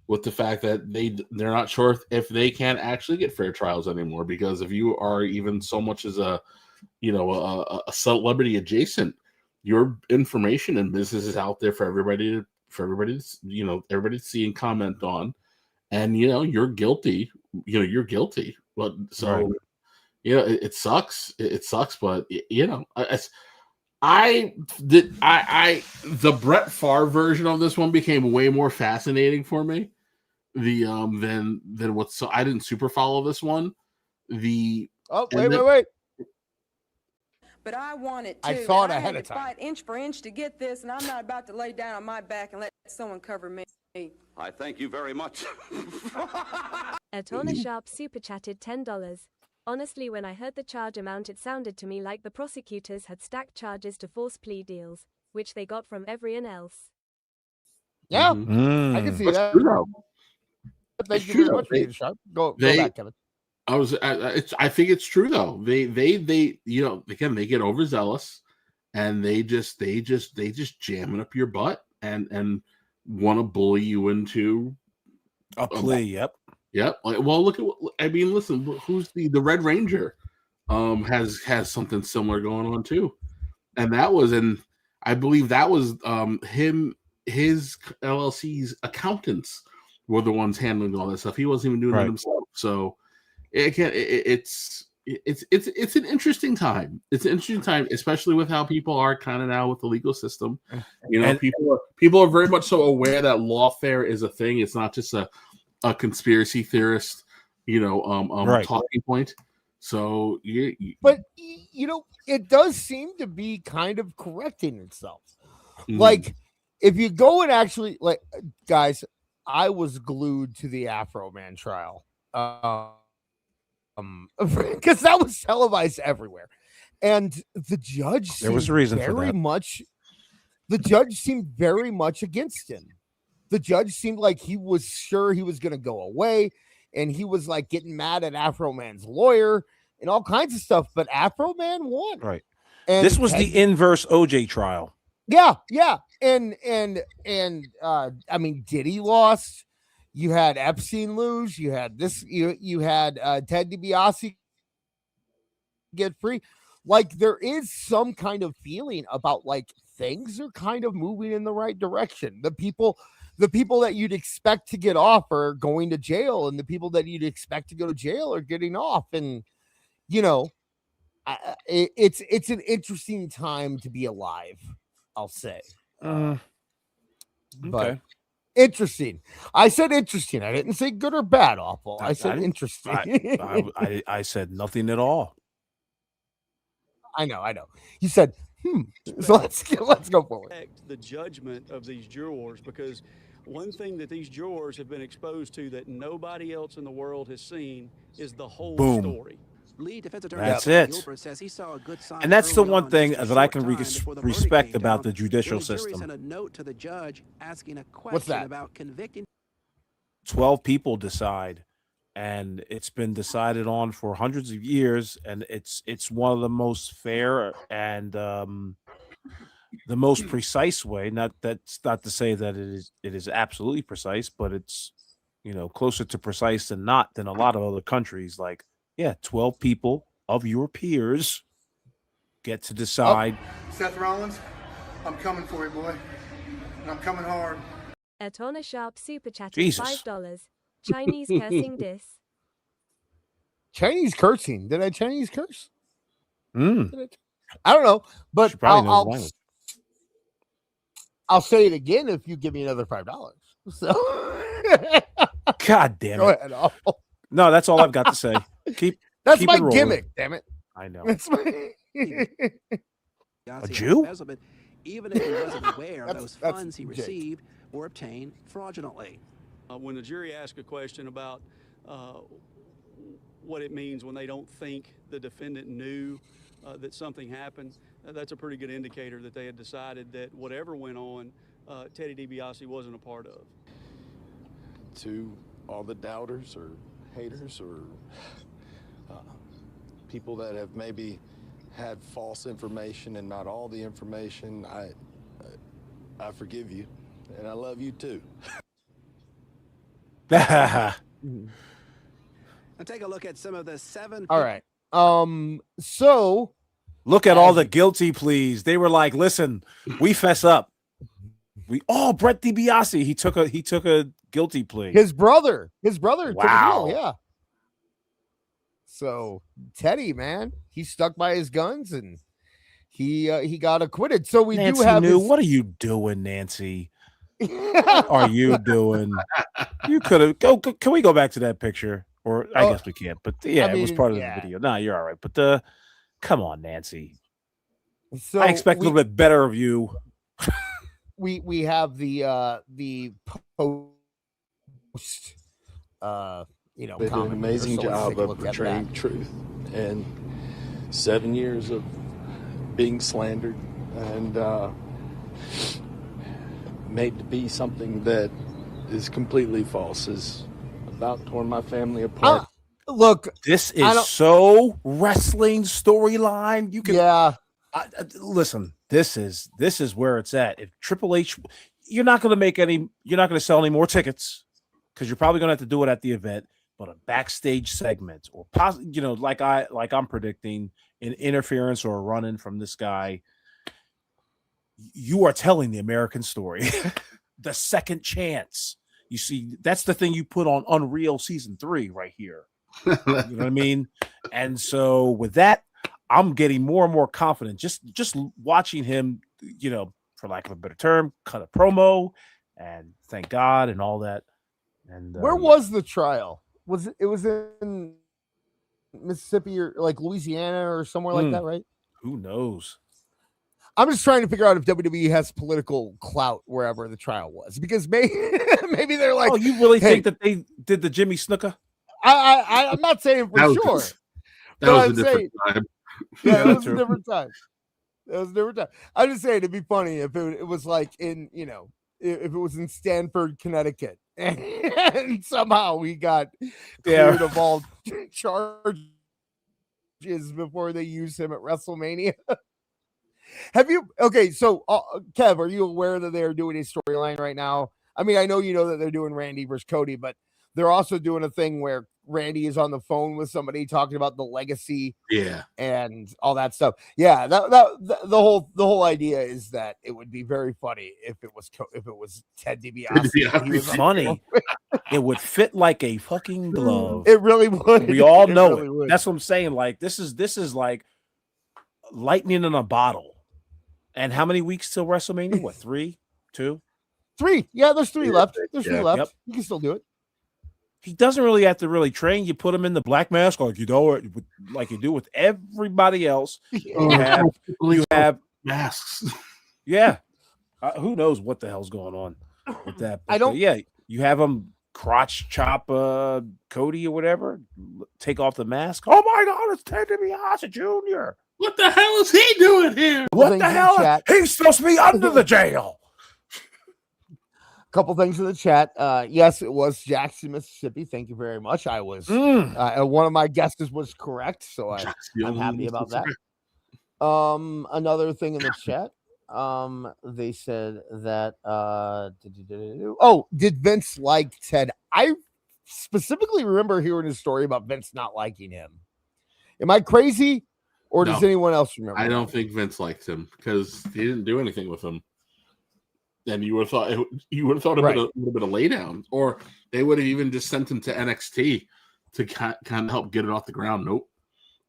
with the fact that they're not sure if they can actually get fair trials anymore. Because if you are even so much as a celebrity adjacent, your information and business is out there for everybody to see and comment on. And you're guilty. You're guilty. But so, right. It sucks. It sucks. But the Brett Favre version of this one became way more fascinating for me. Than what's so I didn't super follow this one. Wait. But I want it too. I saw it and ahead I had of to time. fight inch for inch to get this, and I'm not about to lay down on my back and let someone cover me. I thank you very much. Atona Sharp super chatted $10. Honestly, when I heard the charge amount, it sounded to me like the prosecutors had stacked charges to force plea deals, which they got from everyone else. Yeah, I can see that. True, though. Thank you very much, Peter Sharp. Go back, Kevin. I think it's true though. They again they get overzealous and they just jamming up your butt and want to bully you into a plea. Yep. Well, look at listen, who's the Red Ranger has something similar going on too. And that was I believe that was his LLC's accountants were the ones handling all that stuff. He wasn't even doing it himself. So it's an interesting time. It's an interesting time, especially with how people are kind of now with the legal system. People are very much so aware that lawfare is a thing. It's not just a conspiracy theorist, talking point. So but it does seem to be kind of correcting itself. Mm. Like if you go and actually guys, I was glued to the Afroman trial. Because that was televised everywhere, and the judge there was a reason for that. The judge seemed very much against him. The judge seemed like he was sure he was going to go away, and he was like getting mad at Afroman's lawyer and all kinds of stuff. But Afroman won. Right. And This was the inverse OJ trial. Yeah. And I mean, Diddy lost. You had Epstein lose. You had this. You had Ted DiBiase get free. Like, there is some kind of feeling about like things are kind of moving in the right direction. The people that you'd expect to get off are going to jail, and the people that you'd expect to go to jail are getting off. And it's an interesting time to be alive, I'll say. But Okay. interesting. I said interesting. I didn't say good or bad, awful. I said didn't- interesting. I said nothing at all. I know. You said, So let's go forward. The judgment of these jurors, because one thing that these jurors have been exposed to that nobody else in the world has seen is the whole Boom. story. Lead defense attorney That's Scott it. Gilbert says he saw a good sign And that's the early one on, thing just a that I short can time before the verdict respect came about down, the judicial when the jury system. sent a note to the judge asking a What's question that? about convicting 12 people decide, and it's been decided on for hundreds of years, and it's one of the most fair and the most precise way. That's not to say that it is absolutely precise, but it's closer to precise than not than a lot of other countries. Like, 12 people of your peers get to decide. Seth Rollins, I'm coming for you, boy. And I'm coming hard. Atona Sharp super chatted Jesus. $5. Chinese cursing dis. Chinese cursing. Did I Chinese curse? Mm. I don't know, but She probably knows the language. I'll say it again if you give me another $5. So, God damn it! go ahead. Awful. No, that's all I've got to say. That's keep my it rolling. gimmick. Damn it! I know. That's my. A Jew? Even if he wasn't aware That's- those that's funds he Jake. received were obtained fraudulently. When the jury asks a question about what it means when they don't think the defendant knew that something happened, that's a pretty good indicator that they had decided that whatever went on, Teddy DiBiase wasn't a part of. To all the doubters or haters or people that have maybe had false information and not all the information, I forgive you, and I love you too. And take a look at some of the 7. All right. So Look at all the guilty pleas. They were like, "Listen, we fess up. Brett DiBiase. He took a guilty plea. his brother took a Wow. deal. Yeah. So Teddy, man, he stuck by his guns and he got acquitted. So we Nancy do have knew. his- What are you doing, Nancy? What are you doing? You could have. Can we go back to that picture? Or I guess we can't. But yeah, it was mean, part of yeah. the video. Nah, you're all right. But come on, Nancy. So I expect a little bit better of you. we have the post They did an comment amazing here, so let's job take a of look at portraying that. truth, and 7 years of being slandered and made to be something that is completely false is about torn my family apart. Look, This I is don't- so wrestling storyline. You can listen. This is where it's at. If Triple H, you're not going to sell any more tickets because you're probably going to have to do it at the event. But a backstage segment, or like I'm predicting, an interference or a run-in from this guy, you are telling the American story. The second chance. You see, that's the thing you put on Unreal Season 3 right here. You know what I mean? And so with that, I'm getting more and more confident just watching him, for lack of a better term, cut a promo and thank God and all that. And Where was the trial? It was in Mississippi or like Louisiana or somewhere like that, right? Who knows? I'm just trying to figure out if WWE has political clout wherever the trial was, because maybe they're like, oh, you really hey, think that they did the Jimmy Snuka? I'm not saying for sure. That was I'm a different saying- time. Yeah, Yeah, it was true. a different time. It was a different time. I'm just saying it'd be funny if it was like in, if it was in Stanford, Connecticut, and somehow we got cleared of all charges before they used him at WrestleMania. Have you? Okay, so Kev, are you aware that they're doing a storyline right now? I mean, I know you know that they're doing Randy versus Cody, but they're also doing a thing where Randy is on the phone with somebody talking about the legacy, and all that stuff. Yeah, the whole idea is that it would be very funny if it was Ted DiBiase. It'd be funny. It would fit like a fucking glove. It really would. We all It know really it. would. That's what I'm saying. Like this is like lightning in a bottle. And how many weeks till WrestleMania? What, 3, 2, 3? Yeah, there's 3 left. There's 3 left. Yep. You can still do it. He doesn't really have to really train. You put him in the black mask, like you know, like you do with everybody else. You have masks. Yeah. Who knows what the hell's going on with that? But, I don't. Yeah, you have him crotch chop Cody or whatever. Take off the mask. Oh my God, it's Ted DiBiase Jr. What the hell is he doing here? What the hell? He's supposed to be under the jail. Couple things in the chat. Yes, it was Jackson, Mississippi. Thank you very much. I was one of my guesses was correct, so I'm happy about that. Another thing in the chat. They said that did Vince like Ted? I specifically remember hearing a story about Vince not liking him. Am I crazy, or does anyone else remember? I don't think Vince liked him because he didn't do anything with him. And you would have thought it would have been a laydown, or they would have even just sent him to NXT to kind of help get it off the ground. Nope.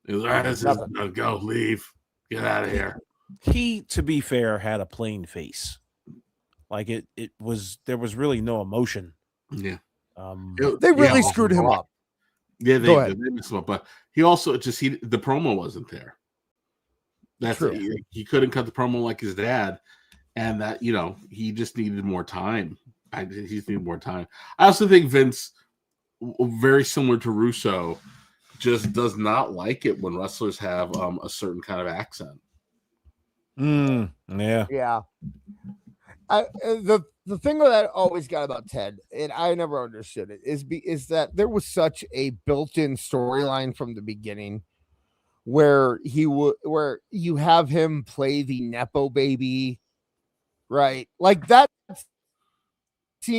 It was, all right, this is go, leave, get out of here. He, to be fair, had a plain face. Like there was really no emotion. Yeah. They really screwed him up. Yeah, they messed him up. But he also the promo wasn't there. That's true. He couldn't cut the promo like his dad. And that, he just needed more time. He just needed more time. I also think Vince, very similar to Russo, just does not like it when wrestlers have a certain kind of accent. Yeah. Yeah. The thing that I always got about Ted, and I never understood it, is that there was such a built-in storyline from the beginning where you have him play the Nepo baby. Right. Like that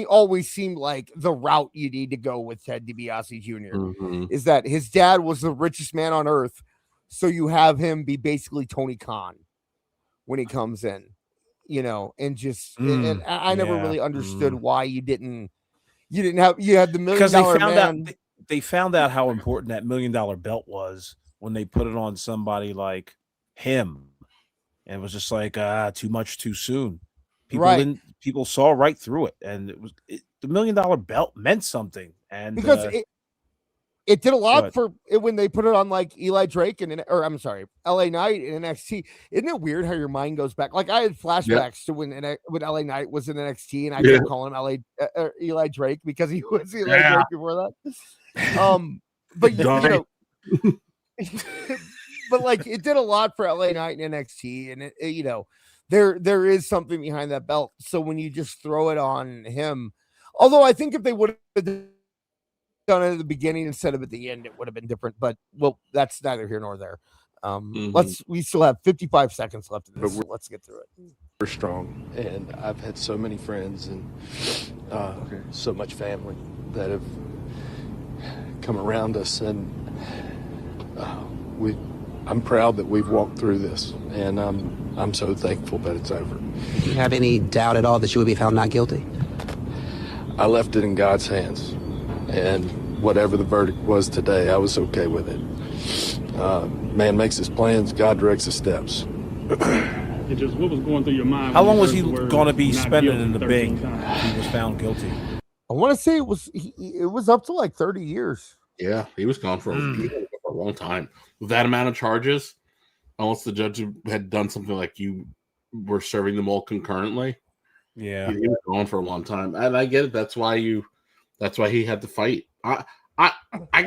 always seemed like the route you need to go with Ted DiBiase Jr. Is that his dad was the richest man on earth. So you have him be basically Tony Khan when he comes in, and just, and I never really understood why you had the $1 million man. They found out how important that $1 million belt was when they put it on somebody like him. And it was just like, too much too soon. People saw right through it, and the $1 million belt meant something, and because it did a lot for it when they put it on like Eli Drake LA Knight in NXT. Isn't it weird how your mind goes back? Like I had flashbacks to when LA Knight was in NXT, and I kept calling him Eli Drake because he was Eli Drake before that. But but like it did a lot for LA Knight in NXT, and there is something behind that belt. So when you just throw it on him, although I think if they would have done it at the beginning instead of at the end, it would have been different. But that's neither here nor there. We still have 55 seconds left in this, so let's get through it. We're strong, and I've had so many friends and so much family that have come around us, and I'm proud that we've walked through this, and I'm so thankful that it's over. Do you have any doubt at all that you would be found not guilty? I left it in God's hands, and whatever the verdict was today, I was okay with it. Man makes his plans, God directs his steps. Just what was going through your mind? How long was he going to be spending in the Bing if he was found guilty? I want to say it was up to like 30 years. Yeah, he was gone for a long time. With that amount of charges, unless the judge had done something like you were serving them all concurrently. Yeah, he was gone for a long time, and I get it. That's why he had to fight. I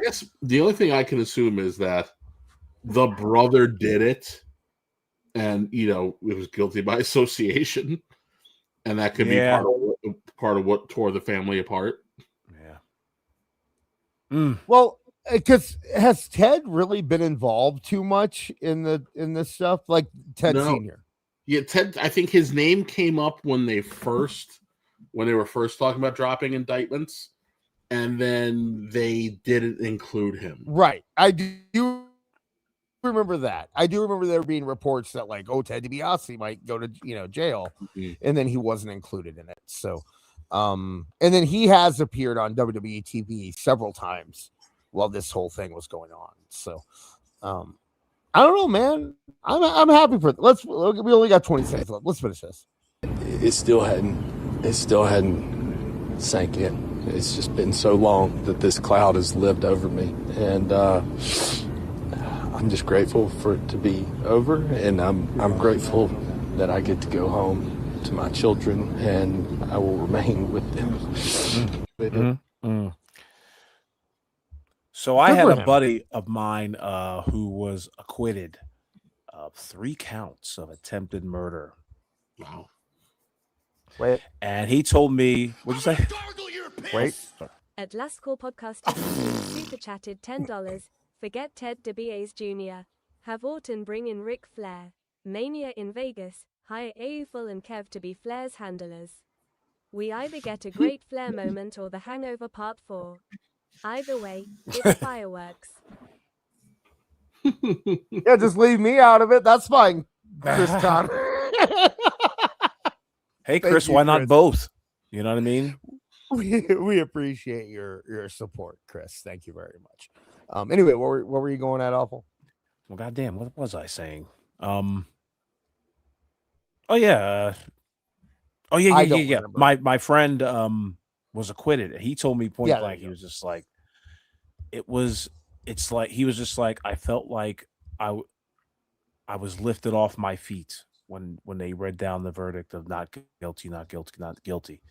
guess the only thing I can assume is that the brother did it, and it was guilty by association, and that could be part of what tore the family apart. Yeah. Well, because has Ted really been involved too much in this stuff? Like Ted Sr.? Yeah, Ted. I think his name came up when they were first talking about dropping indictments, and then they didn't include him. Right. I do remember that. I do remember there being reports that like, oh, Ted DiBiase might go to jail, and then he wasn't included in it. So, and then he has appeared on WWE TV several times while this whole thing was going on. So, I don't know, man. I'm happy for it. We only got 20 seconds left. Let's finish this. It still hadn't sank in. It's just been so long that this cloud has lived over me, and I'm just grateful for it to be over, and I'm grateful that I get to go home to my children, and I will remain with them. So I had a buddy of mine who was acquitted of 3 counts of attempted murder. Wow. Wait. And he told me, what'd you say? Wait. At Last Call Podcast, super chatted $10. Forget Ted DiBiase Jr. Have Orton bring in Ric Flair. Mania in Vegas. Hire AEWFUL and Kev to be Flair's handlers. We either get a great Flair moment or The Hangover Part 4. Either way, it's fireworks. Yeah, just leave me out of it. That's fine, Chris Connor. Hey, Chris, why not both? You know what I mean? We appreciate your support, Chris. Thank you very much. Anyway, what were you going at, Awful? Well, goddamn, what was I saying? Yeah. My friend was acquitted. He told me point blank. He was just like, he was just like, I felt like I was lifted off my feet when they read down the verdict of not guilty, not guilty, not guilty.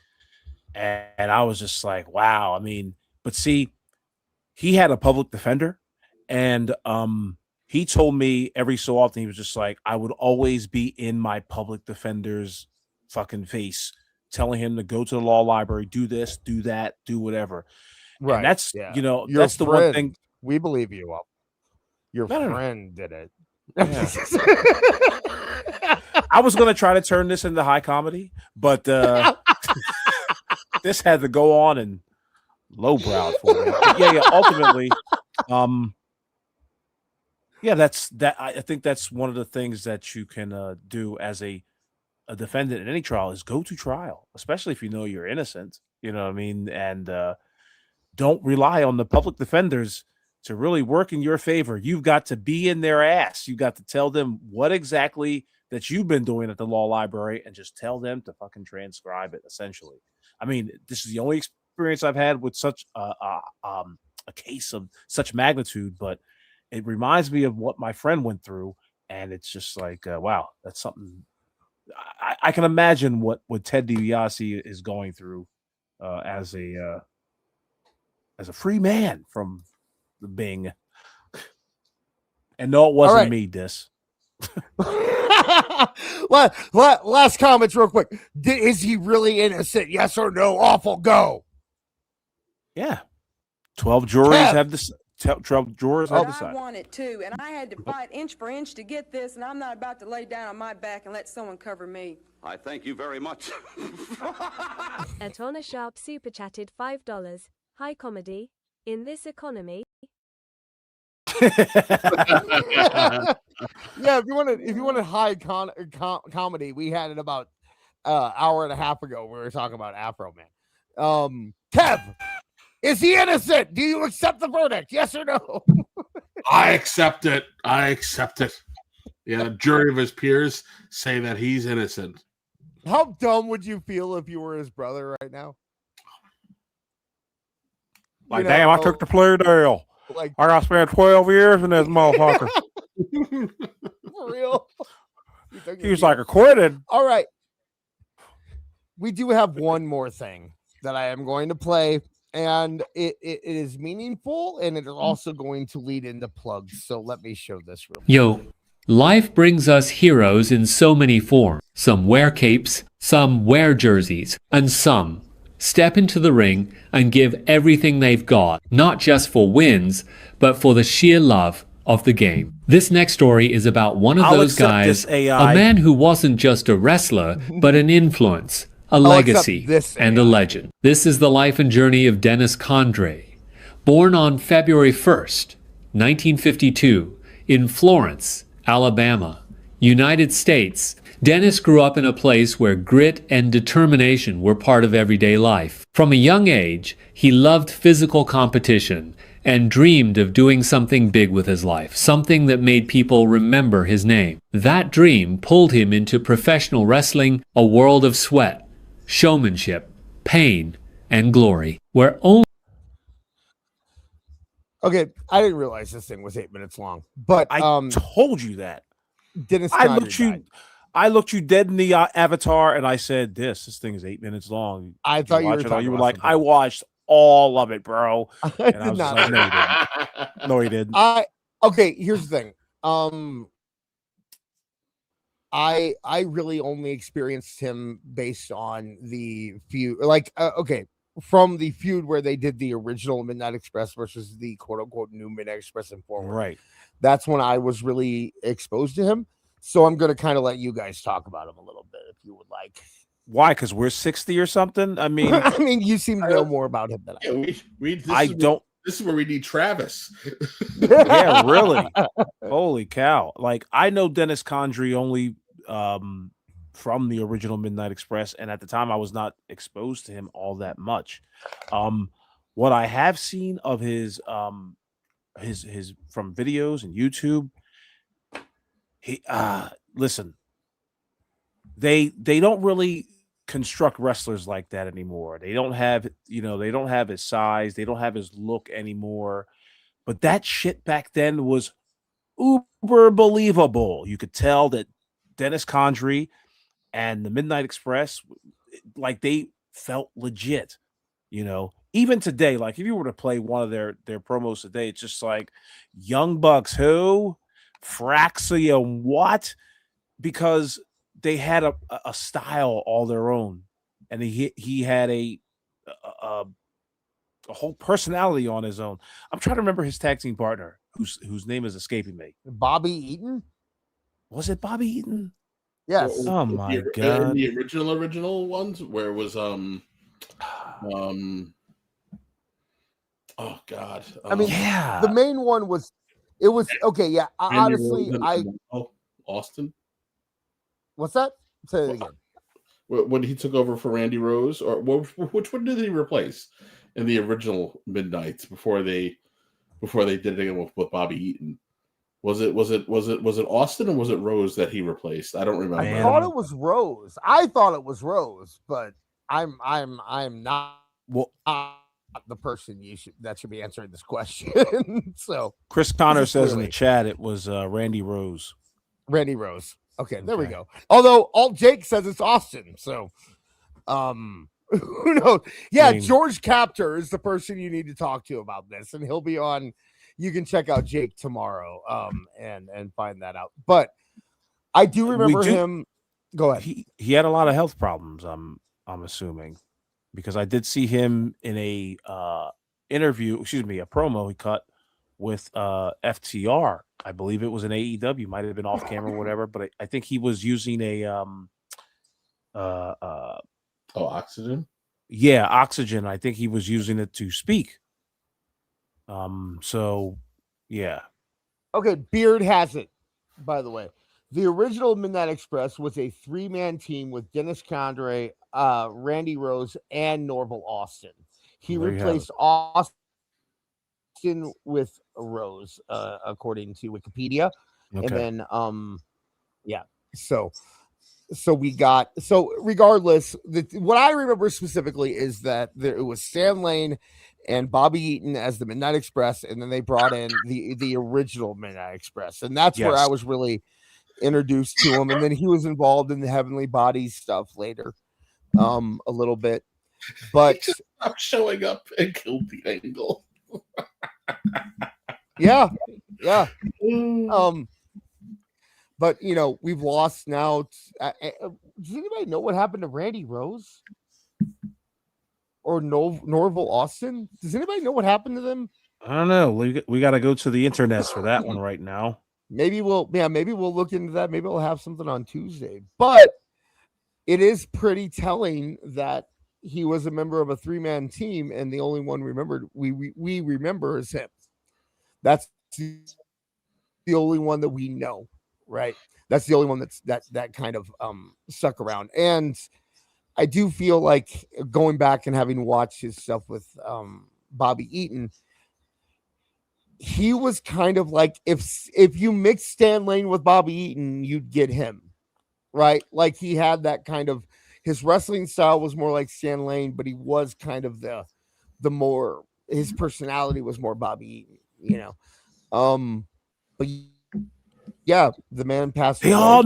And I was just like, wow. I mean, but see, he had a public defender, and he told me every so often, he was just like, I would always be in my public defender's fucking face, telling him to go to the law library, do this, do that, do whatever. Right. And that's, Your that's the one thing. We believe you. Up. Your friend did it. Yeah. I was going to try to turn this into high comedy, but this had to go on and lowbrow for me. But ultimately, that's that. I think that's one of the things that you can do as a defendant in any trial is go to trial, especially if you know you're innocent. You know what I mean? And don't rely on the public defenders to really work in your favor. You've got to be in their ass. You got to tell them what exactly that you've been doing at the law library and just tell them to fucking transcribe it, essentially. I mean, this is the only experience I've had with such a case of such magnitude, but it reminds me of what my friend went through, and it's just like, wow, that's something. I can imagine what Ted DiBiase is going through as a free man from the Bing. And no, it wasn't me, Dis. Last comments real quick. Is he really innocent? Yes or no? Awful, go. Yeah. 12 juries have this. 12 jurors have decided. I want it too, and I had to fight inch for inch to get this, and I'm not about to lay down on my back and let someone cover me. I thank you very much. At Honor Sharp super chatted $5. High comedy in this economy. Yeah, if you wanted high comedy, we had it about hour and a half ago. We were talking about Afroman. Kev, is he innocent? Do you accept the verdict? Yes or no? I accept it. Yeah, a jury of his peers say that he's innocent. How dumb would you feel if you were his brother right now? Like, damn, I took the plea deal. Like, I got to spend 12 years in this motherfucker. For real? He was like acquitted. All right. We do have one more thing that I am going to play, and it is meaningful, and it is also going to lead into plugs. So let me show this real quick. Yo, life brings us heroes in so many forms. Some wear capes, some wear jerseys, and some step into the ring and give everything they've got, not just for wins, but for the sheer love of the game. This next story is about one of I'll those accept guys, this AI. a man who wasn't just a wrestler, but an influence, a I'll accept legacy, this and a legend. This is the life and journey of Dennis Condrey. Born on February 1st, 1952, in Florence, Alabama, United States, Dennis grew up in a place where grit and determination were part of everyday life. From a young age, he loved physical competition and dreamed of doing something big with his life, something that made people remember his name. That dream pulled him into professional wrestling, a world of sweat, showmanship, pain, and glory, where only... Okay, I didn't realize this thing was 8 minutes long, but I told you that. Dennis I Condrey looked you dead in the avatar, and I said, "This thing is 8 minutes long." I thought you were watch it all? talking You were about like, something "I watched all of it, bro." I And I did was not. just like, "No, you didn't. No, you didn't." Okay, here's the thing. I really only experienced him based on the feud, like okay, from the feud where they did the original Midnight Express versus the quote unquote new Midnight Express and forward. Right. That's when I was really exposed to him. So I'm gonna kind of let you guys talk about him a little bit if you would like. Why? Because we're 60 or something? I mean, I mean, you seem to know more about him than I. Yeah, this is where we need Travis. Yeah, really. Holy cow. Like, I know Dennis Condrey only from the original Midnight Express, and at the time I was not exposed to him all that much. What I have seen of his from videos and YouTube, he listen, they don't really construct wrestlers like that anymore. They don't have, they don't have his size, they don't have his look anymore. But that shit back then was uber believable. You could tell that Dennis Condrey and the Midnight Express, like, they felt legit. Even today, like, if you were to play one of their promos today, it's just like, Young Bucks who, Fraxia what? Because they had a style all their own, and he had a whole personality on his own. I'm trying to remember his tag team partner, whose name is escaping me. Bobby Eaton? Was it Bobby Eaton? Yes. Oh my In god. the original ones, where it was oh god. I mean, yeah. the main one was. It was okay. Yeah, Randy honestly, Rose and Austin. What's that? Say it again. When he took over for Randy Rose, or which one did he replace in the original Midnights before they did it again with Bobby Eaton? Was it Austin, or was it Rose that he replaced? I don't remember. I thought it was Rose. I thought it was Rose, but I'm not the person that should be answering this question. So Chris Connor says in the chat it was Randy Rose. Randy Rose. Okay, there we go. Although Alt Jake says it's Austin, so who knows? Yeah, George Captor is the person you need to talk to about this, and he'll be on. You can check out Jake tomorrow, and find that out. But I do remember him. Go ahead. He had a lot of health problems. I'm assuming, because I did see him in a interview. Excuse me, a promo he cut with FTR. I believe it was an AEW. Might have been off camera or whatever. But I think he was using a oxygen. Yeah, oxygen. I think he was using it to speak. So yeah. Okay, Beard has it, by the way. The original Midnight Express was a 3-man team with Dennis Condrey, Randy Rose, and Norval Austin. He replaced Austin with Rose, according to Wikipedia. Okay. And then yeah. So regardless, what I remember specifically is that it was Stan Lane and Bobby Eaton as the Midnight Express, and then they brought in the original Midnight Express, and that's where I was really introduced to him. And then he was involved in the Heavenly Bodies stuff later, a little bit. But I'm showing up and killed the angle. yeah. But we've lost now. Does anybody know what happened to Randy Rose or Norval Austin? Does anybody know what happened to them? I don't know. We got to go to the internet for that one right now. Maybe we'll look into that. Maybe we'll have something on Tuesday. But it is pretty telling that he was a member of a 3-man team, and the only one we remember is him. That's the only one that we know, right? That's the only one that kind of stuck around. And I do feel like going back and having watched his stuff with Bobby Eaton, he was kind of like if you mix Stan Lane with Bobby Eaton, you'd get him, right? Like he had that kind of, his wrestling style was more like Stan Lane, but he was kind of the more, his personality was more Bobby Eaton, but yeah, the man passed They away. all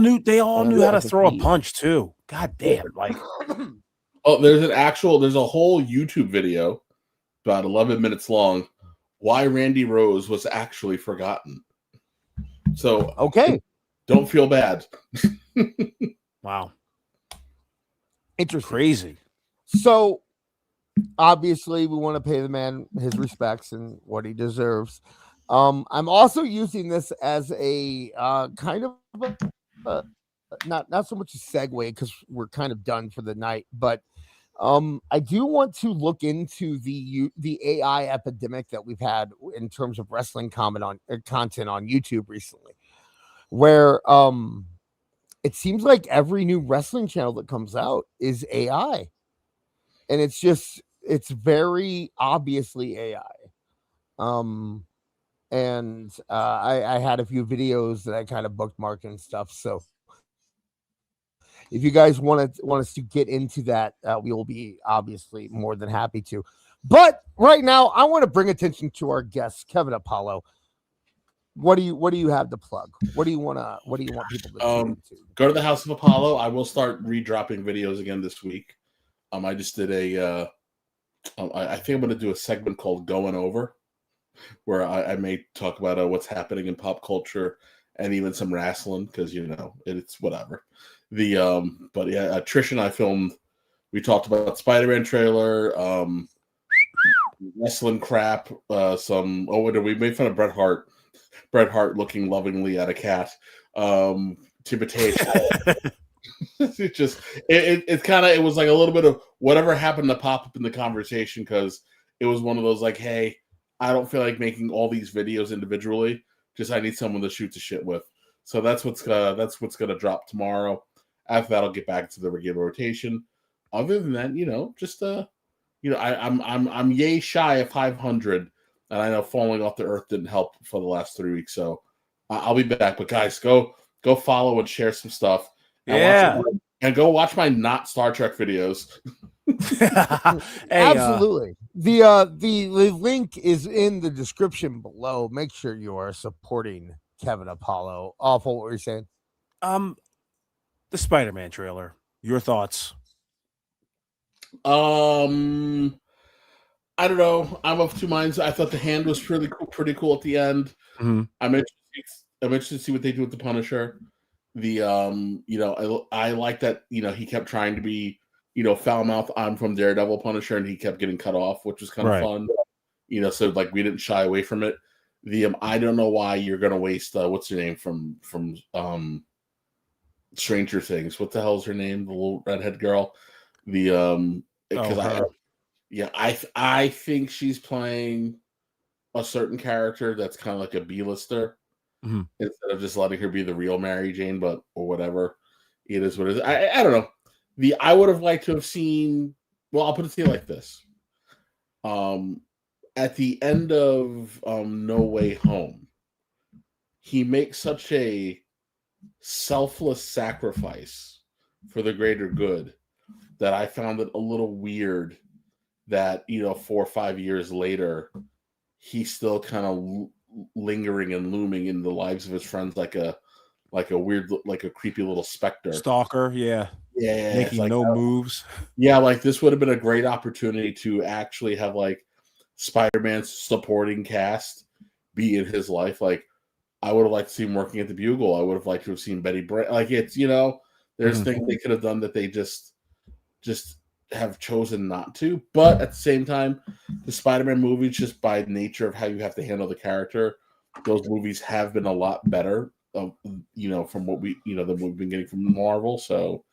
knew how to throw a punch too. God damn, like there's a whole YouTube video about 11 minutes long, why Randy Rose was actually forgotten. So okay, don't feel bad. Wow. Interesting. Crazy. So obviously we want to pay the man his respects and what he deserves. I'm also using this as a kind of not so much a segue because we're kind of done for the night, but I do want to look into the AI epidemic that we've had in terms of wrestling content on YouTube recently, where it seems like every new wrestling channel that comes out is AI, and it's very obviously AI. And I had a few videos that I kind of bookmarked and stuff. So if you guys want us to get into that, we will be obviously more than happy to. But right now, I want to bring attention to our guest, Kevin Apollo. What do you have to plug? What do you want people to tune into? Go to the House of Apollo. I will start redropping videos again this week. I just did I think I'm going to do a segment called Going Over, where I may talk about what's happening in pop culture and even some wrestling, because it's whatever. But yeah, Trish and I filmed. We talked about Spider-Man trailer, wrestling crap. We made fun of Bret Hart. Bret Hart looking lovingly at a cat. Imitation. It was like a little bit of whatever happened to pop up in the conversation, because it was one of those like, hey, I don't feel like making all these videos individually. Just I need someone to shoot the shit with. So that's what's gonna drop tomorrow. After that, I'll get back to the regular rotation. Other than that, I'm yay shy of 500, and I know falling off the earth didn't help for the last 3 weeks. So I'll be back. But guys, go follow and share some stuff. And go watch my not Star Trek videos. Absolutely. The link is in the description below. Make sure you are supporting Kevin Apollo. Awful, what were you saying? The Spider-Man trailer. Your thoughts? I don't know. I'm of two minds. I thought the hand was pretty cool at the end. Mm-hmm. I'm interested to see what they do with the Punisher. I like that. He kept trying to be, foul mouth. I'm from Daredevil Punisher, and he kept getting cut off, which was kind of fun. So like we didn't shy away from it. I don't know why you're gonna waste what's her name from Stranger Things. What the hell is her name? The little redhead girl. I think she's playing a certain character that's kind of like a B-lister, instead of just letting her be the real Mary Jane, or whatever. It is what it is. I don't know. I would have liked to have seen. Well, I'll put it to you like this. At the end of No Way Home, he makes such a selfless sacrifice for the greater good that I found it a little weird that 4 or 5 years later he's still kind of lingering and looming in the lives of his friends like a weird, like a creepy little specter stalker. Making no moves. Like this would have been a great opportunity to actually have like Spider-Man's supporting cast be in his life. Like I would have liked to see him working at the Bugle. I would have liked to have seen Betty Brant. Like it's there's things they could have done that they just have chosen not to. But at the same time, the Spider-Man movies, just by nature of how you have to handle the character, those movies have been a lot better, from what than what we've been getting from Marvel. So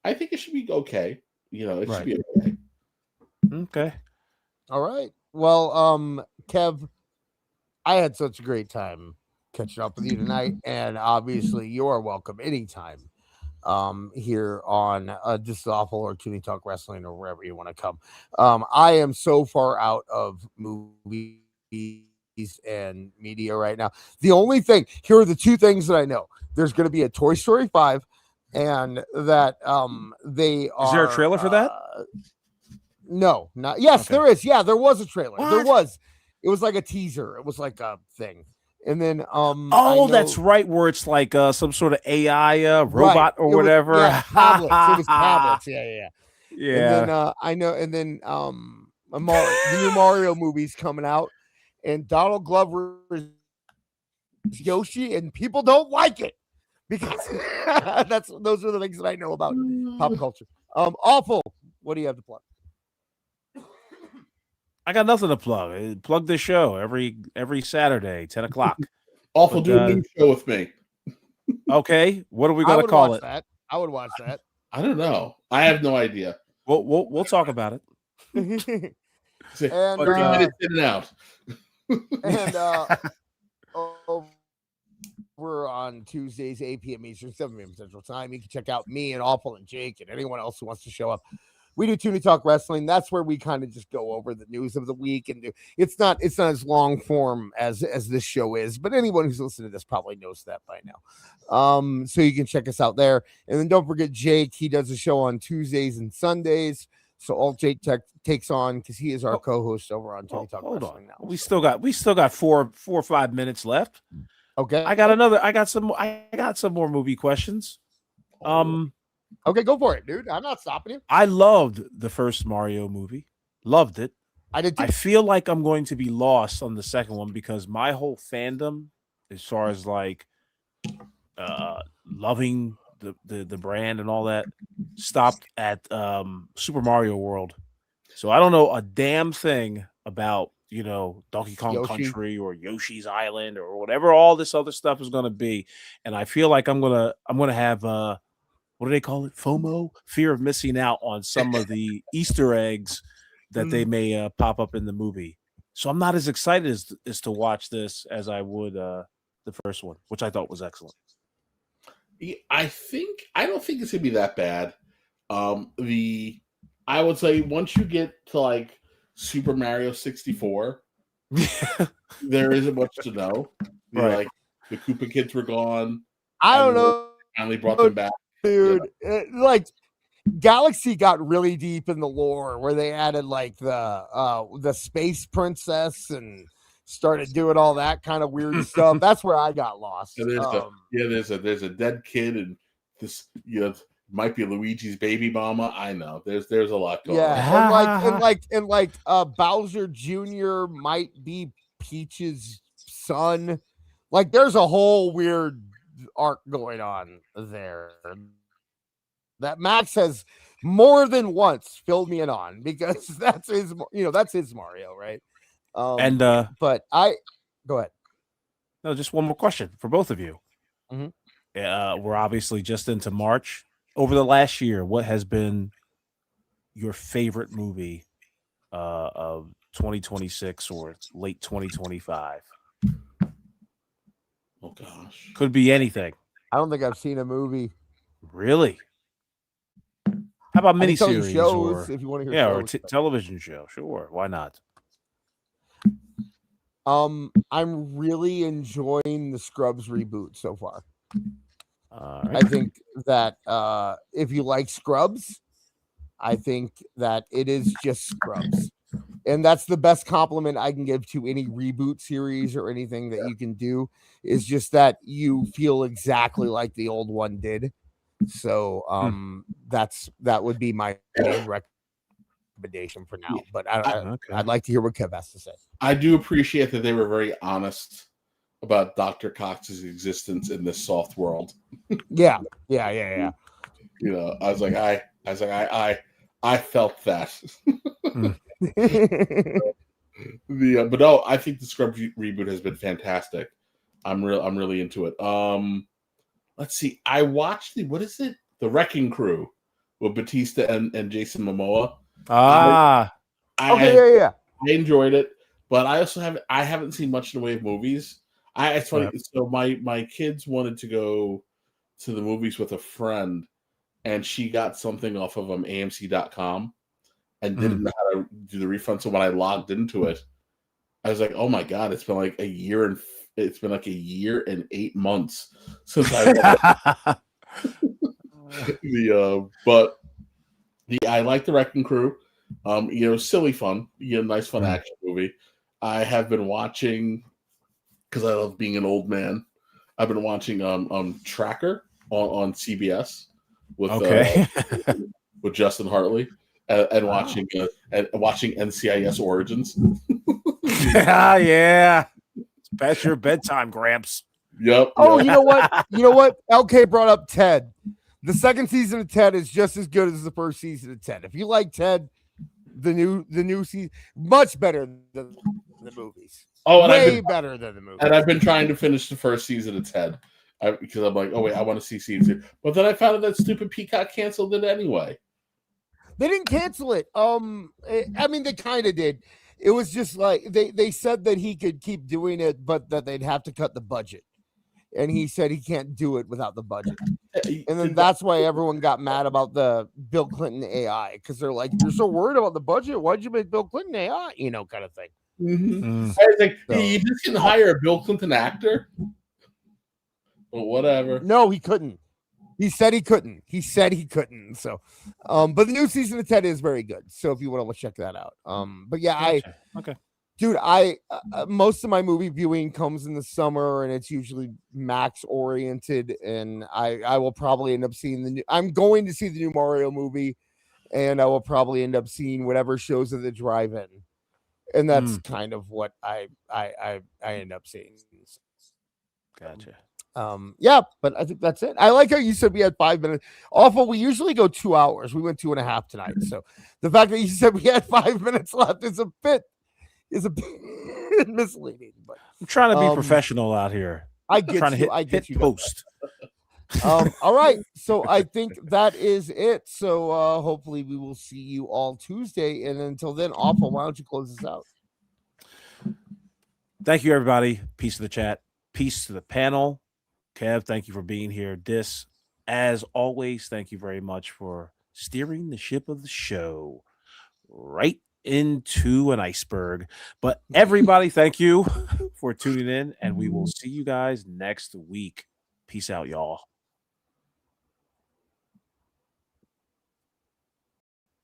I think it should be okay. It should be okay. Okay. All right. Well, Kev, I had such a great time catching up with you tonight, and obviously you are welcome anytime here on This is Awful or Toonie Talk Wrestling or wherever you want to come. I am so far out of movies and media right now. The only thing, here are the two things that I know. There's going to be a Toy Story 5, and that they are. Is there a trailer for that? No, not. Yes, Okay. there is. Yeah, there was a trailer. What? There was. It was like a teaser. It was like a thing. And then that's right, where it's like some sort of AI robot or It was- whatever. yeah, tablets. It was tablets. Yeah. Yeah. And then I know. And then the new Mario movie's coming out, and Donald Glover is Yoshi, and people don't like it because those are the things that I know about pop culture. Awful. What do you have to plug? I got nothing to plug. Plug this show every Saturday, 10 o'clock. Awful, do a new show with me. Okay, what are we going to call it? That. I would watch that. I don't know. I have no idea. We'll talk about it. And 30 minutes in and out. And we're on Tuesdays, 8 p.m. Eastern, 7 p.m. Central Time. You can check out me and Awful and Jake and anyone else who wants to show up. We do Toonie Talk Wrestling. That's where we kind of just go over the news of the week, and it's not as long form as this show is, but anyone who's listening to this probably knows that by now. So you can check us out there, and then don't forget Jake. He does a show on Tuesdays and Sundays. So all Jake takes on because he is our co-host over on Toonie Talk Wrestling now. We still got 4 or 5 minutes left. Okay, I got some more movie questions. Okay, go for it, dude. I'm not stopping you. I loved the first Mario movie. Loved it. I did too. I feel like I'm going to be lost on the second one because my whole fandom, as far as like loving the brand and all that, stopped at Super Mario World. So I don't know a damn thing about Donkey Kong Yoshi. Country or Yoshi's Island or whatever all this other stuff is going to be, and I feel like I'm gonna have what do they call it? FOMO, fear of missing out on some of the Easter eggs that they may pop up in the movie. So I'm not as excited as to watch this as I would the first one, which I thought was excellent. I don't think it's gonna be that bad. I would say once you get to like Super Mario 64, there isn't much to know. Right. Like the Koopa kids were gone. I don't know. Finally brought them back. Dude, like Galaxy got really deep in the lore where they added like the space princess and started doing all that kind of weird stuff. That's where I got lost. And there's a dead kid, and this might be Luigi's baby mama. I know there's a lot going on. and Bowser Jr. might be Peach's son. Like there's a whole weird arc going on there that Max has more than once filled me in on because that's his Mario, right? But I go ahead. No, just one more question for both of you. Mm-hmm. We're obviously just into March. Over the last year, what has been your favorite movie of 2026 or late 2025? Oh gosh, could be anything. I don't think I've seen a movie. Really? How about I can tell you miniseries shows, or if you want to hear or shows, television show? Sure, why not? I'm really enjoying the Scrubs reboot so far. Right. I think that if you like Scrubs, I think that it is just Scrubs. And that's the best compliment I can give to any reboot series or anything that you can do, is just that you feel exactly like the old one did. So that would be my main recommendation for now. But I'd like to hear what Kev has to say. I do appreciate that they were very honest about Dr. Cox's existence in this soft world. Yeah. I was like, I felt that. Mm. But no, I think the Scrubs reboot has been fantastic. I'm really into it. Let's see. I watched the Wrecking Crew with Batista and Jason Momoa. Ah, yeah. I enjoyed it, but I haven't seen much in the way of movies. It's funny. Right. So my kids wanted to go to the movies with a friend, and she got something off of AMC.com and didn't know how to do the refund. So when I logged into it, I was like, "Oh my god, it's been like a year and 8 months since I." I like the Wrecking Crew. Silly fun. Nice fun action movie. I have been watching because I love being an old man. I've been watching Tracker on CBS with with Justin Hartley and watching NCIS Origins. Yeah. It's past your bedtime, Gramps. Yep. Oh, you know what? LK brought up Ted. The second season of Ted is just as good as the first season of Ted. If you like Ted, the new season much better than the movies. Oh, way better than the movies. And I've been trying to finish the first season of Ted because I'm like, oh wait, I want to see season 2. But then I found out that stupid Peacock canceled it anyway. They didn't cancel it. I mean, they kind of did. It was just like they said that he could keep doing it, but that they'd have to cut the budget. And he said he can't do it without the budget. And then that's why everyone got mad about the Bill Clinton AI, because they're like, you're so worried about the budget. Why'd you make Bill Clinton AI? Kind of thing. Mm-hmm. I was like, you just can hire a Bill Clinton actor. But whatever. No, he couldn't. He said he couldn't. So, but the new season of Ted is very good. So if you want to check that out. But yeah, okay. Dude, most of my movie viewing comes in the summer, and it's usually Max oriented. And I will probably end up seeing I'm going to see the new Mario movie, and I will probably end up seeing whatever shows at the drive-in, and that's kind of what I end up seeing. Gotcha. Yeah, but I think that's it. I like how you said we had 5 minutes. Awful. We usually go 2 hours. We went 2.5 tonight. So the fact that you said we had 5 minutes left is a bit misleading. But I'm trying to be professional out here. I get you. I get you. Post. All right. So I think that is it. So hopefully we will see you all Tuesday. And until then, Awful, why don't you close this out? Thank you, everybody. Peace to the chat. Peace to the panel. Kev, thank you for being here. Dis, as always, thank you very much for steering the ship of the show right into an iceberg. But everybody, thank you for tuning in, and we will see you guys next week. Peace out, y'all.